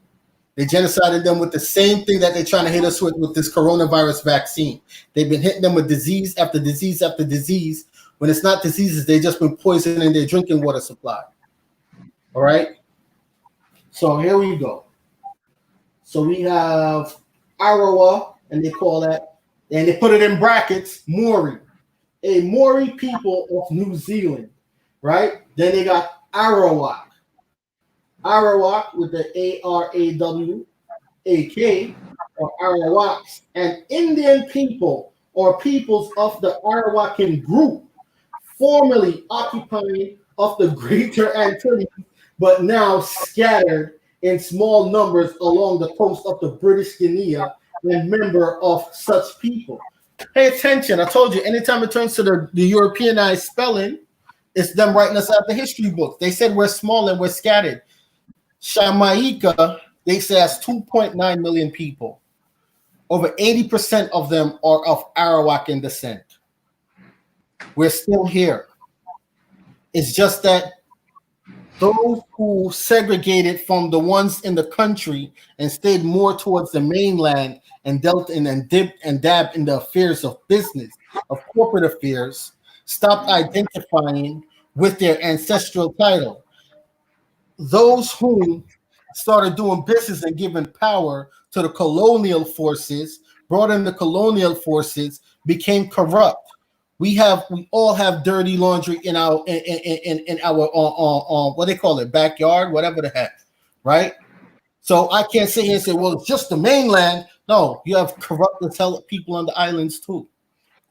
They genocided them with the same thing that they're trying to hit us with this coronavirus vaccine. They've been hitting them with disease after disease after disease. When it's not diseases, they've just been poisoning their drinking water supply. All right? So here we go. So we have Arawa, and they call that, and they put it in brackets, Maori. A Maori people of New Zealand, right? Then they got Arawak. Arawak with the Arawak or Arawaks, and Indian people or peoples of the Arawakan group, formerly occupying of the Greater Antilles, but now scattered in small numbers along the coast of the British Guiana and member of such people. Pay attention. I told you, anytime it turns to the Europeanized spelling, it's them writing us out the history books. They said we're small and we're scattered. Xamaica, they say, has 2.9 million people. Over 80% of them are of Arawakan descent. We're still here. It's just that those who segregated from the ones in the country and stayed more towards the mainland and dealt in and dipped and dabbed in the affairs of business, of corporate affairs, stopped identifying with their ancestral title. Those who started doing business and giving power to the colonial forces, brought in the colonial forces, became corrupt. We all have dirty laundry in our what they call it, backyard, whatever the heck, right? So I can't sit here and say, well, it's just the mainland. No, you have corrupt as hell people on the islands too,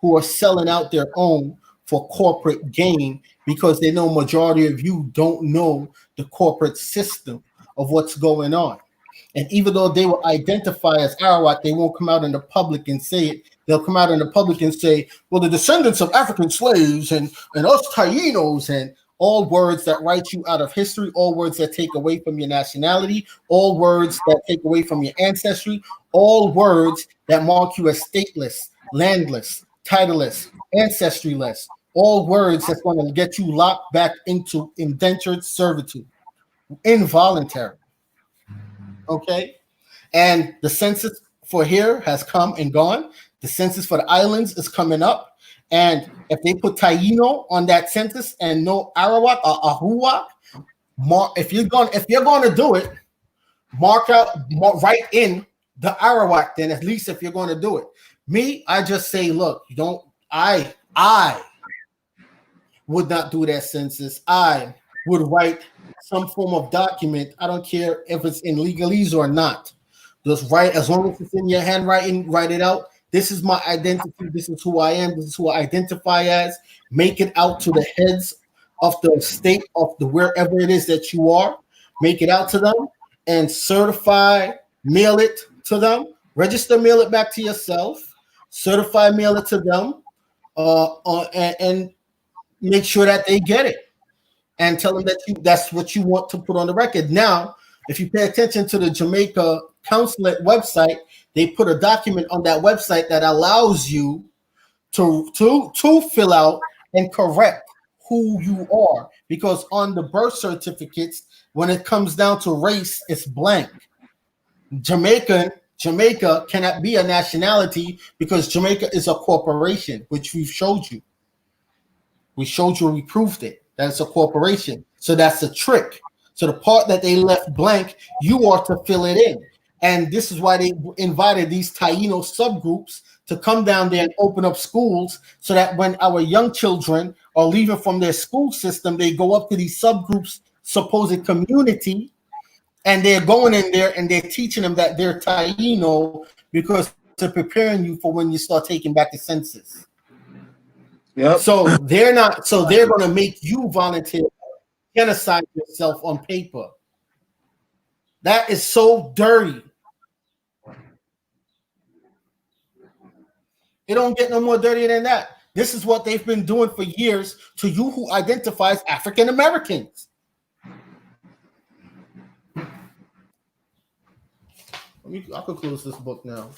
who are selling out their own for corporate gain because they know majority of you don't know the corporate system of what's going on. And even though they will identify as Arawak, they won't come out in the public and say it. They'll come out in the public and say, well, the descendants of African slaves and us Tainos, and all words that write you out of history, all words that take away from your nationality, all words that take away from your ancestry, all words that mark you as stateless, landless, titleless, ancestryless, all words that's going to get you locked back into indentured servitude, involuntary. Okay? And the census for here has come and gone. The census for the islands is coming up. And if they put Taino on that census and no Arawak or Ahuak, if you're going to do it, write in the Arawak. Then at least if you're going to do it, me, I just say, look, I would not do that census. I would write some form of document. I don't care if it's in legalese or not. Just write, as long as it's in your handwriting, write it out. This is my identity. This is who I am. This is who I identify as. Make it out to the heads of the state of the wherever it is that you are. Make it out to them and certify, mail it to them. Register, mail it back to yourself. Certify, mail it to them, and make sure that they get it. And tell them that that's what you want to put on the record. Now, if you pay attention to the Jamaica Consulate website, they put a document on that website that allows you to fill out and correct who you are, because on the birth certificates, when it comes down to race, it's blank. Jamaica cannot be a nationality because Jamaica is a corporation, which we've showed you. We showed you and we proved it. That's a corporation. So that's a trick. So the part that they left blank, you are to fill it in. And this is why they invited these Taino subgroups to come down there and open up schools, so that when our young children are leaving from their school system, they go up to these subgroups, supposed community, and they're going in there and they're teaching them that they're Taino, because they're preparing you for when you start taking back the census. Yep. So they're not. So they're going to make you volunteer, genocide yourself on paper. That is so dirty. It don't get no more dirty than that. This is what they've been doing for years to you who identifies African Americans. I could close this book now.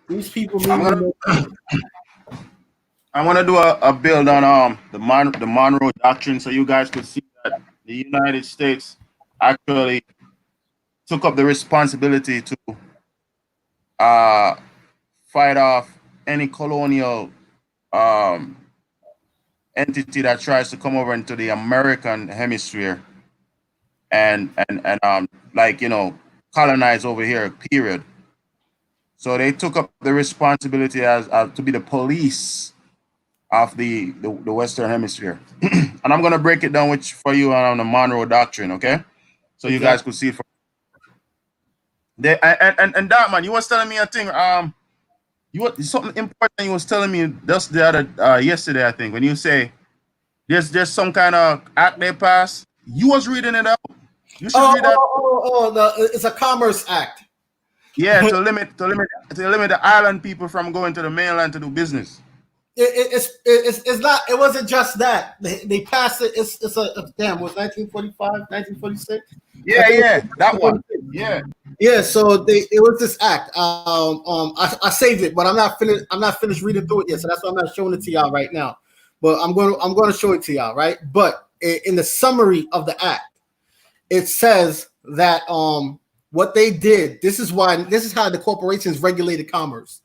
These people. I want to do a build on the Monroe Doctrine, so you guys could see that the United States actually took up the responsibility to fight off any colonial entity that tries to come over into the American hemisphere and like, you know, colonize over here, period. So they took up the responsibility as to be the police of the Western Hemisphere. And I'm going to break it down for you on the Monroe Doctrine, okay? So you guys could see it from and that, man, you was telling me a thing. Something important you was telling me just the other yesterday, I think, when you say there's some kind of act they passed. You was reading it out. You should read that. It's a commerce act. Yeah, to limit the island people from going to the mainland to do business. It's not. It wasn't just that they passed it. It's a damn. Was 1945, 1946? Yeah, that one. Yeah. So it was this act. I saved it, but I'm not finished reading through it yet. So that's why I'm not showing it to y'all right now. But I'm going to show it to y'all, right? But in the summary of the act, it says that what they did. This is how the corporations regulated commerce.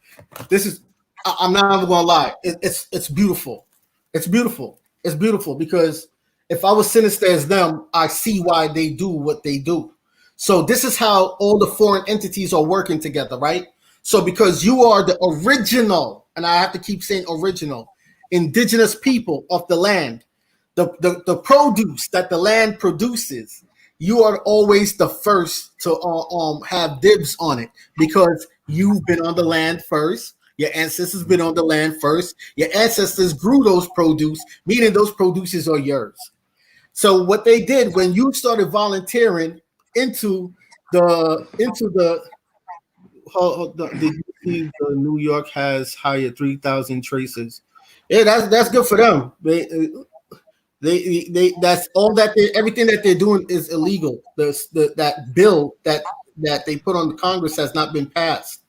I'm not even gonna lie. It's beautiful. It's beautiful. It's beautiful because if I was sinister as them, I see why they do what they do. So this is how all the foreign entities are working together, right? So because you are the original, and I have to keep saying original, indigenous people of the land, the produce that the land produces, you are always the first to have dibs on it because you've been on the land first. Your ancestors been on the land first. Your ancestors grew those produce, meaning those produces are yours. So what they did when you started volunteering into the New York has hired 3,000 traces. Yeah, that's good for them. They that's all that everything that they're doing is illegal. That bill that they put on the Congress has not been passed.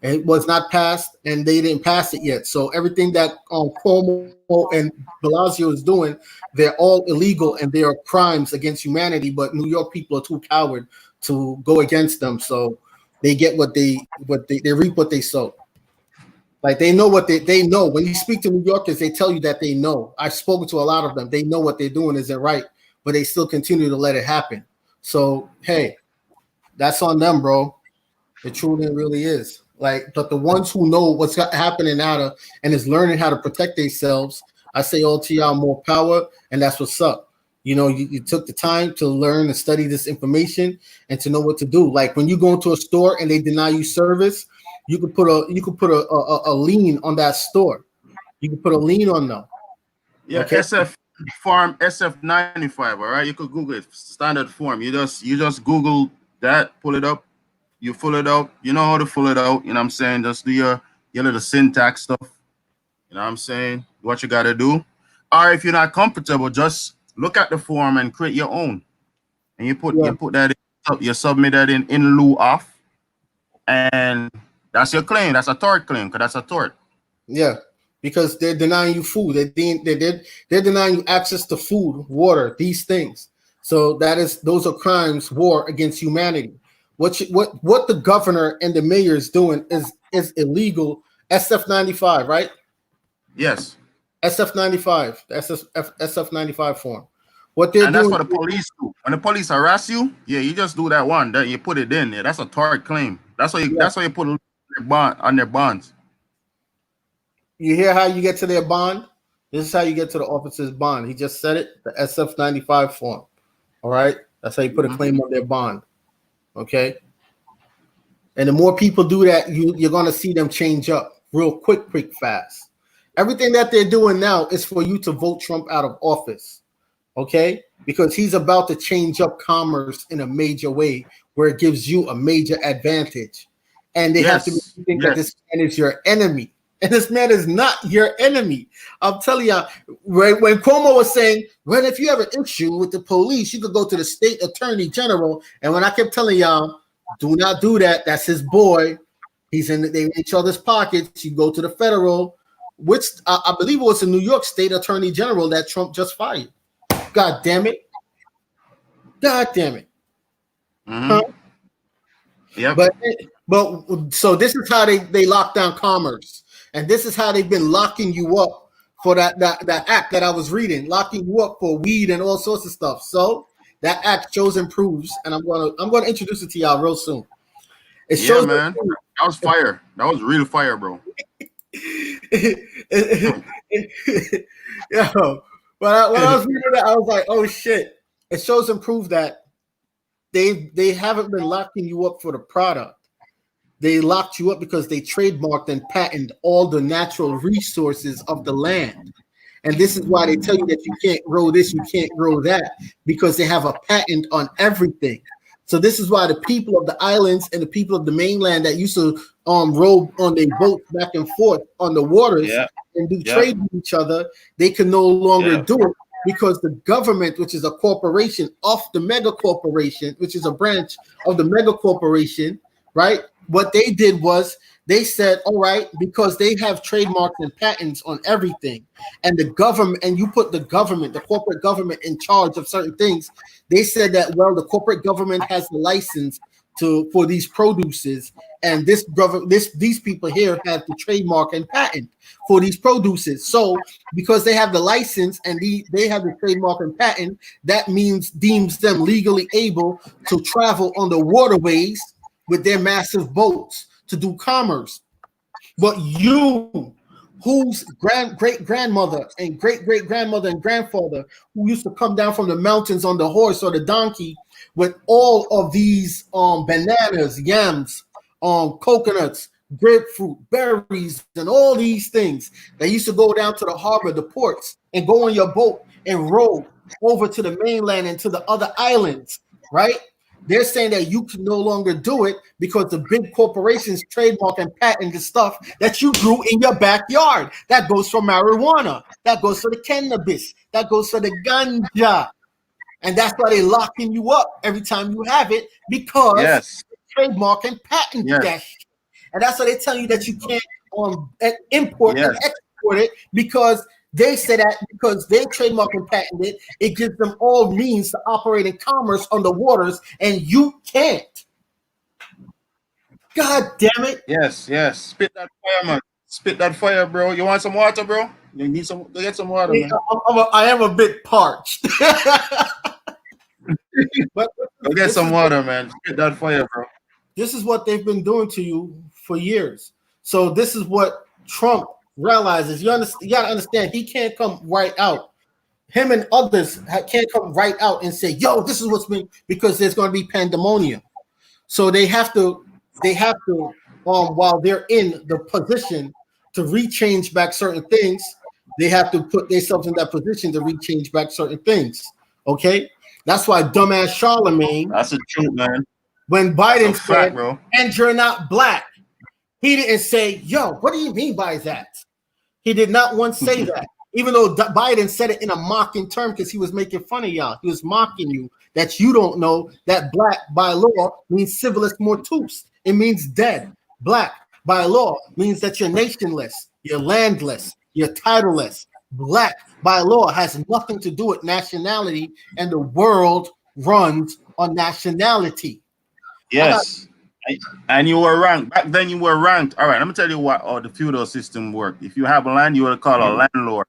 It was not passed, and they didn't pass it yet. So everything that Cuomo and Blasio is doing, they're all illegal, and they are crimes against humanity. But New York people are too coward to go against them, so they get what they reap what they sow. Like they know what they know. When you speak to New Yorkers, they tell you that they know. I've spoken to a lot of them. They know what they're doing isn't right, but they still continue to let it happen. So hey, that's on them, bro. It truly really is. Like, but the ones who know what's happening out and is learning how to protect themselves, I say all to y'all more power, and that's what's up. You know, you took the time to learn and study this information and to know what to do. Like when you go into a store and they deny you service, you could put a lien on that store. You can put a lien on them. Yeah, okay? SF form SF95. All right, you could Google it. Standard form. You just Google that, pull it up. You fill it out. You know how to fill it out. You know what I'm saying? Just do your little syntax stuff. You know what I'm saying? What you got to do. Or if you're not comfortable, just look at the form and create your own. And you put that in, you submit that in lieu of. And That's your claim. That's a tort claim, because that's a tort. Yeah, because they're denying you food. They're denying you access to food, water, these things. So those are crimes, war against humanity. What the governor and the mayor is doing is illegal. SF-95, right? Yes. SF-95, the SF-95 form. What they're And doing, that's what the police do. When the police harass you, yeah, you just do that one. That you put it in there. That's a tort claim. That's why you put their bond on their bonds. you hear how you get to their bond? This is how you get to the officer's bond. He just said it, the SF-95 form. All right? That's how you put a claim on their bond. Okay? And the more people do that, you're going to see them change up real quick, fast. Everything that they're doing now is for you to vote Trump out of office. Okay? Because he's about to change up commerce in a major way where it gives you a major advantage. And they have to think that this man is your enemy. And this man is not your enemy. I'm telling you, when Cuomo was saying, well, if you have an issue with the police, you could go to the state attorney general. And when I kept telling y'all, do not do that. That's his boy. He's in each other's pockets. You go to the federal, which I believe it was the New York State Attorney General that Trump just fired. God damn it. God damn it. Mm-hmm. Huh? Yeah. But so this is how they lock down commerce. And this is how they've been locking you up for that act that I was reading, locking you up for weed and all sorts of stuff. So that act shows and proves, and I'm gonna introduce it to y'all real soon. It shows, man. That was fire. That was real fire, bro. Yo, when I was reading that, I was like, oh shit. It shows and proves that they haven't been locking you up for the product. They locked you up because they trademarked and patented all the natural resources of the land. And this is why they tell you that you can't grow this, you can't grow that, because they have a patent on everything. So this is why the people of the islands and the people of the mainland that used to row on their boats back and forth on the waters and do trade with each other, they can no longer do it because the government, which is a corporation of the mega corporation, which is a branch of the mega corporation, right? What they did was they said, all right, because they have trademarks and patents on everything, and the government, and you put the government, the corporate government, in charge of certain things. They said that, well, the corporate government has the license for these produces, and these people here have the trademark and patent for these produces. So because they have the license and they have the trademark and patent, that deems them legally able to travel on the waterways with their massive boats to do commerce. But you, whose great-grandmother and great-great-grandmother and grandfather, who used to come down from the mountains on the horse or the donkey with all of these bananas, yams, coconuts, grapefruit, berries, and all these things, they used to go down to the harbor, the ports, and go on your boat and row over to the mainland and to the other islands, right? They're saying that you can no longer do it because the big corporations trademark and patent the stuff that you grew in your backyard. That goes for marijuana. That goes for the cannabis. That goes for the ganja. And that's why they're locking you up every time you have it, because trademark and patent that shit. And that's why they tell you that you can't import and export it, because they say that because they trademark and patent it, it gives them all means to operate in commerce on the waters, and you can't. God damn it. Yes. Spit that fire, man. Spit that fire, bro. You want some water, bro? You need some. Go get some water, man. I am a bit parched. But go get some water, man. Spit that fire, bro. This is what they've been doing to you for years. So this is what Trump realizes. You gotta understand, he can't come right out. Him and others can't come right out and say, yo, this is what's been, because there's going to be pandemonium. So they have to while they're in the position to rechange back certain things, they have to put themselves in that position to rechange back certain things. Okay, that's why dumbass Charlemagne, that's the truth, man. When Biden said, and you're not black, he didn't say, yo, what do you mean by that? He did not once say that, even though Biden said it in a mocking term because he was making fun of y'all. He was mocking you that you don't know that black by law means civilis mortuus. It means dead. Black. By law means that you're nationless, you're landless, you're titleless. Black by law has nothing to do with nationality, and the world runs on nationality. Yes. And you were ranked. Back then you were ranked. All right, let me tell you what how the feudal system worked. If you have land, you are called a landlord.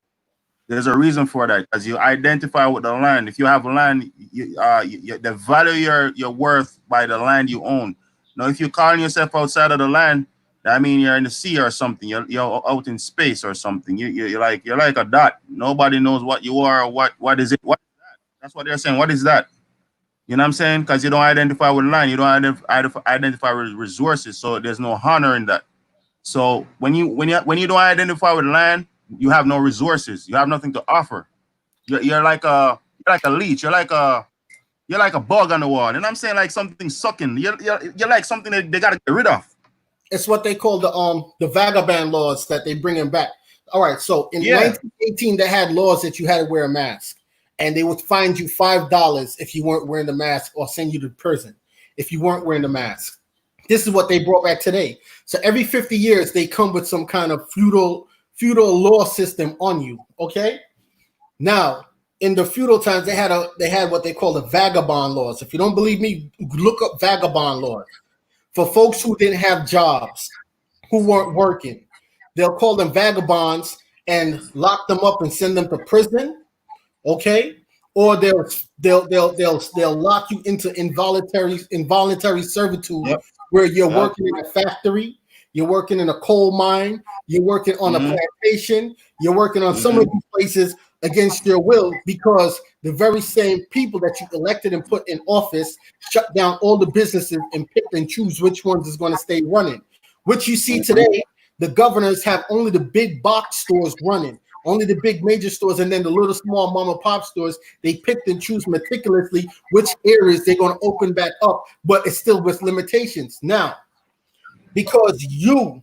There's a reason for that, because you identify with the land. If you have land, the value your worth by the land you own. Now, if you're calling yourself outside of the land, I mean you're in the sea or something. You're out in space or something. You're like a dot. Nobody knows what you are. Or what is it? What is that? That's what they're saying. What is that? You know what I'm saying? Because you don't identify with land. You don't identify with resources. So there's no honor in that. So when you don't identify with land, you have no resources. You have nothing to offer. You're like a leech. You're like a bug on the wall. And I'm saying like something sucking. You're like something that they gotta get rid of. It's what they call the vagabond laws that they bringing back. All right, so in 1918 they had laws that you had to wear a mask, and they would fine you $5 if you weren't wearing the mask, or send you to prison if you weren't wearing the mask. This is what they brought back today. So every 50 years they come with some kind of feudal law system on you. Okay. Now, in the feudal times, they had what they call the vagabond laws. If you don't believe me, look up vagabond laws. For folks who didn't have jobs, who weren't working, they'll call them vagabonds and lock them up and send them to prison. Okay. Or they'll lock you into involuntary servitude, where you're working in a factory, you're working in a coal mine, you're working on a plantation, you're working on some of these places against your will, because the very same people that you elected and put in office shut down all the businesses and pick and choose which ones is going to stay running. Which you see today, the governors have only the big box stores running, only the big major stores, and then the little small mom and pop stores, they picked and choose meticulously which areas they're going to open back up, but it's still with limitations. Now, because you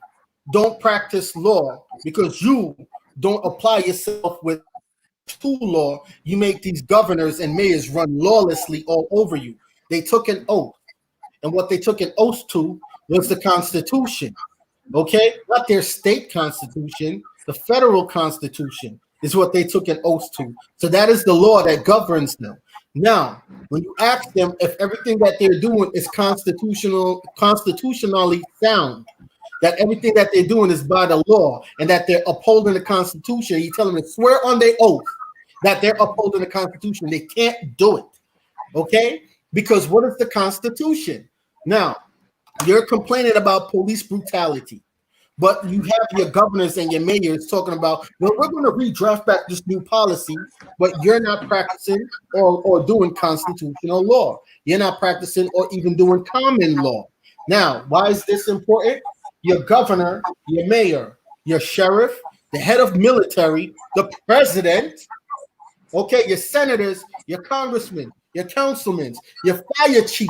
don't practice law, because you don't apply yourself with to law, you make these governors and mayors run lawlessly all over you. They took an oath, and what they took an oath to was the Constitution. Okay, not their state constitution, the federal constitution is what they took an oath to. So that is the law that governs them. Now, when you ask them if everything that they're doing is constitutionally sound, that everything that they're doing is by the law, and that they're upholding the Constitution, you tell them to swear on their oath that they're upholding the Constitution. They can't do it. Okay? Because what is the Constitution? Now, you're complaining about police brutality, but you have your governors and your mayors talking about, well, we're going to redraft back this new policy, but you're not practicing or doing constitutional law. You're not practicing or even doing common law. Now, why is this important? Your governor, your mayor, your sheriff, the head of military, the president, okay, your senators, your congressmen, your councilmen, your fire chief,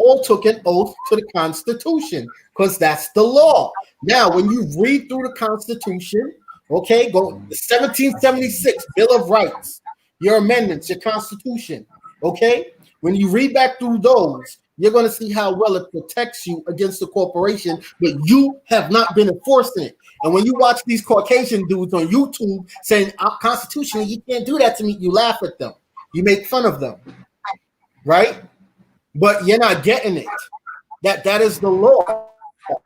all took an oath to the Constitution, because that's the law. Now, when you read through the Constitution, okay, go the 1776 Bill of Rights, your amendments, your Constitution, okay? When you read back through those, you're going to see how well it protects you against the corporation, but you have not been enforcing it. And when you watch these Caucasian dudes on YouTube saying, constitutionally, you can't do that to me, you laugh at them. You make fun of them, right? But you're not getting it. That is the law.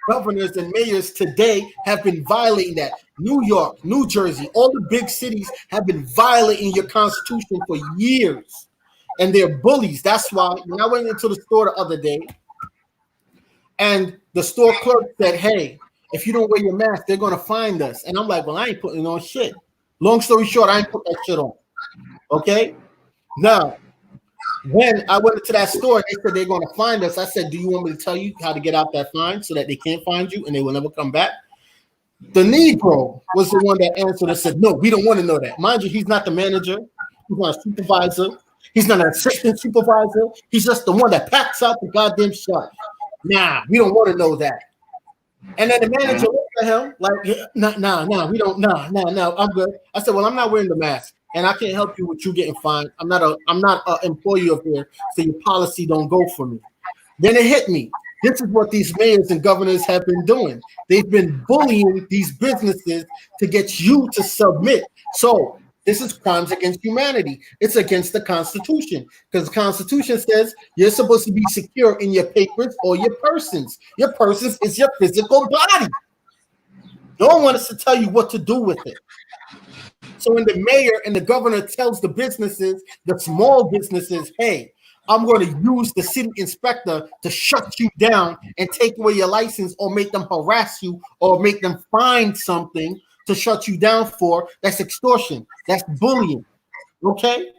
Governors and mayors today have been violating that. New York, New Jersey, all the big cities have been violating your Constitution for years. And they're bullies. That's why when I went into the store the other day, and the store clerk said, hey, if you don't wear your mask, they're going to find us. And I'm like, well, I ain't putting on shit. Long story short, I ain't put that shit on. Okay? Now, when I went into that store, they said they're going to find us. I said, do you want me to tell you how to get out that fine so that they can't find you and they will never come back? The Negro was the one that answered and said, no, we don't want to know that. Mind you, he's not the manager. He's not a supervisor. He's not an assistant supervisor. He's just the one that packs out the goddamn shot. Nah, we don't want to know that. And then the manager looked at him like, nah, we don't, nah, I'm good. I said, well, I'm not wearing the mask, and I can't help you with you getting fined. I'm not an employee of here, so your policy don't go for me. Then it hit me. This is what these mayors and governors have been doing. They've been bullying these businesses to get you to submit. So this is crimes against humanity. It's against the Constitution, because the Constitution says you're supposed to be secure in your papers or your persons. Your persons is your physical body. No one wants to tell you what to do with it. So when the mayor and the governor tells the businesses, the small businesses, hey, I'm going to use the city inspector to shut you down and take away your license, or make them harass you, or make them find something to shut you down for, that's extortion. That's bullying. Okay?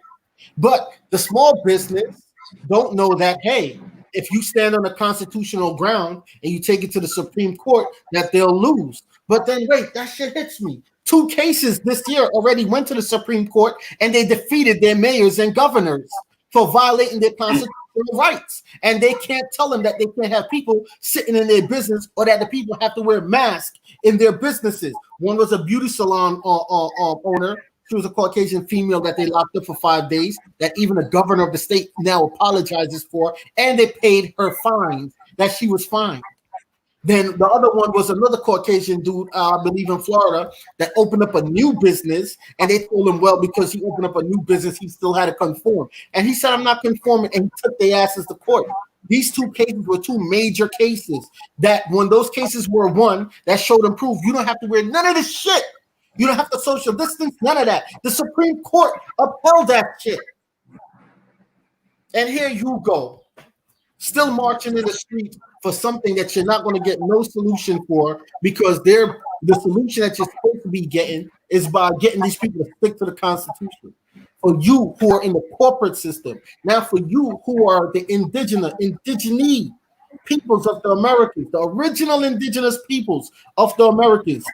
But the small business don't know that, hey, if you stand on a constitutional ground and you take it to the Supreme Court, that they'll lose. But then wait, that shit hits me. 2 cases this year already went to the Supreme Court, and they defeated their mayors and governors for violating their constitutional rights. And they can't tell them that they can't have people sitting in their business, or that the people have to wear masks in their businesses. One was a beauty salon owner. She was a Caucasian female that they locked up for 5 days, that even the governor of the state now apologizes for, and they paid her fines, that she was fined. Then the other one was another Caucasian dude, I believe in Florida, that opened up a new business, and they told him, well, because he opened up a new business, he still had to conform. And he said, I'm not conforming, and he took their asses to court. These 2 cases were 2 major cases that when those cases were won, that showed and proved you don't have to wear none of this shit. You don't have to social distance, none of that. The Supreme Court upheld that shit. And here you go, still marching in the street for something that you're not going to get no solution for, because the solution that you're supposed to be getting is by getting these people to stick to the Constitution. For you who are in the corporate system, now for you who are the indigenous peoples of the Americas, the original indigenous peoples of the Americas,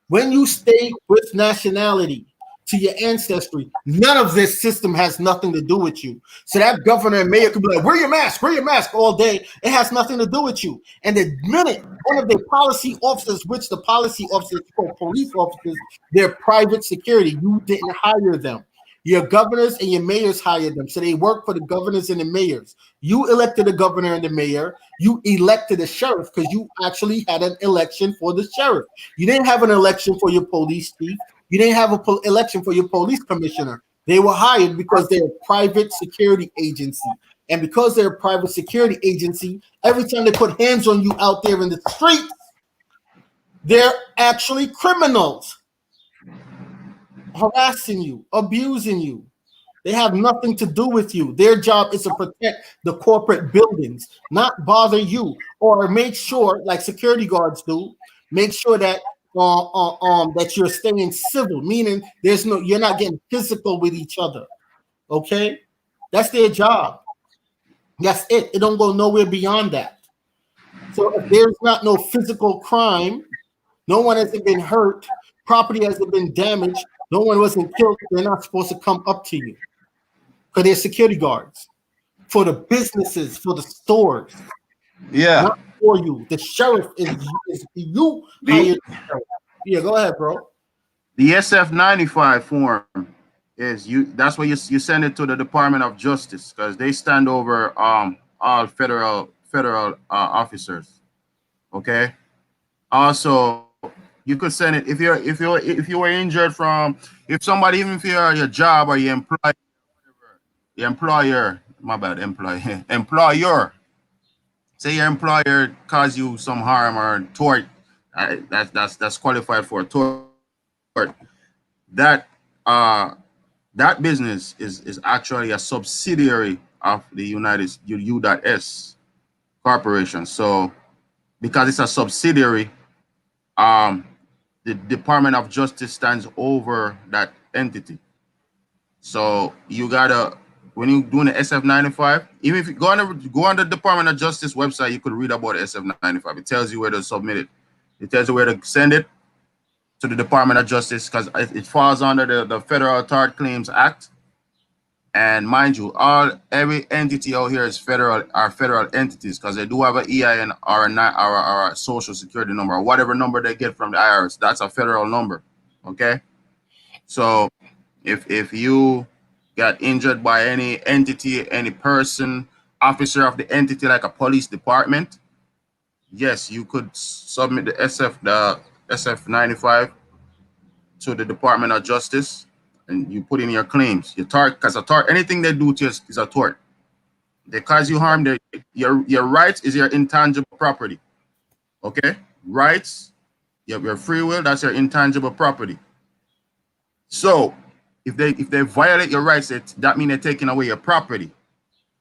when you stay with nationality to your ancestry, none of this system has nothing to do with you. So that governor and mayor could be like, wear your mask all day. It has nothing to do with you. And the minute one of their policy officers, which the policy officers called police officers, they're private security. You didn't hire them. Your governors and your mayors hired them. So they work for the governors and the mayors. You elected the governor and the mayor. You elected the sheriff, because you actually had an election for the sheriff. You didn't have an election for your police chief. You didn't have an election for your police commissioner. They were hired because they're a private security agency. And because they're a private security agency, every time they put hands on you out there in the streets, they're actually criminals. Harassing you, abusing you. They have nothing to do with you. Their job is to protect the corporate buildings, not bother you, or make sure, like security guards do, make sure that that you're staying civil, meaning you're not getting physical with each other. Okay, that's their job. That's it. It don't go nowhere beyond that. So if there's not no physical crime, no one hasn't been hurt, property hasn't been damaged, no one wasn't killed, they're not supposed to come up to you, because they're security guards for the businesses, for the stores. Yeah. Not for you. The sheriff is you hired. Yeah, go ahead, bro. The SF-95 form is that's where you send it to the Department of Justice, because they stand over all federal officers. Okay. Also, you could send it if you were injured from, if somebody, even if you're your job or your employer, say your employer caused you some harm or tort, that's qualified for tort. That business is actually a subsidiary of the U.S. corporation. So because it's a subsidiary, the Department of Justice stands over that entity. So you gotta, when you're doing the SF-95, even if you go on the Department of Justice website, you could read about the SF-95. It tells you where to submit it. It tells you where to send it to the Department of Justice, because it falls under the Federal Tort Claims Act. And mind you, every entity out here is federal entities, because they do have an EIN or a social security number, or whatever number they get from the IRS. That's a federal number. Okay. So if you got injured by any entity, any person, officer of the entity, like a police department, yes, you could submit the SF-95 to the Department of Justice, and you put in your claims. Your tort, because a tort, anything they do to you is a tort. They cause you harm. Your rights is your intangible property. Okay, rights, your free will, that's your intangible property. So if they violate your rights, that means they're taking away your property,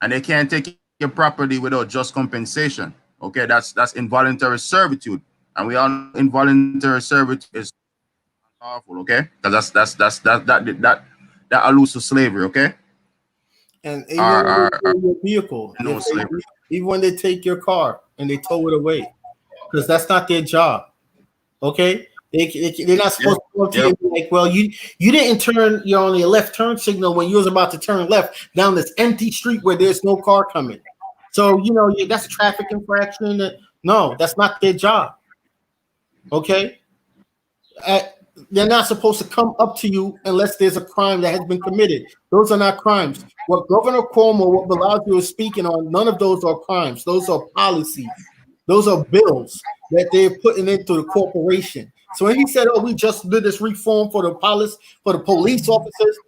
and they can't take your property without just compensation. Okay, that's involuntary servitude, and we all know involuntary servitude is powerful. Okay, because that alludes to slavery. Okay, And even when they take your vehicle, no slavery. even when they take your car and they tow it away, because that's not their job. Okay, they're not supposed to go to you and be like, well, you didn't turn your on your left turn signal when you was about to turn left down this empty street where there's no car coming. So that's a traffic infraction. No, that's not their job. Okay, they're not supposed to come up to you unless there's a crime that has been committed. Those are not crimes. What Governor Cuomo, what Bellagio is speaking on, none of those are crimes. Those are policies. Those are bills that they're putting into the corporation. So when he said, "Oh, we just did this reform for the police officers,"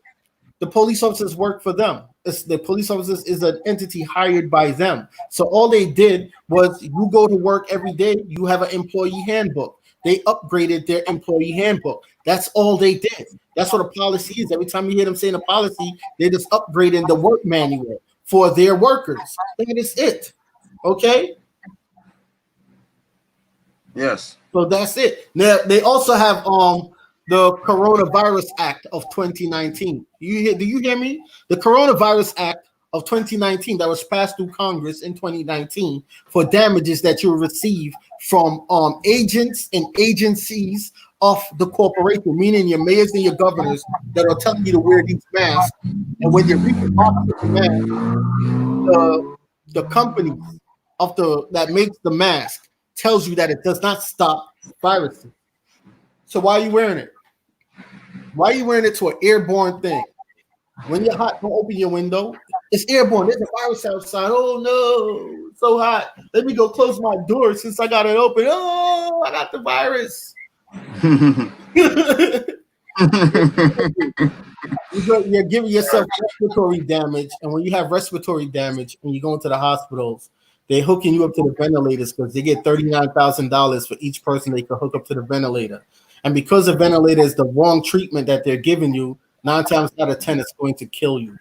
the police officers work for them. The police officers is an entity hired by them. So all they did was, you go to work every day, you have an employee handbook. They upgraded their employee handbook. That's all they did. That's what a policy is. Every time you hear them saying a policy, they're just upgrading the work manual for their workers. That is it. Okay? Yes. So that's it. Now they also have the Coronavirus Act of 2019. Do you hear me? The Coronavirus Act of 2019 that was passed through Congress in 2019 for damages that you receive from agents and agencies of the corporation, meaning your mayors and your governors that are telling you to wear these masks. And when you read the box of the mask, the company that makes the mask tells you that it does not stop viruses. So why are you wearing it? Why are you wearing it to an airborne thing? When you're hot, don't open your window. It's airborne. There's a virus outside. Oh no, it's so hot. Let me go close my door since I got it open. Oh, I got the virus. You're giving yourself respiratory damage, and when you have respiratory damage and you go into the hospitals, they're hooking you up to the ventilators because they get $39,000 for each person they can hook up to the ventilator. And because the ventilator is the wrong treatment that they're giving you, 9 times out of 10, it's going to kill you.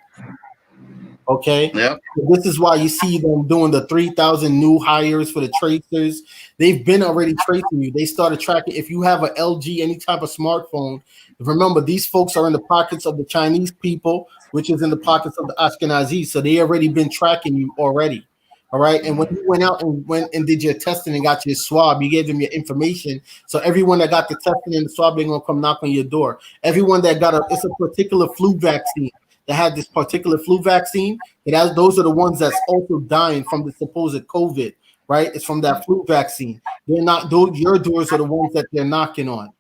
Okay? Yeah. So this is why you see them doing the 3,000 new hires for the tracers. They've been already tracing you. They started tracking. If you have an LG, any type of smartphone, remember, these folks are in the pockets of the Chinese people, which is in the pockets of the Ashkenazis. So they already been tracking you already. All right. And when you went out and did your testing and got your swab, you gave them your information. So everyone that got the testing and the swab, they're going to come knock on your door. Everyone that it's a particular flu vaccine that had this particular flu vaccine. Those are the ones that's also dying from the supposed COVID, right? It's from that flu vaccine. They're not, your doors are the ones that they're knocking on.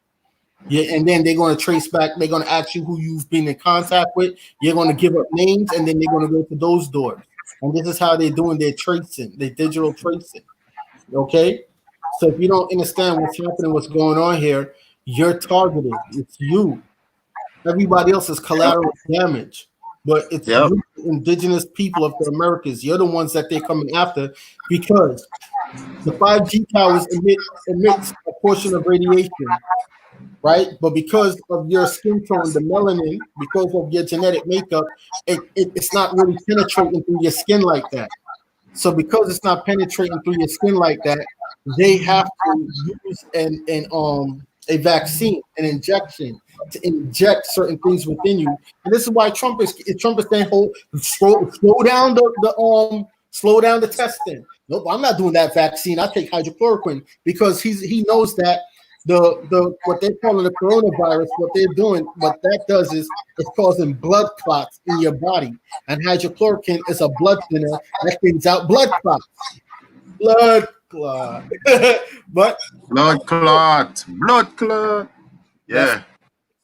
Yeah, and then they're going to trace back. They're going to ask you who you've been in contact with. You're going to give up names, and then they're going to go to those doors. And this is how they're doing their tracing, their digital tracing. Okay? So if you don't understand what's happening, what's going on here, you're targeted. It's you. Everybody else is collateral damage. But it's you, indigenous people of the Americas. You're the ones that they're coming after because the 5G towers emits a portion of radiation, right? But because of your skin tone, the melanin, because of your genetic makeup, it's not really penetrating through your skin like that. So because it's not penetrating through your skin like that, they have to use a vaccine, an injection, to inject certain things within you. And this is why Trump is saying, slow down the testing. Nope, I'm not doing that vaccine. I take hydrochloroquine because he knows that the what they're calling the coronavirus, what that does is it's causing blood clots in your body. And hydrochloroquine is a blood thinner that thins out blood clots. Blood clot. Blood clot. Yeah.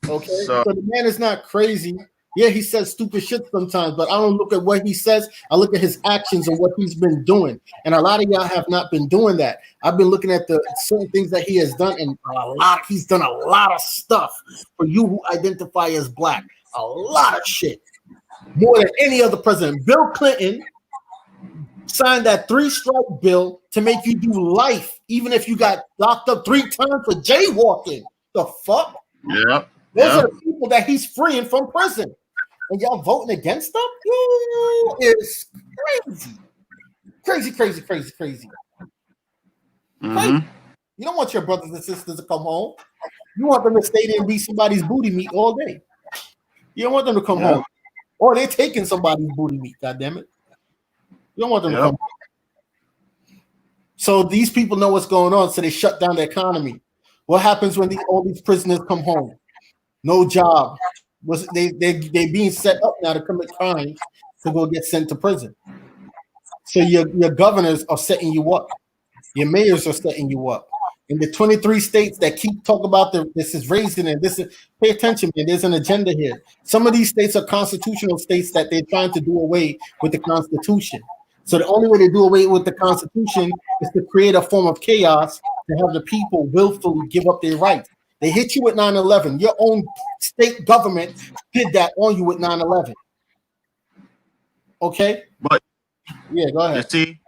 Okay. So the man is not crazy. Yeah, he says stupid shit sometimes, but I don't look at what he says. I look at his actions and what he's been doing. And a lot of y'all have not been doing that. I've been looking at the certain things that he has done, and he's done a lot of stuff for you who identify as black. A lot of shit. More than any other president. Bill Clinton signed that 3-strike bill to make you do life, even if you got locked up 3 times for jaywalking. The fuck? Yeah. Those are the people that he's freeing from prison. And y'all voting against them? It's crazy. Crazy. Mm-hmm. You don't want your brothers and sisters to come home. You want them to stay there and be somebody's booty meat all day. You don't want them to come home. Or they're taking somebody's booty meat, goddammit. You don't want them to come home. So these people know what's going on, so they shut down the economy. What happens when all these prisoners come home? No job. They being set up now to commit crimes to go get sent to prison. So your governors are setting you up. Your mayors are setting you up. In the 23 states that keep talking about this is raising and this is, pay attention, man. There's an agenda here. Some of these states are constitutional states that they're trying to do away with the Constitution. So the only way to do away with the Constitution is to create a form of chaos to have the people willfully give up their rights. They hit you with 9/11. Your own state government did that on you with 9/11. Okay? But yeah, go ahead. You see,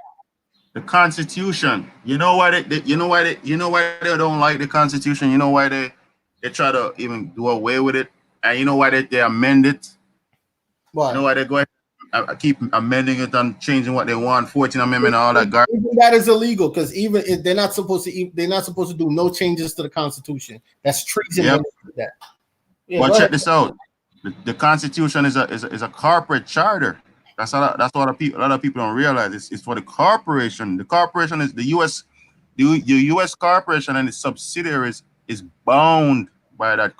the Constitution. You know why they don't like the Constitution. You know why they try to even do away with it, and you know why they amend it. Why? You know why they go ahead and keep amending it and changing what they want, 14th Amendment, and all that garbage. Even that is illegal because even if they're not supposed to do no changes to the Constitution. That's treason. Yep. That. Yeah, but check this out: the Constitution is a corporate charter. That's what a lot of people don't realize. It's for the corporation. The corporation is the U.S. The U.S. corporation and its subsidiaries is bound by that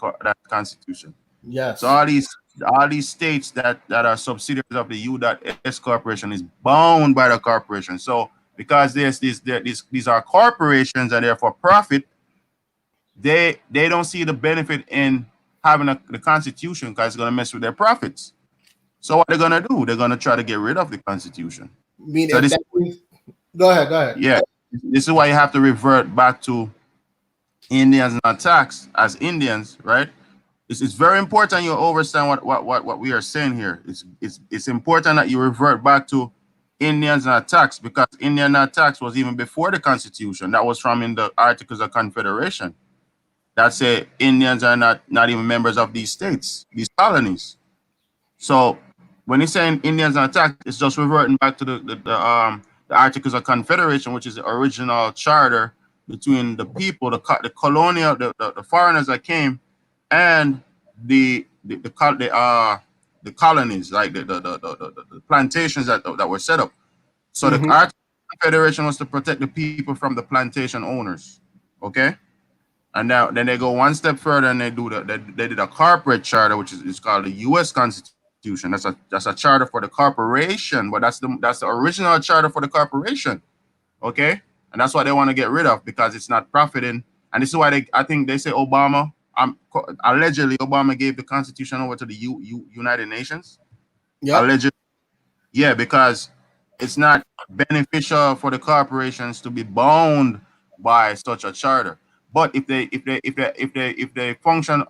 Constitution. Yes. So all these states that are subsidiaries of the U.S. corporation is bound by the corporation. So because these are corporations and they're for profit, they don't see the benefit in having the Constitution because it's going to mess with their profits. So what they're going to do? They're going to try to get rid of the Constitution. Go ahead. Yeah, this is why you have to revert back to Indians not taxed as Indians, right? It's very important you understand what we are saying here. It's important that you revert back to Indians not taxed because Indian not taxed was even before the Constitution. That was from in the Articles of Confederation. That say Indians are not even members of these states, these colonies. So when he's saying Indians not taxed, it's just reverting back to the Articles of Confederation, which is the original charter between the people, the colonial, the foreigners that came, and the colonies, like the plantations that were set up. So the Articles of Confederation was to protect the people from the plantation owners. Okay, and now then they go one step further and they did a corporate charter, which is called the U.S. Constitution. That's a charter for the corporation, but that's the original charter for the corporation. Okay, and that's what they want to get rid of because it's not profiting. And this is why I think they say Obama. Allegedly, Obama gave the Constitution over to the United Nations. Yeah. Allegedly, yeah, because it's not beneficial for the corporations to be bound by such a charter. But if they function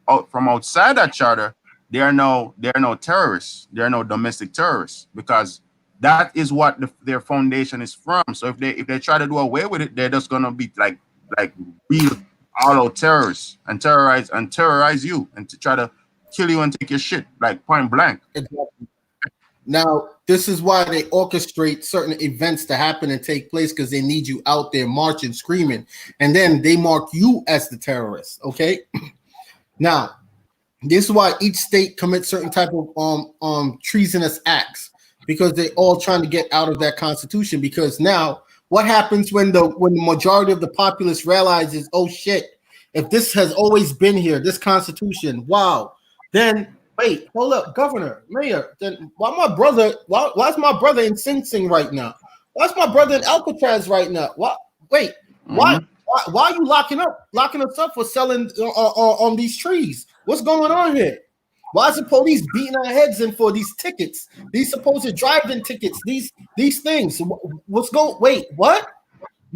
out from outside that charter, they are no terrorists. They are no domestic terrorists because that is what their foundation is from. So if they try to do away with it, they're just gonna be like real all-out terrorists and terrorize you and to try to kill you and take your shit like point blank. Exactly. Now, this is why they orchestrate certain events to happen and take place because they need you out there marching, screaming, and then they mark you as the terrorist. Okay. Now, this is why each state commits certain type of treasonous acts because they're all trying to get out of that Constitution. Because now, what happens when the majority of the populace realizes, oh shit, if this has always been here, this Constitution, wow, then wait, hold up, Governor, Mayor, then why's my brother in Sing Sing right now? Why's my brother in Alcatraz right now? What? Wait, why are you locking us up for selling on these trees? What's going on here? Why is the police beating our heads in for these tickets? These supposed driving tickets, these things. What's going? Wait, what?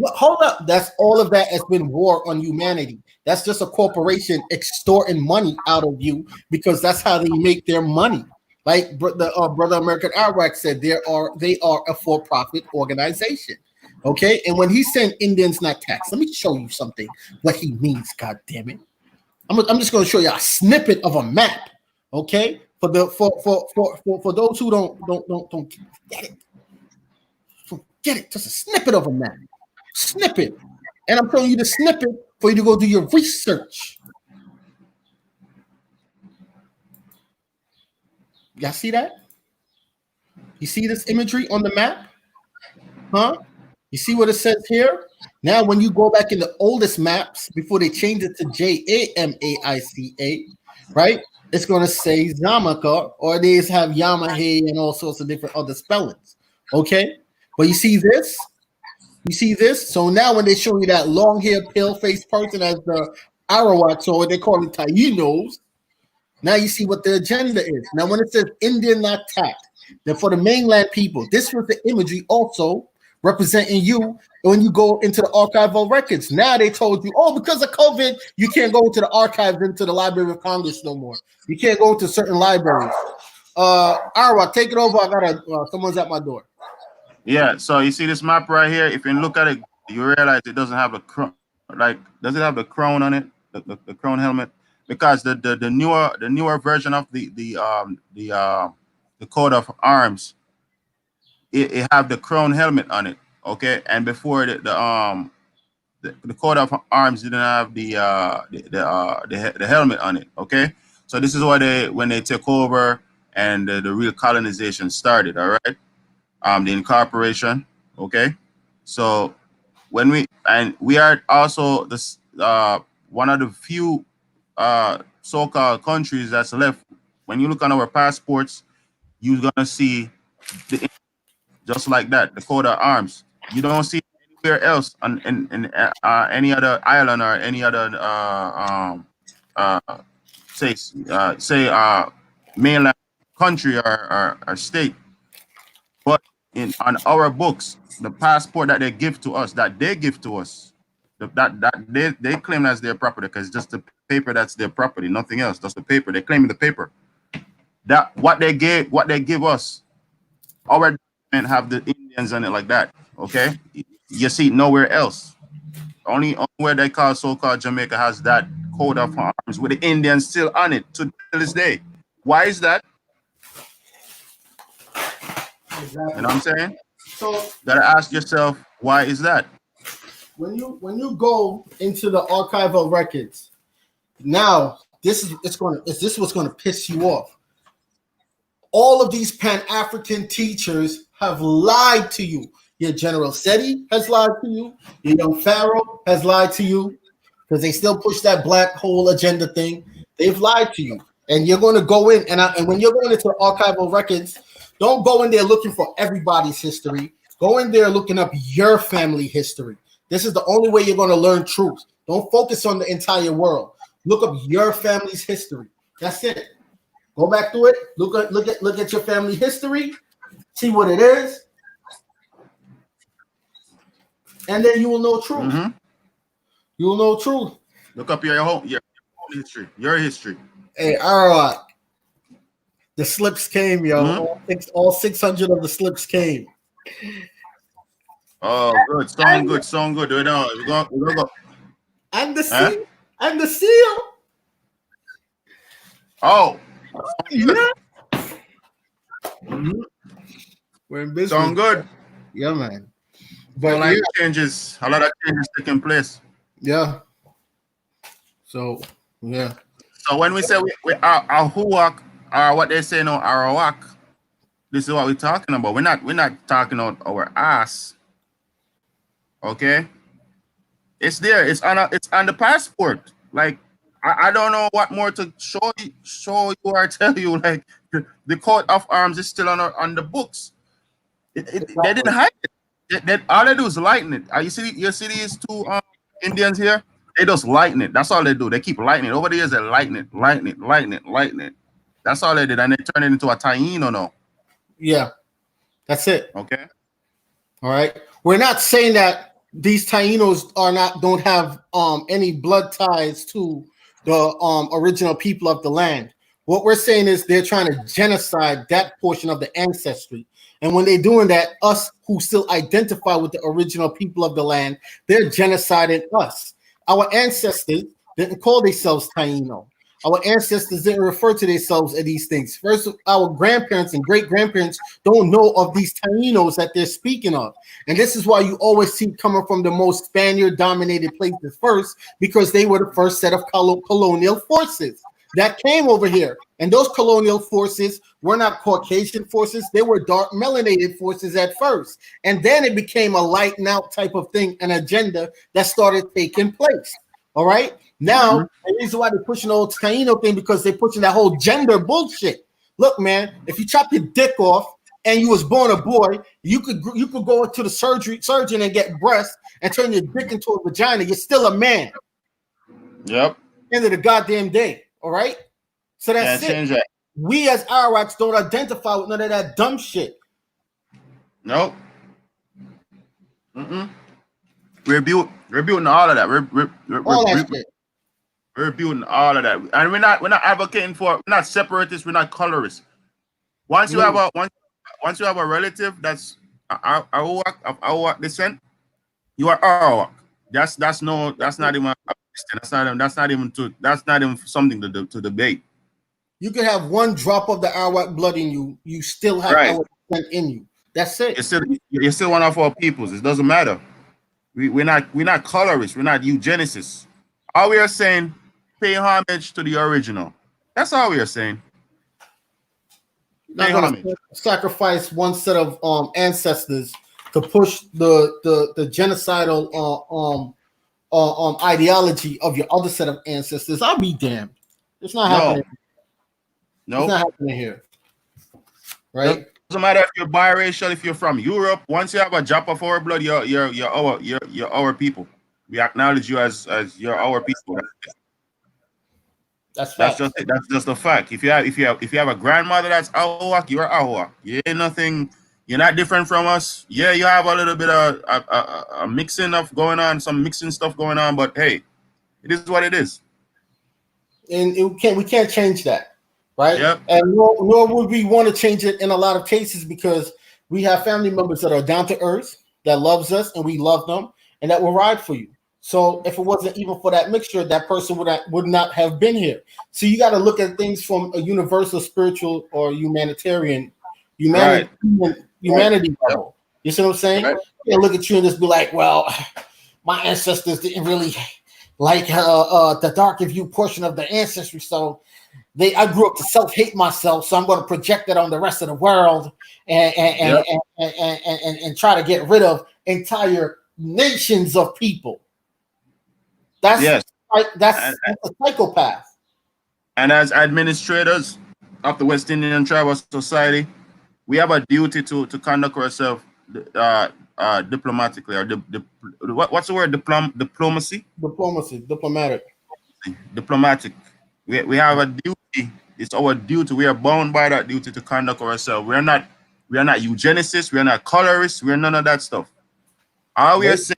Hold up. That's all of that has been war on humanity. That's just a corporation extorting money out of you because that's how they make their money. Like the brother American Arawaks said, they are a for-profit organization. Okay, and when he said Indians not taxed, let me show you something what he means. God damn it! I'm just going to show you a snippet of a map. Okay, for those who don't get it, forget it. Just a snippet of a map. Snippet, and I'm showing you the snippet for you to go do your research. Y'all see that? You see this imagery on the map? Huh? You see what it says here? Now, when you go back in the oldest maps before they changed it to Jamaica, right? It's going to say Xamaica, or they have Yamaha and all sorts of different other spellings. Okay, but you see this? You see this? So now when they show you that long-haired, pale-faced person as the Arawaks, or they call it Tainos, now you see what the agenda is. Now when it says Indian not taxed, then for the mainland people, this was the imagery also representing you when you go into the archival records. Now they told you, oh, because of COVID, you can't go to the archives into the Library of Congress no more. You can't go to certain libraries. Arawak, take it over. I gotta. Someone's at my door. Yeah, so you see this map right here. If you look at it, you realize it doesn't have the crown. Like, does it have the crown on it? The crown helmet? Because the newer version of the coat of arms, it have the crown helmet on it. Okay, and before the coat of arms didn't have the helmet on it. Okay, so this is what when they took over and the real colonization started. All right. The incorporation, okay. So when we are also this one of the few so-called countries that's left. When you look on our passports, you're gonna see just like that, the coat of arms. You don't see anywhere else in any other island or any other mainland country or state. But on our books, the passport that they give to us, that they claim as their property, because just the paper that's their property, nothing else. That's the paper. They claim the paper. That what they give us, our document have the Indians on it like that. Okay, you see nowhere else. Only where they call so-called Jamaica has that coat of arms with the Indians still on it to this day. Why is that? Exactly. You know what I'm saying? So Gotta ask yourself, why is that? When you go into the archival records, now this is what's going to piss you off. All of these Pan-African teachers have lied to you. Your General Seti has lied to you. Your young Pharaoh has lied to you because they still push that black hole agenda thing. They've lied to you, and you're going to go in and when you're going into the archival records, don't go in there looking for everybody's history. Go in there looking up your family history. This is the only way you're going to learn truth. Don't focus on the entire world. Look up your family's history. That's it. Go back to it. Look at your family history. See what it is, and then you will know truth. Mm-hmm. You will know truth. Look up your own history. Your history. Hey, Arawak. The slips came, yo. Mm-hmm. All 600 of the slips came. Oh, good. Sound good. We're gonna go. And the seal. And the seal. Oh. Yeah. Mm-hmm. We're in business. Sound good. Yeah, man. But like changes, a lot of changes taking place. Yeah. So, yeah. So when we say we are Arawak, what they say now, Arawak, this is what we're talking about. We're not talking about our ass. Okay, it's there. It's on the passport. Like I don't know what more to show you or tell you. Like the coat of arms is still on the books. They didn't hide it. All they do is lighten it. You see these two Indians here? They just lighten it. That's all they do. They keep lightening it. Over the years, they lighten it. That's all they did, and they turned it into a Taino now. Yeah, that's it. Okay. All right. We're not saying that these Tainos don't have any blood ties to the original people of the land. What we're saying is they're trying to genocide that portion of the ancestry. And when they're doing that, us who still identify with the original people of the land, they're genociding us. Our ancestors didn't call themselves Taino. Our ancestors didn't refer to themselves as these things. First, our grandparents and great-grandparents don't know of these Tainos that they're speaking of. And this is why you always see coming from the most Spaniard-dominated places first, because they were the first set of colonial forces that came over here. And those colonial forces were not Caucasian forces. They were dark melanated forces at first. And then it became a lighten out type of thing, an agenda that started taking place. All right. Now, the reason why they're pushing the old Taino thing, because they're pushing that whole gender bullshit. Look, man, if you chop your dick off and you was born a boy, you could go to the surgeon and get breasts and turn your dick into a vagina. You're still a man. Yep. End of the goddamn day. All right. So that's it. Change that. We as Arawaks don't identify with none of that dumb shit. Nope. We're building all of that. We're building all of that, and we're not advocating for. We're not separatists. We're not colorists. Once you have a relative that's Arawak descent, you are Arawak. That's not even something to debate. You can have one drop of the Arawak blood in you. You still have our descent in you. That's it. You're still one of our peoples. It doesn't matter. We're not colorists. We're not eugenicists. All we are saying, pay homage to the original. That's all we are saying. Not going to sacrifice one set of ancestors to push the genocidal ideology of your other set of ancestors. I'll be damned. It's not happening. No, it's not happening here. Right? Doesn't matter if you're biracial, if you're from Europe. Once you have a drop of our blood, you're our people. We acknowledge you as you're our people. That's just a fact. If you have a grandmother that's Arawak, you're Arawak. You ain't nothing. You're not different from us. Yeah, you have a little bit of a mixing of going on, some mixing stuff going on, but hey, it is what it is. And we can't change that. Right? Yep. And nor would we want to change it in a lot of cases, because we have family members that are down to earth, that loves us, and we love them, and that will ride for you. So if it wasn't even for that mixture, that person would not have been here. So you got to look at things from a universal, spiritual, or humanity level. You see what I'm saying? Right. You look at you and just be like, well, my ancestors didn't really like the dark view portion of the ancestry, so I grew up to self-hate myself, so I'm going to project it on the rest of the world and try to get rid of entire nations of people. That's a psychopath. And as administrators of the West Indian Tribal Society, we have a duty to conduct ourselves diplomatically, or what's the word? Diplomacy. Diplomatic. We have a duty. It's our duty. We are bound by that duty to conduct ourselves. We are not eugenicists. We are not colorists. We are none of that stuff. All we are saying,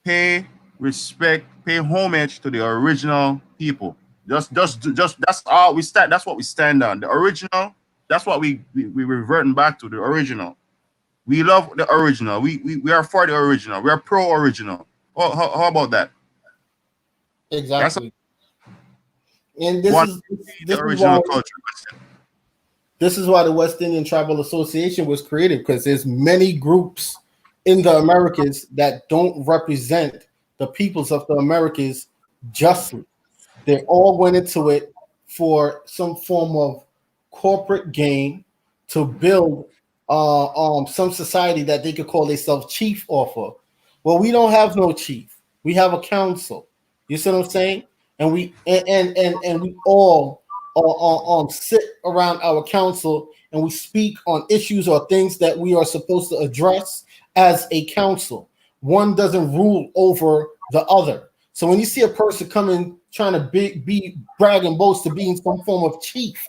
pay respect, pay homage to the original people. Just that's all we stand. That's what we stand on. The original. That's what we reverting back to, the original. We love the original. We are for the original. We are pro original. How about that? Exactly. And this is why the West Indian Tribal Association was created, because there's many groups in the Americas that don't represent the peoples of the Americas justly. They all went into it for some form of corporate gain to build some society that they could call themselves chief off of. Well, we don't have no chief. We have a council. You see what I'm saying? And we all sit around our council, and we speak on issues or things that we are supposed to address as a council. One doesn't rule over the other. So when you see a person coming trying to be brag and boast to being some form of chief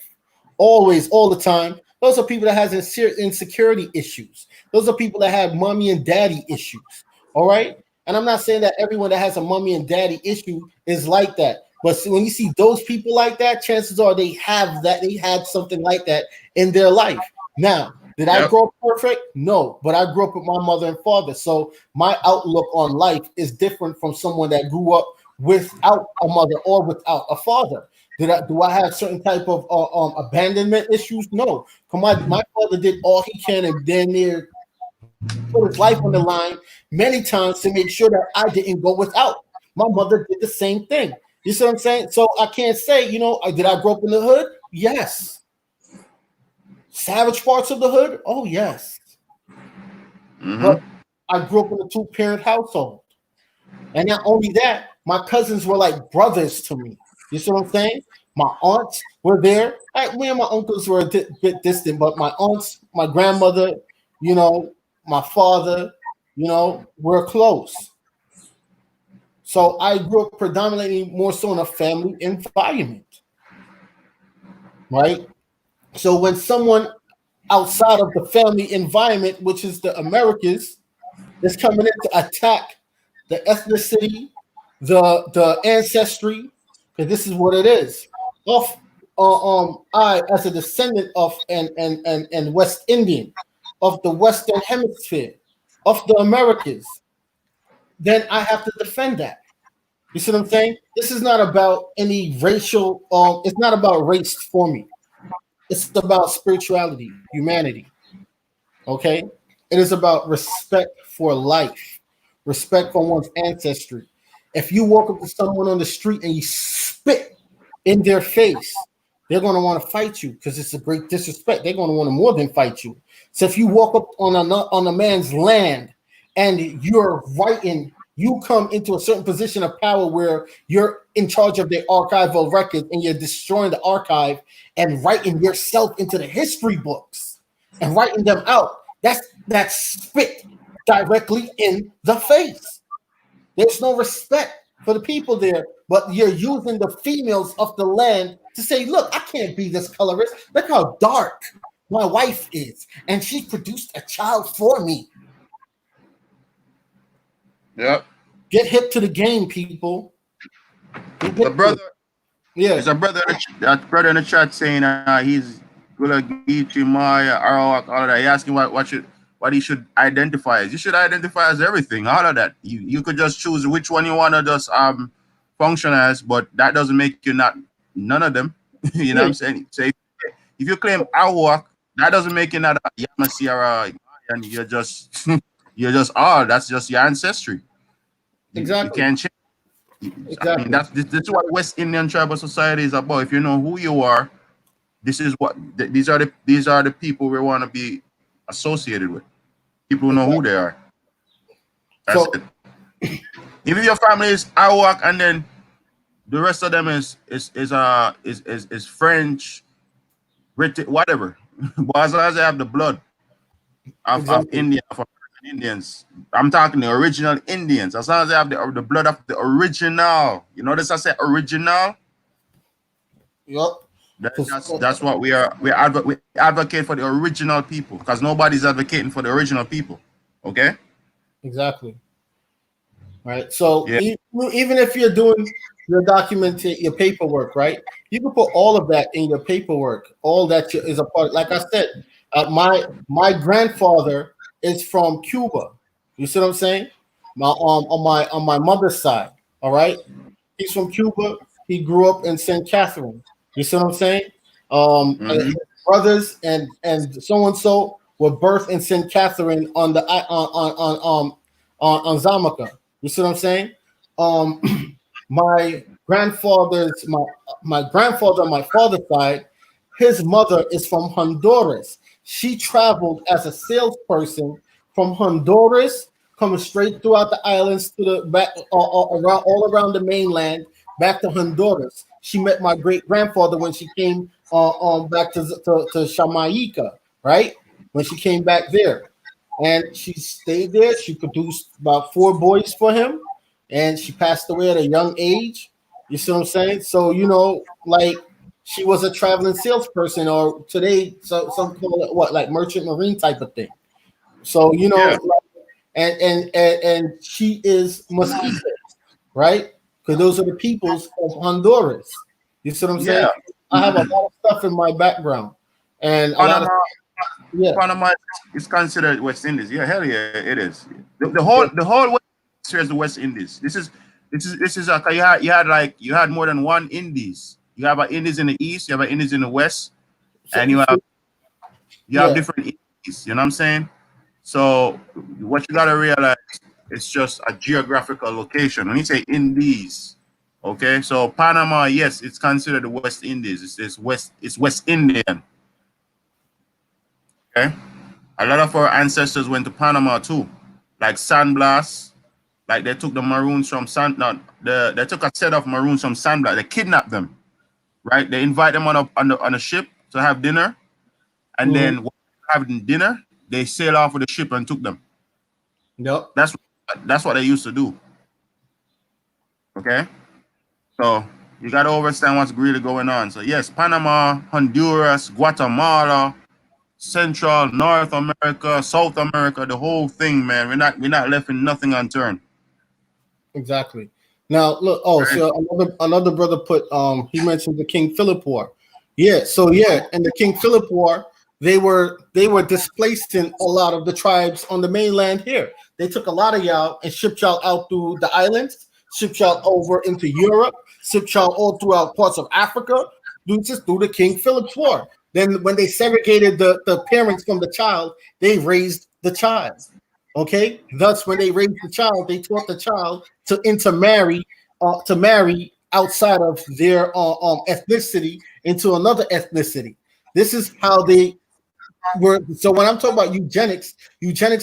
always, all the time. Those are people that has insecurity issues. Those are people that have mommy and daddy issues. All right. And I'm not saying that everyone that has a mommy and daddy issue is like that. But when you see those people like that, chances are they have that. They had something like that in their life. Now, did I grow up perfect? No, but I grew up with my mother and father. So my outlook on life is different from someone that grew up without a mother or without a father. Do I have certain type of abandonment issues? No. Come on, my father did all he can and damn near put his life on the line many times to make sure that I didn't go without. My mother did the same thing. You see what I'm saying? So I can't say, did I grow up in the hood? Yes. Savage parts of the hood? Oh, yes. Mm-hmm. But I grew up in a 2-parent household. And not only that, my cousins were like brothers to me. You see what I'm saying? My aunts were there. Me and my uncles were a bit distant, but my aunts, my grandmother, my father, we're close. So I grew up predominantly more so in a family environment, right? So when someone outside of the family environment, which is the Americas, is coming in to attack the ethnicity, the ancestry, because this is what it is. I, as a descendant of and West Indian, of the Western Hemisphere, of the Americas, then I have to defend that. You see what I'm saying? This is not about any racial, it's not about race for me. It's about spirituality, humanity. Okay? It is about respect for life, respect for one's ancestry. If you walk up to someone on the street and you spit in their face, they're going to want to fight you because it's a great disrespect. They're going to want to more than fight you. So if you walk up on a man's land and you come into a certain position of power where you're in charge of their archival records and you're destroying the archive and writing yourself into the history books and writing them out, that's spit directly in the face. There's no respect for the people there, but you're using the females of the land to say, look, I can't be this colorist. Look how dark my wife is, and she produced a child for me. Yep. Get hip to the game, people. The brother, there's a brother in the chat saying he's gonna give to Maya, Arawak, all of that. He asking what he should identify as. You should identify as everything, all of that. You could just choose which one you wanna just function as, but that doesn't make you not none of them. You know what I'm saying? So if you claim Arawak, that doesn't make you not a Yamasira, and you're just that's just your ancestry. Exactly. You can't change. Exactly. I mean, this is what West Indian tribal society is about. If you know who you are, this is what these are the people we want to be associated with. People who know who they are. That's it. If your family is Arawak and then the rest of them is French, British, whatever. But as long as they have the blood of India, of Indians, I'm talking the original Indians. As long as they have the blood of the original, you notice I said original. Yep. That's what we are. We advocate for the original people because nobody's advocating for the original people. Okay. Exactly. Right. So even if you're doing your your paperwork, right, you can put all of that in your paperwork. All that is a part. Like I said, my grandfather is from Cuba. You see what I'm saying? On my mother's side. All right. He's from Cuba. He grew up in St. Catherine. You see what I'm saying? His brothers and so and so were birthed in St. Catherine on Xamaica. You see what I'm saying? My grandfather on my father's side, his mother is from Honduras. She traveled as a salesperson from Honduras, coming straight throughout the islands to the back, all around the mainland, back to Honduras. She met my great grandfather when she came back to Jamaica, right? When she came back there, and she stayed there. She produced about 4 boys for him, and she passed away at a young age. You see what I'm saying? So she was a traveling salesperson, or today, so some call it what, like merchant marine type of thing. So Yeah. and she is mestiza, right? Because those are the peoples of Honduras. You see what I'm saying? Yeah. I have a lot of stuff in my background, and a lot of Panama is considered West Indies. Yeah, hell yeah, it is. The whole West is the West Indies. This is you had more than one Indies. You have an Indies in the east, you have an Indies in the west, and you have different Indies. You know what I'm saying? So what you gotta realize, it's just a geographical location. When you say Indies, okay, so Panama, yes, it's considered the West Indies. It's West Indian. Okay. A lot of our ancestors went to Panama too, like Sandblast. Like they took the maroons from they took a set of maroons from Sandblast. They kidnapped them, right? They invite them on a ship to have dinner, and then while having dinner, they sail off with the ship and took them. Yep. That's what they used to do. Okay, so you got to understand what's really going on. So yes, Panama, Honduras, Guatemala, Central, North America, South America, the whole thing, man. We're not left in nothing unturned. Exactly. Now look. Oh, so another brother put. He mentioned the King Philip War. Yeah. So yeah, in the King Philip War, they were displacing a lot of the tribes on the mainland here. They took a lot of y'all and shipped y'all out through the islands, shipped y'all over into Europe, shipped y'all all throughout parts of Africa, through the King Philip's War. Then when they segregated the parents from the child, they raised the child. Okay. Thus, when they raised the child, they taught the child to intermarry, to marry outside of their ethnicity into another ethnicity. This is how they were. So when I'm talking about eugenics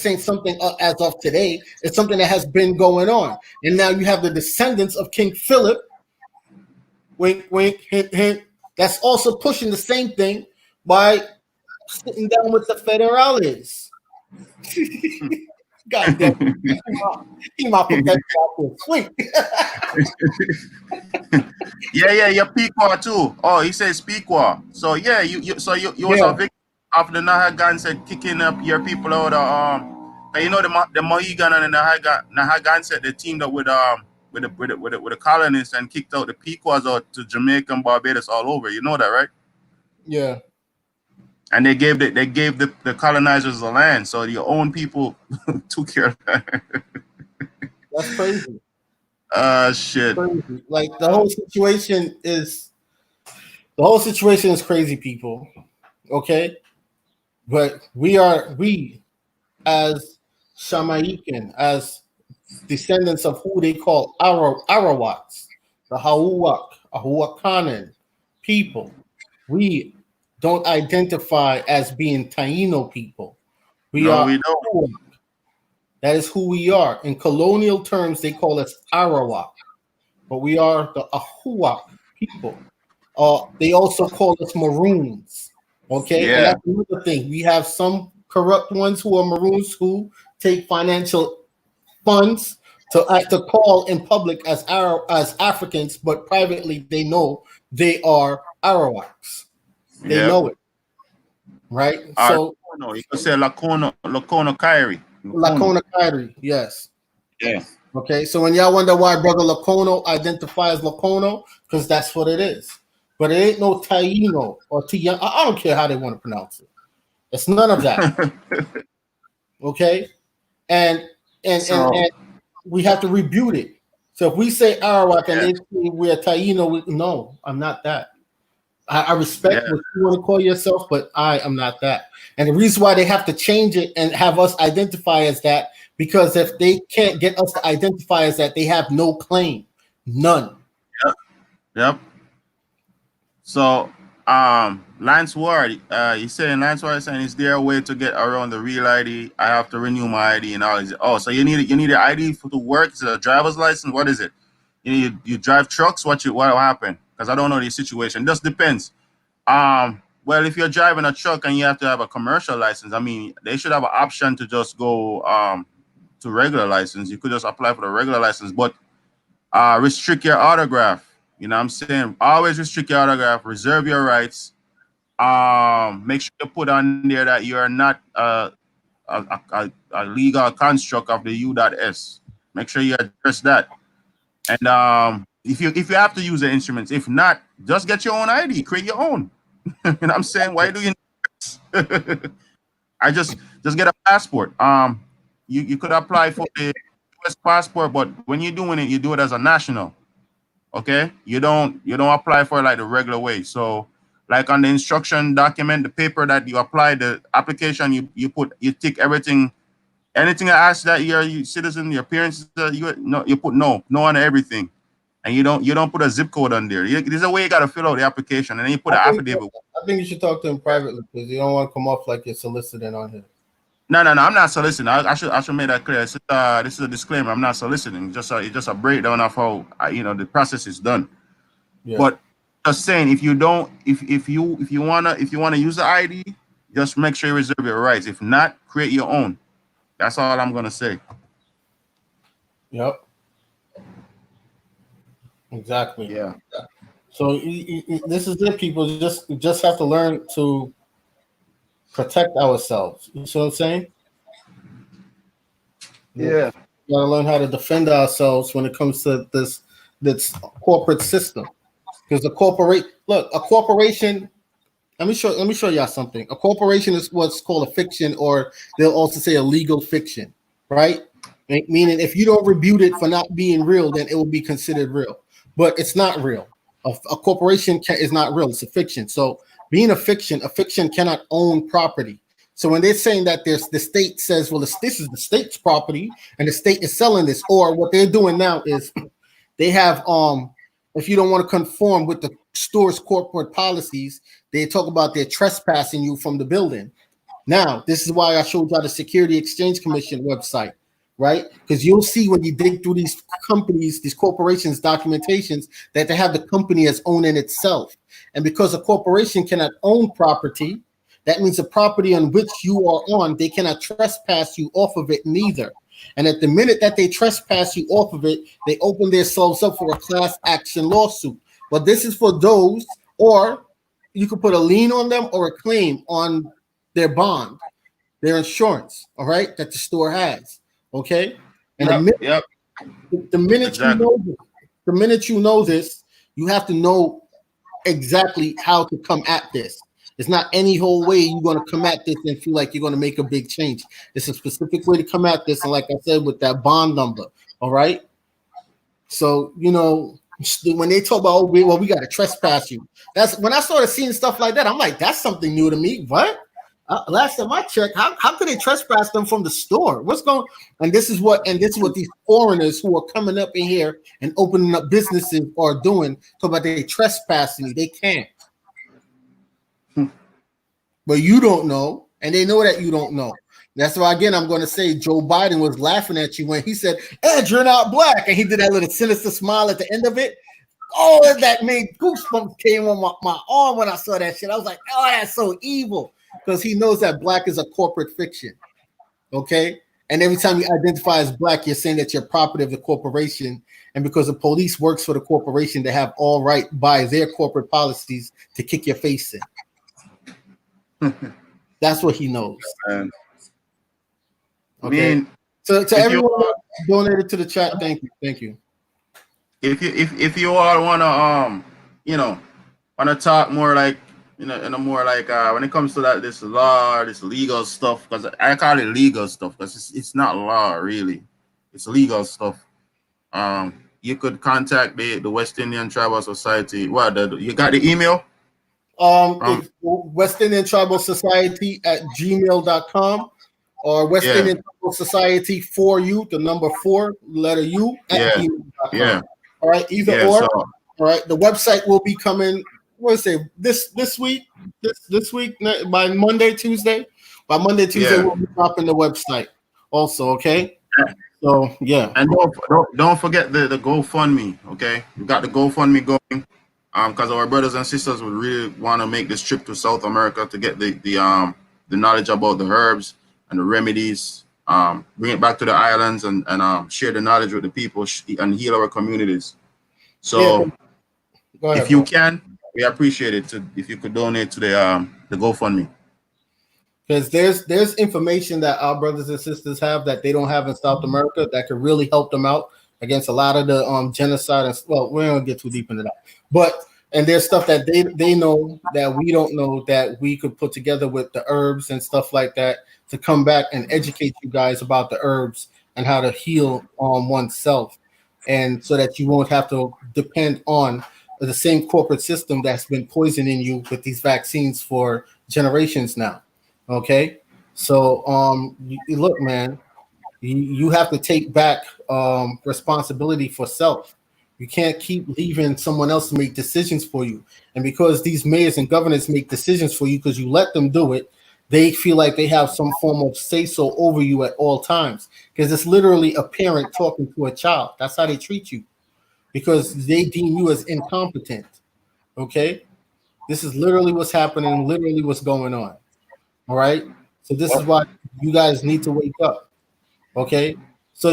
ain't something as of today. It's something that has been going on. And now you have the descendants of King Philip. Wink, wink, hint, hint. That's also pushing the same thing by sitting down with the federales. God damn it. He might put that out sweet. Yeah, Pequot too. Oh, he says Pequot. So yeah, you was a victim of the Nahagan kicking up your people out of you know the Mohegan and the Nahagan they teamed up with the colonists and kicked out the Pequots out to Jamaica and Barbados all over. You know that, right? Yeah. And they gave the colonizers the land, so your own people took care of that. That's crazy. Shit. Crazy. Like the whole situation is crazy, people. Okay, but we as Xamaican, as descendants of who they call Arawaks, the Ahuakanan people, we don't identify as being Taino people. We don't. Arawak. That is who we are. In colonial terms, they call us Arawak, but we are the Ahuak people. They also call us Maroons. Okay, and that's another thing. We have some corrupt ones who are Maroons who take financial funds to call in public as Africans, but privately they know they are Arawaks. They know it, right? So you can say Lakona Kyrie. Lakona Kyrie, yes. Yeah. Okay, so when y'all wonder why Brother Lacono identifies Lacono, because that's what it is. But it ain't no Taino or Tiana. I don't care how they want to pronounce it. It's none of that. Okay, and we have to rebuke it. So if we say Arawak and they say we're Taino, no, I'm not that. I respect what you want to call yourself, but I am not that. And the reason why they have to change it and have us identify as that, because if they can't get us to identify as that, they have no claim, none. Yep. So, Lance Ward, Lance Ward is saying, is there a way to get around the real ID? I have to renew my ID and all this. Oh, so you need an ID to work? Is it a driver's license? What is it? You drive trucks? What happened? Because I don't know the situation. It just depends. Well, if you're driving a truck and you have to have a commercial license, I mean, they should have an option to just go to regular license. You could just apply for the regular license, but restrict your autograph. You know what I'm saying? Always restrict your autograph, reserve your rights. Make sure you put on there that you are not a legal construct of the U.S. Make sure you address that. And if you have to use the instruments, if not, just get your own ID, create your own. You know what I'm saying? Why do you I just get a passport. You could apply for the US passport, but when you're doing it, you do it as a national. Okay? You don't apply for it like the regular way. So like on the instruction document, the paper that you apply, the application, you tick everything. Anything that asks that you're a citizen, your parents, you put no on everything, and you don't put a zip code on there. There's a way you gotta fill out the application, and then you put an affidavit. I think you should talk to him privately because you don't want to come off like you're soliciting on him. No, I'm not soliciting. I should make that clear. This is a disclaimer. I'm not soliciting. It's just a breakdown of how the process is done. Yeah. But just saying, if you wanna use the ID, just make sure you reserve your rights. If not, create your own. That's all I'm gonna say. Yep. Exactly. Yeah. So this is it, people. Just have to learn to protect ourselves. You see what I'm saying? Yeah. We gotta learn how to defend ourselves when it comes to this corporate system. Because a corporation. Let me show y'all something. A corporation is what's called a fiction, or they'll also say a legal fiction, right? Meaning, if you don't rebuke it for not being real, then it will be considered real. But it's not real. A corporation is not real. It's a fiction. So being a fiction cannot own property. So when they're saying that the state says, well, this is the state's property and the state is selling this, or what they're doing now is they have, if you don't want to conform with the store's corporate policies, they talk about they're trespassing you from the building. Now, this is why I showed y'all the Security Exchange Commission website, right? Because you'll see when you dig through these companies, these corporations' documentations, that they have the company as owning itself. And because a corporation cannot own property, that means the property on which you are on, they cannot trespass you off of it neither. And at the minute that they trespass you off of it, they open themselves up for a class action lawsuit. But this is for those, or you could put a lien on them or a claim on their bond, their insurance, all right, that the store has. Okay. And the minute exactly. The minute you know this, you have to know exactly how to come at this. It's not any whole way you're going to come at this and feel like you're going to make a big change. It's a specific way to come at this. And like I said, with that bond number. All right. So, when they talk about, we got to trespass you. That's when I started seeing stuff like that. I'm like, that's something new to me. What? Last time I checked, how could they trespass them from the store? What's going? And this is what these foreigners who are coming up in here and opening up businesses are doing. Talk about they trespassing you. They can't. But you don't know, and they know that you don't know. That's why, again, I'm going to say Joe Biden was laughing at you when he said, Ed, you're not black. And he did that little sinister smile at the end of it. Oh, that made goosebumps came on my arm when I saw that shit. I was like, oh, that's so evil. Because he knows that black is a corporate fiction. Okay? And every time you identify as black, you're saying that you're property of the corporation. And because the police works for the corporation, they have all right by their corporate policies to kick your face in. That's what he knows. Okay. I mean, so to everyone who donated to the chat, thank you. If you all wanna wanna talk more like in a more like when it comes to this legal stuff, because I call it legal stuff because it's not law really, it's legal stuff. You could contact the West Indian Tribal Society. You got the email? West Indian Tribal Society at gmail.com or West Indian Tribal Society for you, the number 4, letter U at gmail.com. Yeah. All right, either or. So, all right, the website will be coming. What say this week? This week by Monday, Tuesday. By Monday, Tuesday, we'll be dropping the website also. Okay. So and don't forget the GoFundMe. Okay, we got the GoFundMe going. Because our brothers and sisters would really want to make this trip to South America to get the knowledge about the herbs and the remedies, bring it back to the islands and share the knowledge with the people and heal our communities. So Go ahead, If you bro. can, we appreciate it if you could donate to the GoFundMe. Because there's information that our brothers and sisters have that they don't have in South America that could really help them out against a lot of the genocide. And well, we don't get too deep into that, but and there's stuff that they know that we don't know that we could put together with the herbs and stuff like that to come back and educate you guys about the herbs and how to heal oneself, and so that you won't have to depend on the same corporate system that's been poisoning you with these vaccines for generations now. Okay, so look, man, you have to take back responsibility for self. You can't keep leaving someone else to make decisions for you. And because these mayors and governors make decisions for you because you let them do it, they feel like they have some form of say so over you at all times. Because it's literally a parent talking to a child. That's how they treat you because they deem you as incompetent. Okay, this is literally what's happening, literally what's going on. All right. So this is why you guys need to wake up. Okay. So,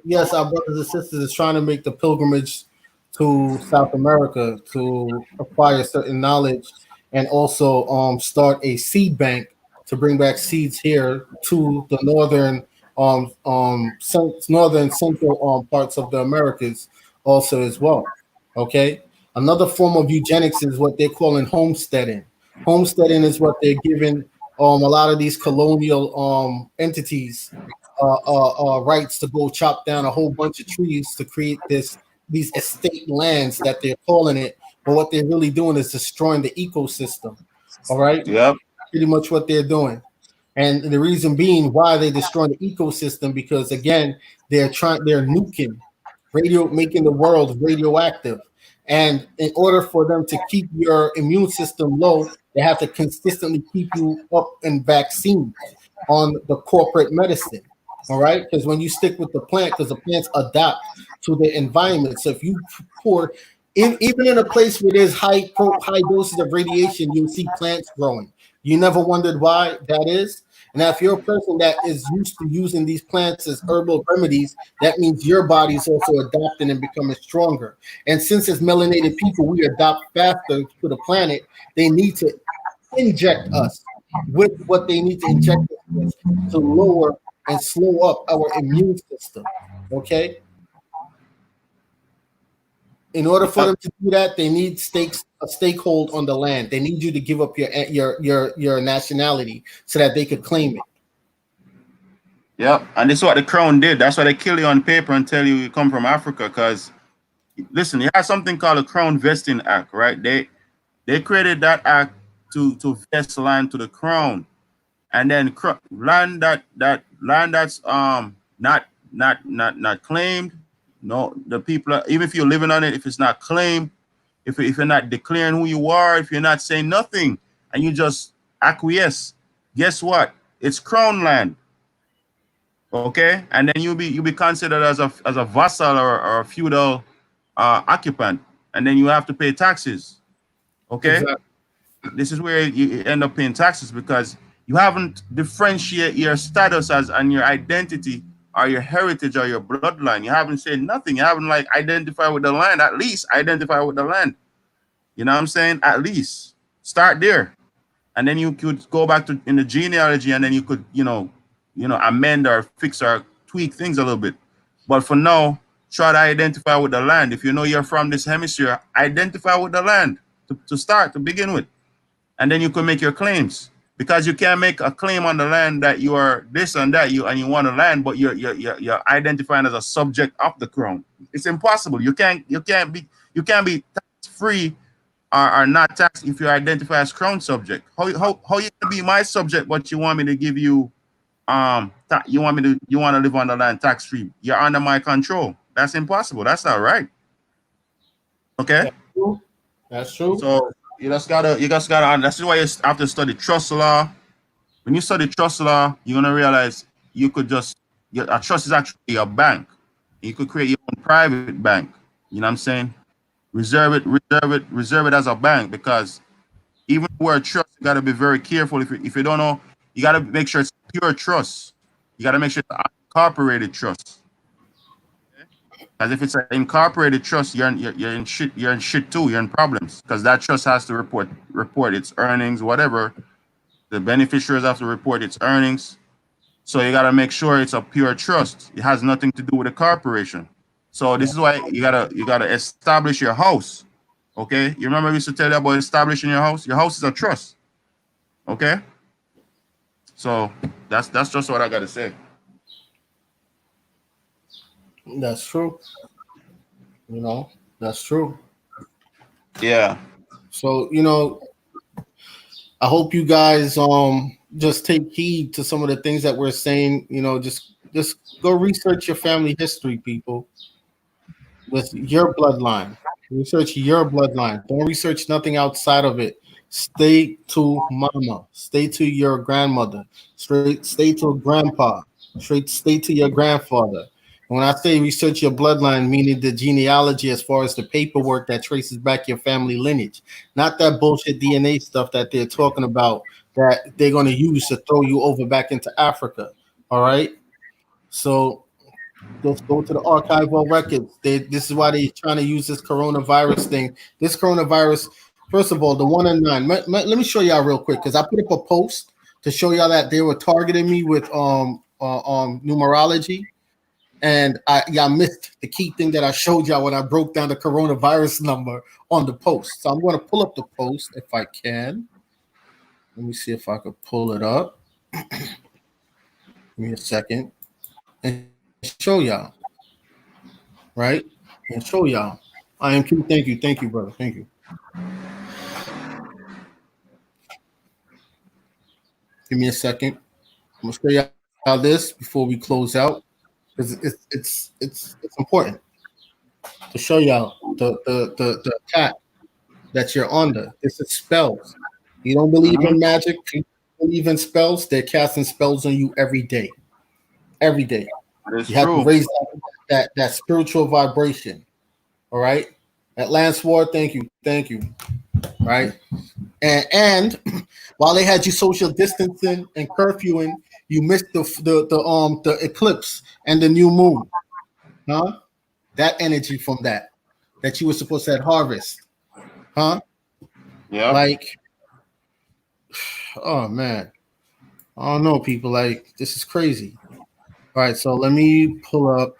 yes, our brothers and sisters is trying to make the pilgrimage to South America to acquire certain knowledge and also start a seed bank to bring back seeds here to the northern central parts of the Americas also as well. Okay. Another form of eugenics is what they're calling homesteading. Homesteading is what they're giving a lot of these colonial entities rights to go chop down a whole bunch of trees to create these estate lands that they're calling it. But what they're really doing is destroying the ecosystem. All right. Yep. Pretty much what they're doing. And the reason being why they destroy the ecosystem, because again, they're nuking making the world radioactive. And in order for them to keep your immune system low, they have to consistently keep you up in vaccines on the corporate medicine. All right. Because when you stick with the plant, because the plants adapt to the environment. So if you pour even in a place where there's high doses of radiation, you'll see plants growing. You never wondered why that is? And now if you're a person that is used to using these plants as herbal remedies, that means your body is also adapting and becoming stronger. And since it's melanated people, we adapt faster to the planet. They need to inject us with what they need to inject us with to lower and slow up our immune system. Okay. In order for them to do that, they need a stakehold on the land. They need you to give up your nationality so that they could claim it. Yep, and this is what the crown did. That's why they kill you on paper and tell you come from Africa. Because listen, you have something called a Crown Vesting Act, right? They created that act to vest land to the crown, and then land that's not claimed. No, the people, even if you're living on it, if it's not claimed, if you're not declaring who you are, if you're not saying nothing, and you just acquiesce, guess what? It's crown land. Okay, and then you'll be considered as a vassal or a feudal occupant, and then you have to pay taxes. Okay, exactly. This is where you end up paying taxes because you haven't differentiated your status and your identity or your heritage or your bloodline. You haven't said nothing. You haven't identified with the land. At least identify with the land. You know what I'm saying? At least start there, and then you could go back in the genealogy, and then you could amend or fix or tweak things a little bit. But for now, try to identify with the land. If you know you're from this hemisphere, identify with the land to begin with. And then you can make your claims. Because you can't make a claim on the land that you are this and that, you want to land, but you're identifying as a subject of the crown. It's impossible. You can't be tax free or not taxed if you identify as crown subject. How you can be my subject, but you want me to give you you want to live on the land tax free? You're under my control. That's impossible. That's not right. Okay. That's true. So you just gotta. That's why you have to study trust law. When you study trust law, you're gonna realize you could a trust is actually a bank. You could create your own private bank. You know what I'm saying? Reserve it as a bank, because even the word trust, you gotta be very careful. If you don't know, you gotta make sure it's pure trust. You gotta make sure it's incorporated trust. Okay? Because if it's an incorporated trust, you're in shit. You're in shit too. You're in problems because that trust has to report its earnings, whatever. The beneficiaries have to report its earnings. So you gotta make sure it's a pure trust. It has nothing to do with a corporation. So this is why you gotta establish your house. Okay. You remember we used to tell you about establishing your house? Your house is a trust. Okay. So that's just what I gotta say. That's true. You know, that's true. Yeah. So, you know, I hope you guys just take heed to some of the things that we're saying. You know, just go research your family history, people, with your bloodline. Research your bloodline. Don't research nothing outside of it. Stay to mama. Stay to your grandmother. Stay to grandpa. Stay to your grandfather. When I say research your bloodline, meaning the genealogy as far as the paperwork that traces back your family lineage, not that bullshit DNA stuff that they're talking about that they're going to use to throw you over back into Africa. All right. So just go to the archival records. This is why they're trying to use this coronavirus thing. This coronavirus, first of all, the 1 in 9. Let me show y'all real quick because I put up a post to show y'all that they were targeting me with numerology. And y'all missed the key thing that I showed y'all when I broke down the coronavirus number on the post. So I'm going to pull up the post if I can. Let me see if I could pull it up. Give me a second and show y'all. Right? And show y'all. I am Q. Thank you, brother. Thank you. Give me a second. I'm gonna show y'all this before we close out because it's important to show y'all the attack that you're under. This is spells. You don't believe in magic, you believe in spells, they're casting spells on you every day. Every day. You have to raise that spiritual vibration. All right. At Lance Ward, thank you. Right. And while they had you social distancing and curfewing, you missed the eclipse and the new moon. Huh? That energy from that you were supposed to harvest. Huh? Yeah. Like, oh man. I don't know, people. Like, this is crazy. All right, so let me pull up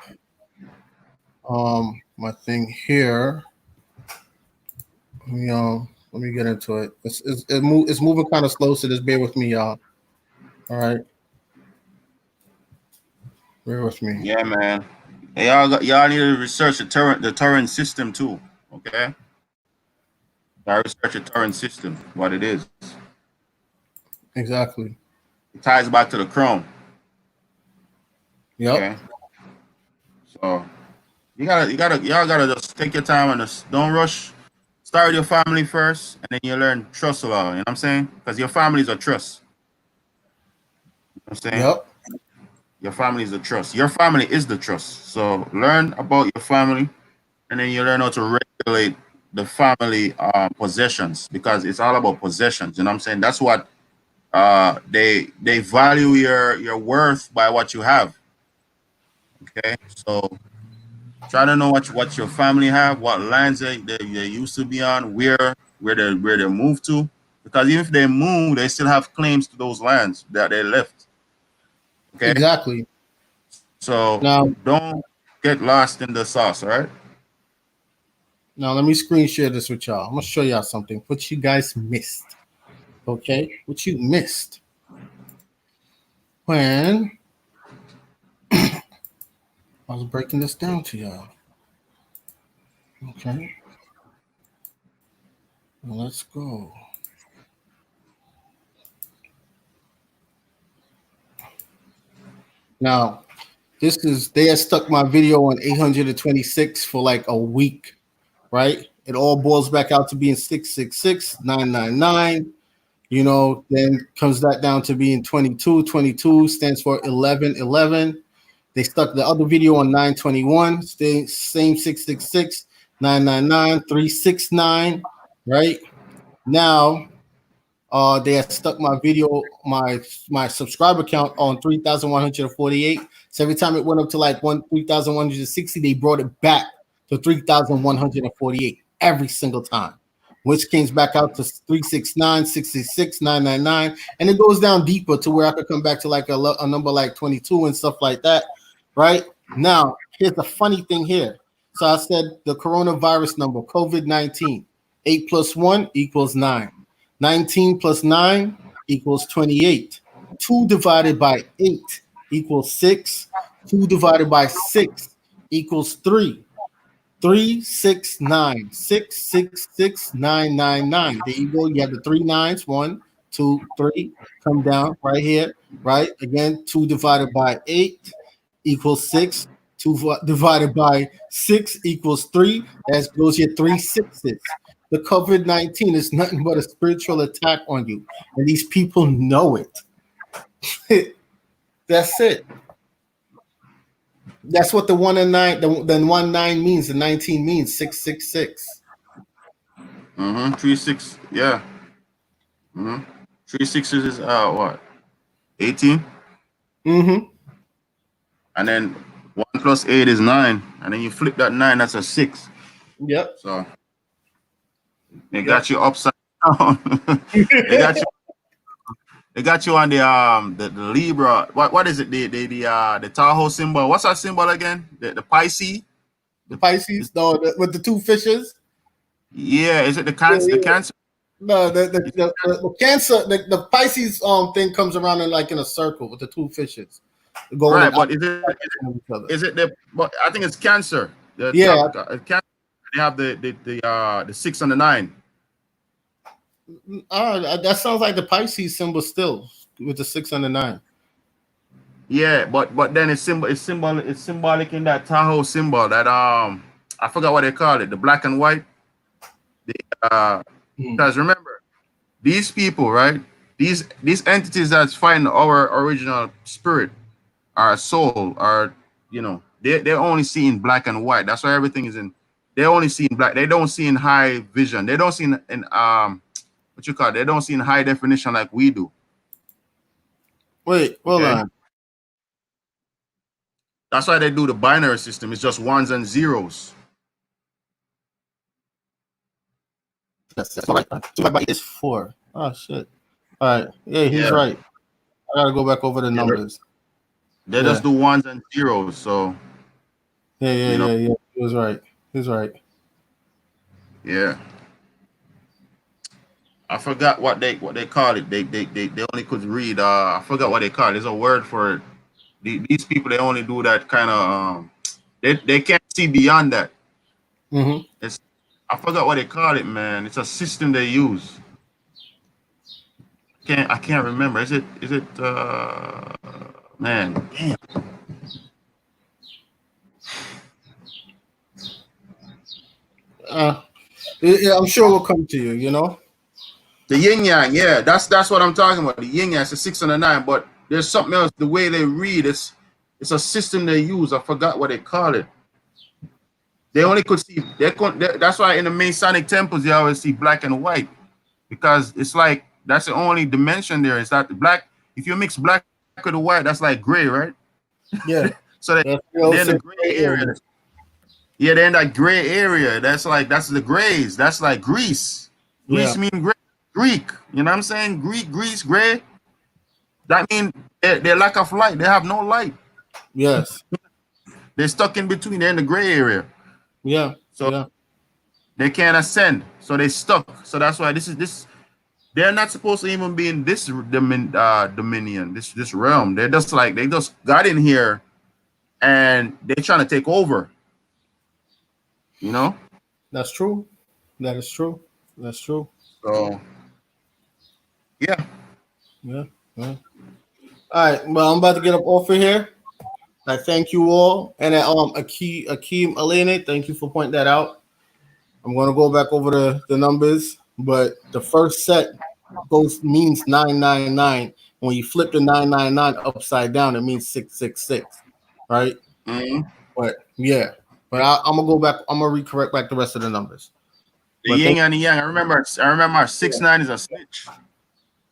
my thing here. Let me get into it. It's moving kind of slow, so just bear with me, y'all. All right. Bear with me. Yeah, man. Hey, y'all need to research the torrent system too. Okay. I research the torrent system, what it is. Exactly. It ties back to the Chrome. Yep. Okay. So y'all gotta just take your time and just don't rush. Start with your family first, and then you learn trust law. You know what I'm saying? Because your family is a trust. You know what I'm saying? Yep. Your family is a trust. Your family is the trust. So learn about your family, and then you learn how to regulate the family possessions because it's all about possessions. You know what I'm saying? That's what they value your worth by what you have. Okay, so try to know what your family have, what lands they used to be on, where they moved to, because even if they move, they still have claims to those lands that they left. Okay, Exactly. so Now don't get lost in the sauce. All right. Now let me screen share this with y'all. I'm gonna show y'all something. What you guys missed. Okay, what you missed when I was breaking this down to y'all. Okay, well, let's go. Now, they had stuck my video on 826 for like a week, right? It all boils back out to being 666, 999. You know, then comes that down to being 22. 22 stands for 1111. They stuck the other video on 921, same 666, 999, 369, right? Now They had stuck my video, my subscriber count on 3,148. So every time it went up to like 3,160, they brought it back to 3,148 every single time, which came back out to 369, 66, 999, and it goes down deeper to where I could come back to like a number like 22 and stuff like that. Right now, here's the funny thing here. So I said the coronavirus number, COVID-19, 8 plus 1 equals 9. 19 plus 9 equals 28. 2 divided by 8 equals 6. 2 divided by 6 equals 3. 3, 6, 9. 6, 6, 6, 9, 9, 9. There you go. You have the 3 nines. 1, 2, 3. Come down right here. Right? Again, 2 divided by 8 equals 6. 2 divided by 6 equals 3. That goes your 3 sixes. The COVID-19 is nothing but a spiritual attack on you. And these people know it. That's it. That's what the 1 and 9, the 1 9 means. The 19 means 666. 3 6, yeah. 3 6 is what? 18? And then 1 plus 8 is 9. And then you flip that 9, that's a 6. Yep. So they got you upside down. They got you on the Libra. What is it? The Tahoe symbol. What's that symbol again? The Pisces? The Pisces, no, with the 2 fishes. Yeah, is it the Cancer? Yeah. The Cancer? No, the Cancer. The Pisces thing comes around in like in a circle with the 2 fishes. Right, but is it the? But I think it's Cancer. Cancer. They have the 6 and the 9. That sounds like the Pisces symbol still with the 6 and the 9. Yeah, but then it's symbolic in that Tahoe symbol that I forgot what they call it, the black and white. Because remember, these people, right? These entities that's fighting our original spirit, our soul, they're only seeing black and white. That's why everything is in. They only see in black. They don't see in high vision. They don't see in They don't see in high definition like we do. Wait, hold on. That's why they do the binary system. It's just 1s and 0s. That's right. 2 by 8 is 4. Oh shit. All right. Yeah, he's right. I gotta go back over the numbers. They just do 1s and 0s. So yeah. He was right. He's right. Yeah. I forgot what they call it. They only could read. I forgot what they call it. There's a word for it. These people, they only do that kind of. They can't see beyond that. I forgot what they call it, man. It's a system they use. I can't remember. Is it man? Damn. I'm sure it will come to you. You know. The yin yang, yeah, that's what I'm talking about. The yin yang, it's a 6 and a 9, but there's something else. The way they read, it's a system they use. I forgot what they call it. They only could see. That's why in the Masonic temples you always see black and white, because it's like that's the only dimension there. Is that the black? If you mix black with the white, that's like gray, right? Yeah. So they're in the gray area. Yeah, they're in that gray area. That's the grays. That's like Greece. Greece mean gray. Greek, you know what I'm saying? Greece, gray. That means they're lack of light. They have no light. Yes. They're stuck in between. They're in the gray area. Yeah. So they can't ascend. So they stuck. So that's why this. They're not supposed to even be in this dominion, this realm. They just got in here, and they're trying to take over. You know. That's true. That is true. That's true. So. Yeah. All right. Well, I'm about to get up off of here. I thank you all, and Akeem Elene, thank you for pointing that out. I'm going to go back over the numbers, but the first set means 999. When you flip the 999 upside down, it means 666, right? But I'm gonna go back. I'm gonna recorrect back the rest of the numbers. The yin and the yang. I remember our 6 9 is a snitch.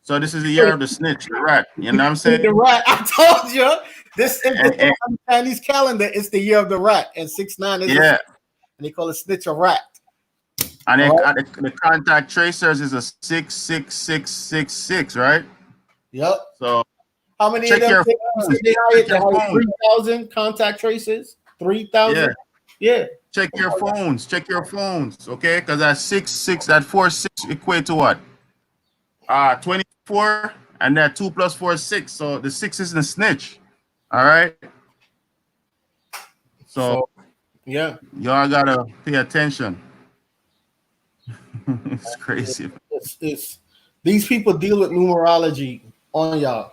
So this is the year of the snitch, the rat. You know what I'm saying? The rat. I told you. This is And- the Chinese calendar. It's the year of the rat, and 6/9 is Yeah. and they call it snitch a rat. And then All right. the contact tracers is a 66666, right? Yep. So How many check of them? your They phones. hired Check your phones. 3,000 contact tracers. 3,000. Yeah. Check your phones. Check your phones, okay? Because that 46 equate to what? 24, and that 2 plus 4 is 6. So the 6 is the snitch. All right. So Yeah. y'all gotta pay attention. It's crazy. It's these people deal with numerology on y'all,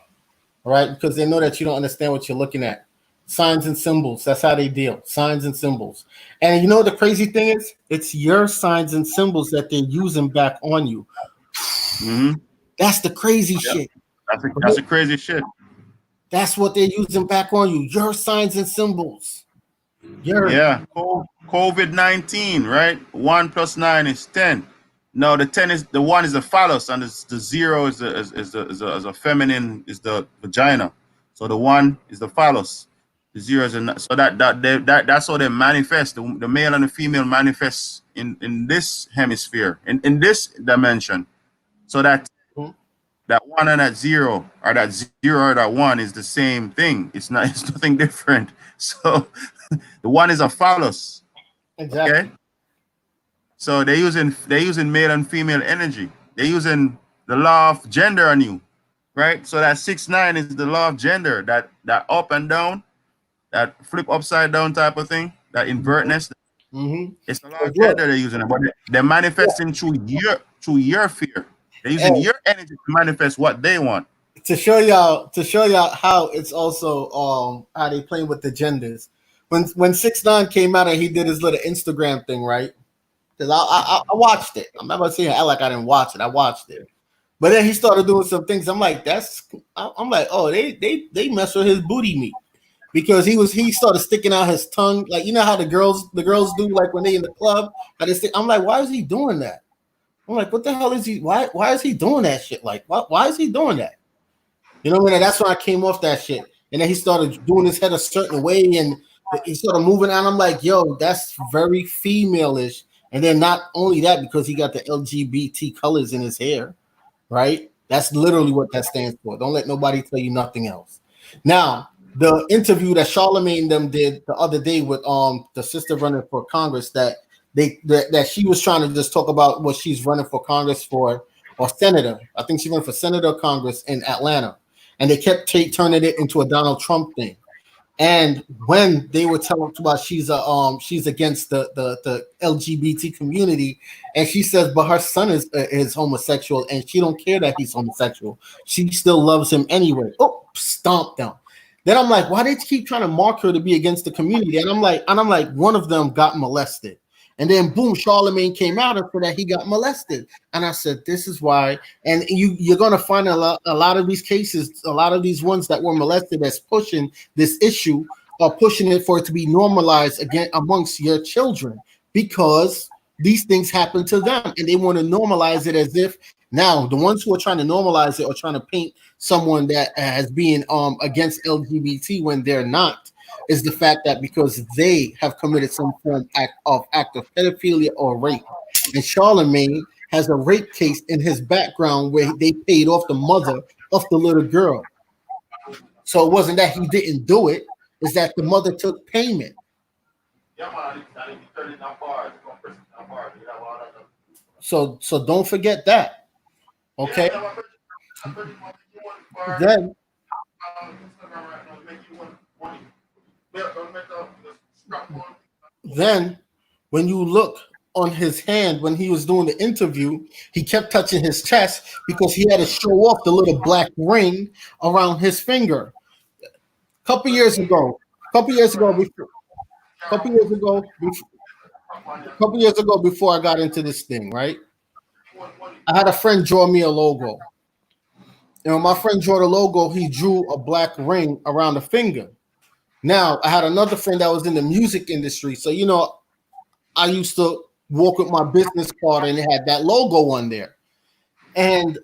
right? Because they know that you don't understand what you're looking at. Signs and symbols. That's how they deal. Signs and symbols. And you know what the crazy thing is? It's your signs and symbols that they're using back on you. Mm-hmm. That's the crazy shit. That's a crazy shit. That's what they're using back on you. Your signs and symbols. Yeah. COVID-19, right? 1 plus 9 is 10. No, the 10 is the 1 is the phallus, and the 0 is a feminine, is the vagina. So the 1 is the phallus. The 0 is so that's how they manifest. The male and the female manifest in this hemisphere, in this dimension. So that 1 and that 0, or that 0 or that 1 is the same thing. It's nothing different. So the 1 is a phallus. Exactly. Okay. So they're using male and female energy. They're using the law of gender on you, right? So that 6/9 is the law of gender, that up and down, that flip upside down type of thing, that invertness. Mm-hmm. It's the law of gender they're using, but they're manifesting through your fear. They're using your energy to manifest what they want. To show y'all how it's also how they play with the genders. When 6ix9ine came out and he did his little Instagram thing, right? Because I watched it. I'm not about to say like I didn't watch it. I watched it. But then he started doing some things. I'm like, I'm like, oh, they mess with his booty meat. Because he started sticking out his tongue, like you know how the girls do, like when they in the club. I'm like, why is he doing that? I'm like, what the hell is he? Why is he doing that shit? Like, why is he doing that? You know what I mean? That's when I came off that shit. And then he started doing his head a certain way, and he started moving on. I'm like, yo, that's very female-ish. And then not only that, because he got the LGBT colors in his hair, right? That's literally what that stands for. Don't let nobody tell you nothing else. Now, the interview that Charlemagne them did the other day with the sister running for Congress, that she was trying to just talk about what she's running for Congress for, or senator. I think she ran for senator or Congress in Atlanta, and they kept turning it into a Donald Trump thing. And when they were telling about she's against the LGBT community, and she says, but her son is homosexual, and she don't care that he's homosexual. She still loves him anyway. Oh, stomp down. Then I'm like, why they keep trying to mark her to be against the community? And I'm like, one of them got molested. And then boom, Charlemagne came out and said that he got molested. And I said, this is why. And you're going to find a lot of these cases, a lot of these ones that were molested that's pushing this issue, are pushing it for it to be normalized again amongst your children, because these things happen to them and they want to normalize it as if now the ones who are trying to normalize it are trying to paint someone that has been against LGBT when they're not, is the fact that because they have committed some form of act of pedophilia or rape. And Charlemagne has a rape case in his background where they paid off the mother of the little girl. So it wasn't that he didn't do it, it's that the mother took payment. So don't forget that. Okay. Then when you look on his hand when he was doing the interview, he kept touching his chest because he had to show off the little black ring around his finger. A couple years ago, before I got into this thing, right? I had a friend draw me a logo. And when my friend drew the logo, he drew a black ring around the finger. Now, I had another friend that was in the music industry. So, you know, I used to walk with my business card and it had that logo on there. And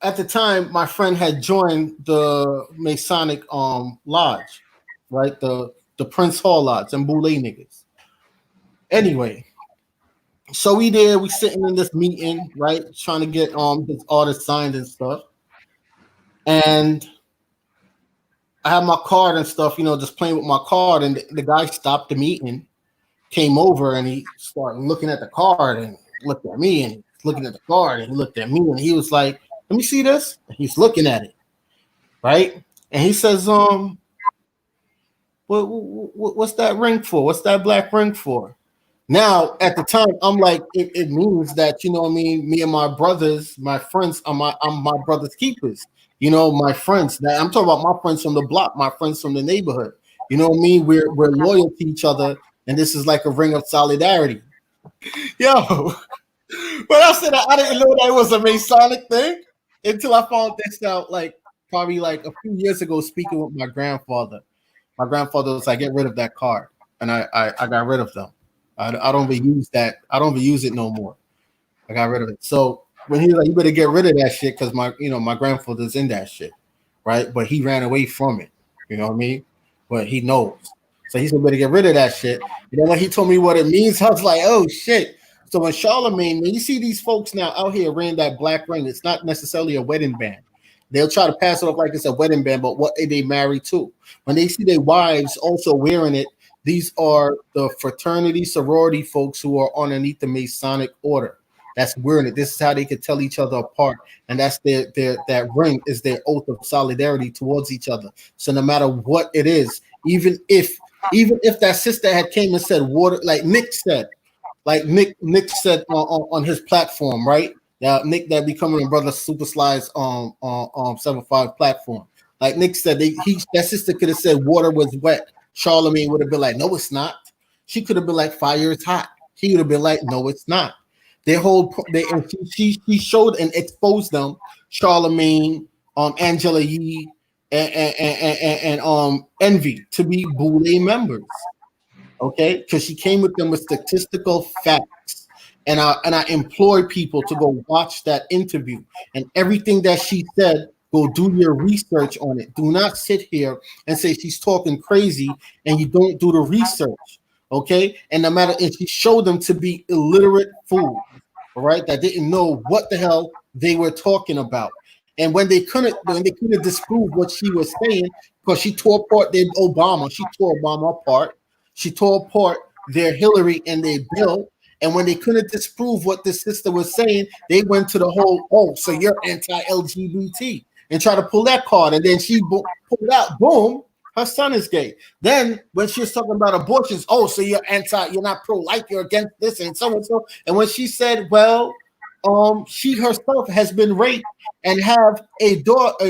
at the time, my friend had joined the Masonic lodge, right? The Prince Hall Lodge and Boule niggas. Anyway, so we sitting in this meeting, right? Trying to get his orders signed and stuff. And I had my card and stuff, just playing with my card, and the guy stopped the meeting, came over, and he started looking at the card and looked at me, and looking at the card and he looked at me, and he was like, "Let me see this." And he's looking at it, right? And he says, what's that ring for? What's that black ring for? Now, at the time, I'm like, it means that, me and my brothers, my friends, I'm my brother's keepers. My friends. Now, I'm talking about my friends from the block, my friends from the neighborhood. You know what I mean? We're loyal to each other, and this is like a ring of solidarity. Yo, but I said I didn't know that it was a Masonic thing until I found this out, like probably like a few years ago, speaking with my grandfather. My grandfather was like, "Get rid of that card," and I got rid of them. I don't even use that. I don't even use it no more. I got rid of it. So when he was like, "You better get rid of that shit," because my grandfather's in that shit, right? But he ran away from it. You know what I mean? But he knows. So he said, "Better get rid of that shit." And then when he told me what it means, I was like, "Oh shit." So when Charlemagne, when you see these folks now out here wearing that black ring, it's not necessarily a wedding band. They'll try to pass it off like it's a wedding band, but what are they married to? When they see their wives also wearing it, these are the fraternity, sorority folks who are underneath the Masonic order. That's wearing it. This is how they could tell each other apart, and that's that ring is their oath of solidarity towards each other. So no matter what it is, even if that sister had came and said water, like Nick said, Nick said on his platform, right? Now Nick that becoming a brother super slides on 7-5 platform. Like Nick said, that sister could have said water was wet. Charlemagne would have been like, "No, it's not." She could have been like, "Fire is hot." He would have been like, "No, it's not." And she showed and exposed them. Charlemagne, Angela Yee, and Envy to be Boule members. Okay, because she came with them with statistical facts, and I implore people to go watch that interview and everything that she said. Go do your research on it. Do not sit here and say she's talking crazy and you don't do the research. Okay, and no matter if she showed them to be illiterate fools, all right, that didn't know what the hell they were talking about. And when they couldn't disprove what she was saying, because she tore apart their Obama, she tore Obama apart. She tore apart their Hillary and their Bill. And when they couldn't disprove what this sister was saying, they went to the whole, "Oh, so you're anti-LGBT," and try to pull that card. And then she pulled out, boom, her son is gay. Then when she was talking about abortions, "Oh, so you're not pro-life, you're against this and so and so." And when she said, well, she herself has been raped and have a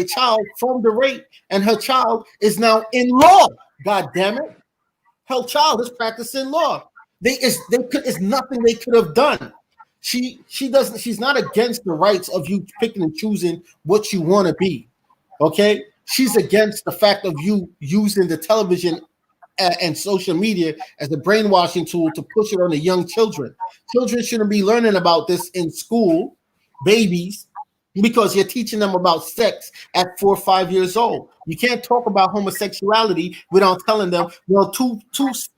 child from the rape, and her child is now in law. God damn it. Her child is practicing law. It's nothing they could have done. She's not against the rights of you picking and choosing what you want to be. Okay? She's against the fact of you using the television and social media as a brainwashing tool to push it on the young children. Children shouldn't be learning about this in school, babies, because you're teaching them about sex at 4 or 5 years old. You can't talk about homosexuality without telling them, well, two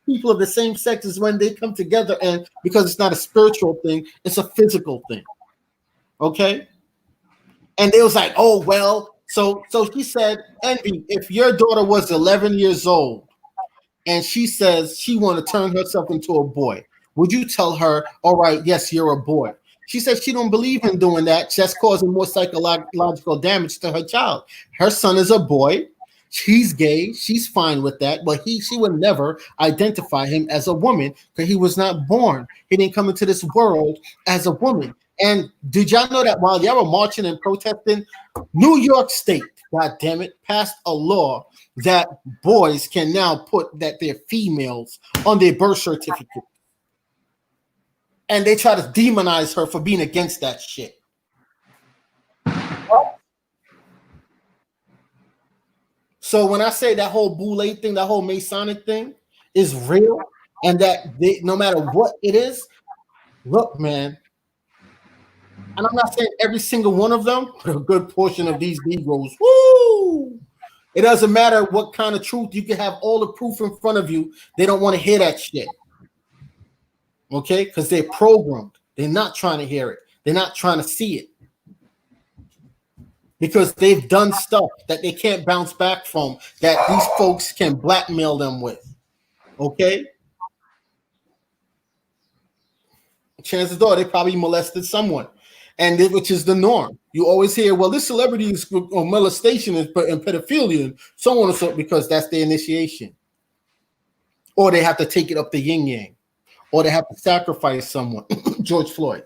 people of the same sex is when they come together, and because it's not a spiritual thing, it's a physical thing. Okay? And they was like, "Oh, well," so she said, "Envy, if your daughter was 11 years old and she says she want to turn herself into a boy, would you tell her, all right, yes, you're a boy?" She said she don't believe in doing that. That's causing more psychological damage to her child. Her son is a boy. He's gay. She's fine with that, but she would never identify him as a woman because he was not born. He didn't come into this world as a woman. And did y'all know that while y'all were marching and protesting, New York State, God damn it, passed a law that boys can now put that they're females on their birth certificate. And they try to demonize her for being against that shit. So when I say that whole Boule thing, that whole Masonic thing is real, and that no matter what it is, look, man, and I'm not saying every single one of them, but a good portion of these Negroes, woo! It doesn't matter what kind of truth. You can have all the proof in front of you. They don't want to hear that shit. Okay? Because they're programmed. They're not trying to hear it. They're not trying to see it. Because they've done stuff that they can't bounce back from, that these folks can blackmail them with. Okay? Chances are they probably molested someone, and which is the norm. You always hear, well, this celebrity is molestation and pedophilia, and so on and so, because that's their initiation. Or they have to take it up the yin yang, or they have to sacrifice someone. George Floyd.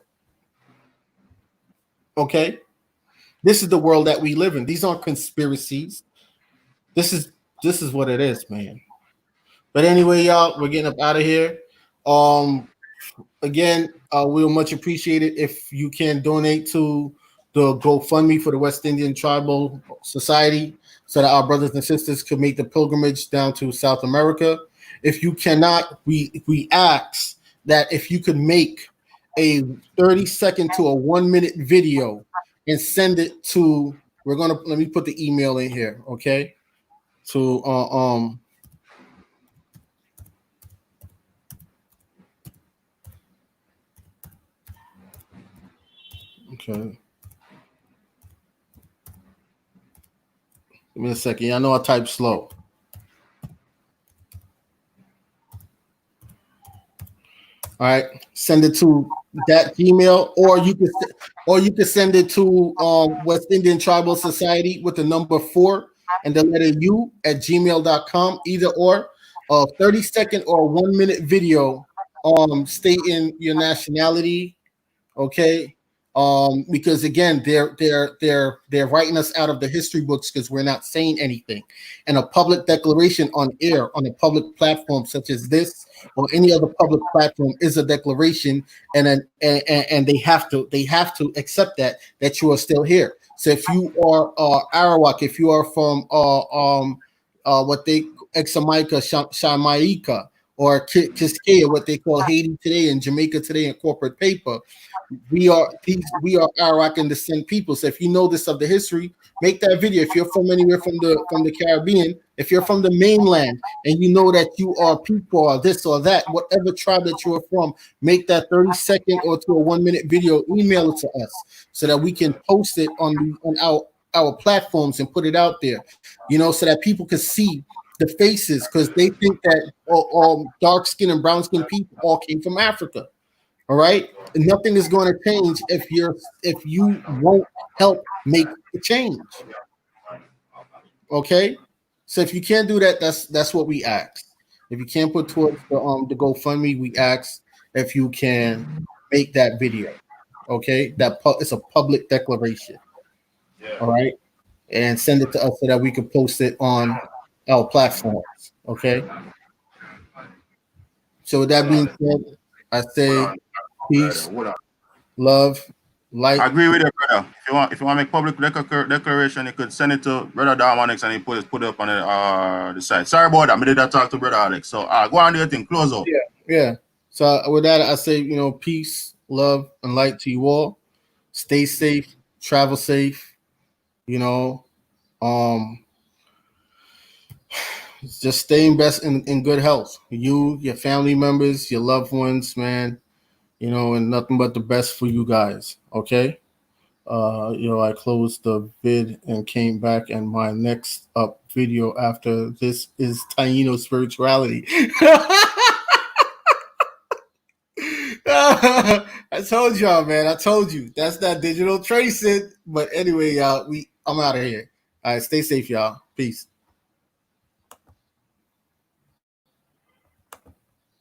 Okay? This is the world that we live in. These aren't conspiracies. This is what it is, man. But anyway, y'all, we're getting up out of here. Again, we'll much appreciate it if you can donate to the GoFundMe for the West Indian Tribal Society so that our brothers and sisters could make the pilgrimage down to South America. If you cannot, we ask that if you could make a 30-second to a 1-minute video and send it to, let me put the email in here, okay? To okay. Give me a second. I know I type slow. All right, send it to that Gmail, or you can send it to West Indian Tribal Society with the number 4 and the letter U at gmail.com. Either or, a 30-second or 1-minute video stating your nationality, okay? Because again, they're writing us out of the history books because we're not saying anything. And a public declaration on air on a public platform such as this or any other public platform is a declaration, and they have to accept that you are still here. So if you are Arawak, if you are from what they Xamaica, or Kiskea, what they call Haiti today and Jamaica today in corporate paper, we are Arawak and descent people. So if you know this of the history, make that video. If you're from anywhere from the Caribbean, if you're from the mainland and you know that you are people or this or that, whatever tribe that you are from, make that 30-second or to a 1-minute video, email it to us so that we can post it on our platforms and put it out there, so that people can see the faces, because they think that all dark skin and brown skin people all came from Africa. All right, and nothing is going to change if you won't help make the change. Okay, so if you can't do that, that's what we ask. If you can't put towards the GoFundMe, we ask if you can make that video. Okay, it's a public declaration. All right, and send it to us so that we can post it on our platforms. Okay. So with that being said, I say peace, love, light. I agree with you, brother. If you want to make public declaration, you could send it to Brother Darmonix and he put it up on the site. Sorry about that. I did not talk to Brother Alex. So go on, do your thing. Close up. Yeah. So with that, I say, peace, love, and light to you all. Stay safe, travel safe. Just staying best in good health. You, your family members, your loved ones, man, and nothing but the best for you guys. Okay. I closed the vid and came back, and my next up video after this is Taino spirituality. I told y'all, man. I told you that's not digital tracing. But anyway, y'all, I'm out of here. All right, stay safe, y'all. Peace.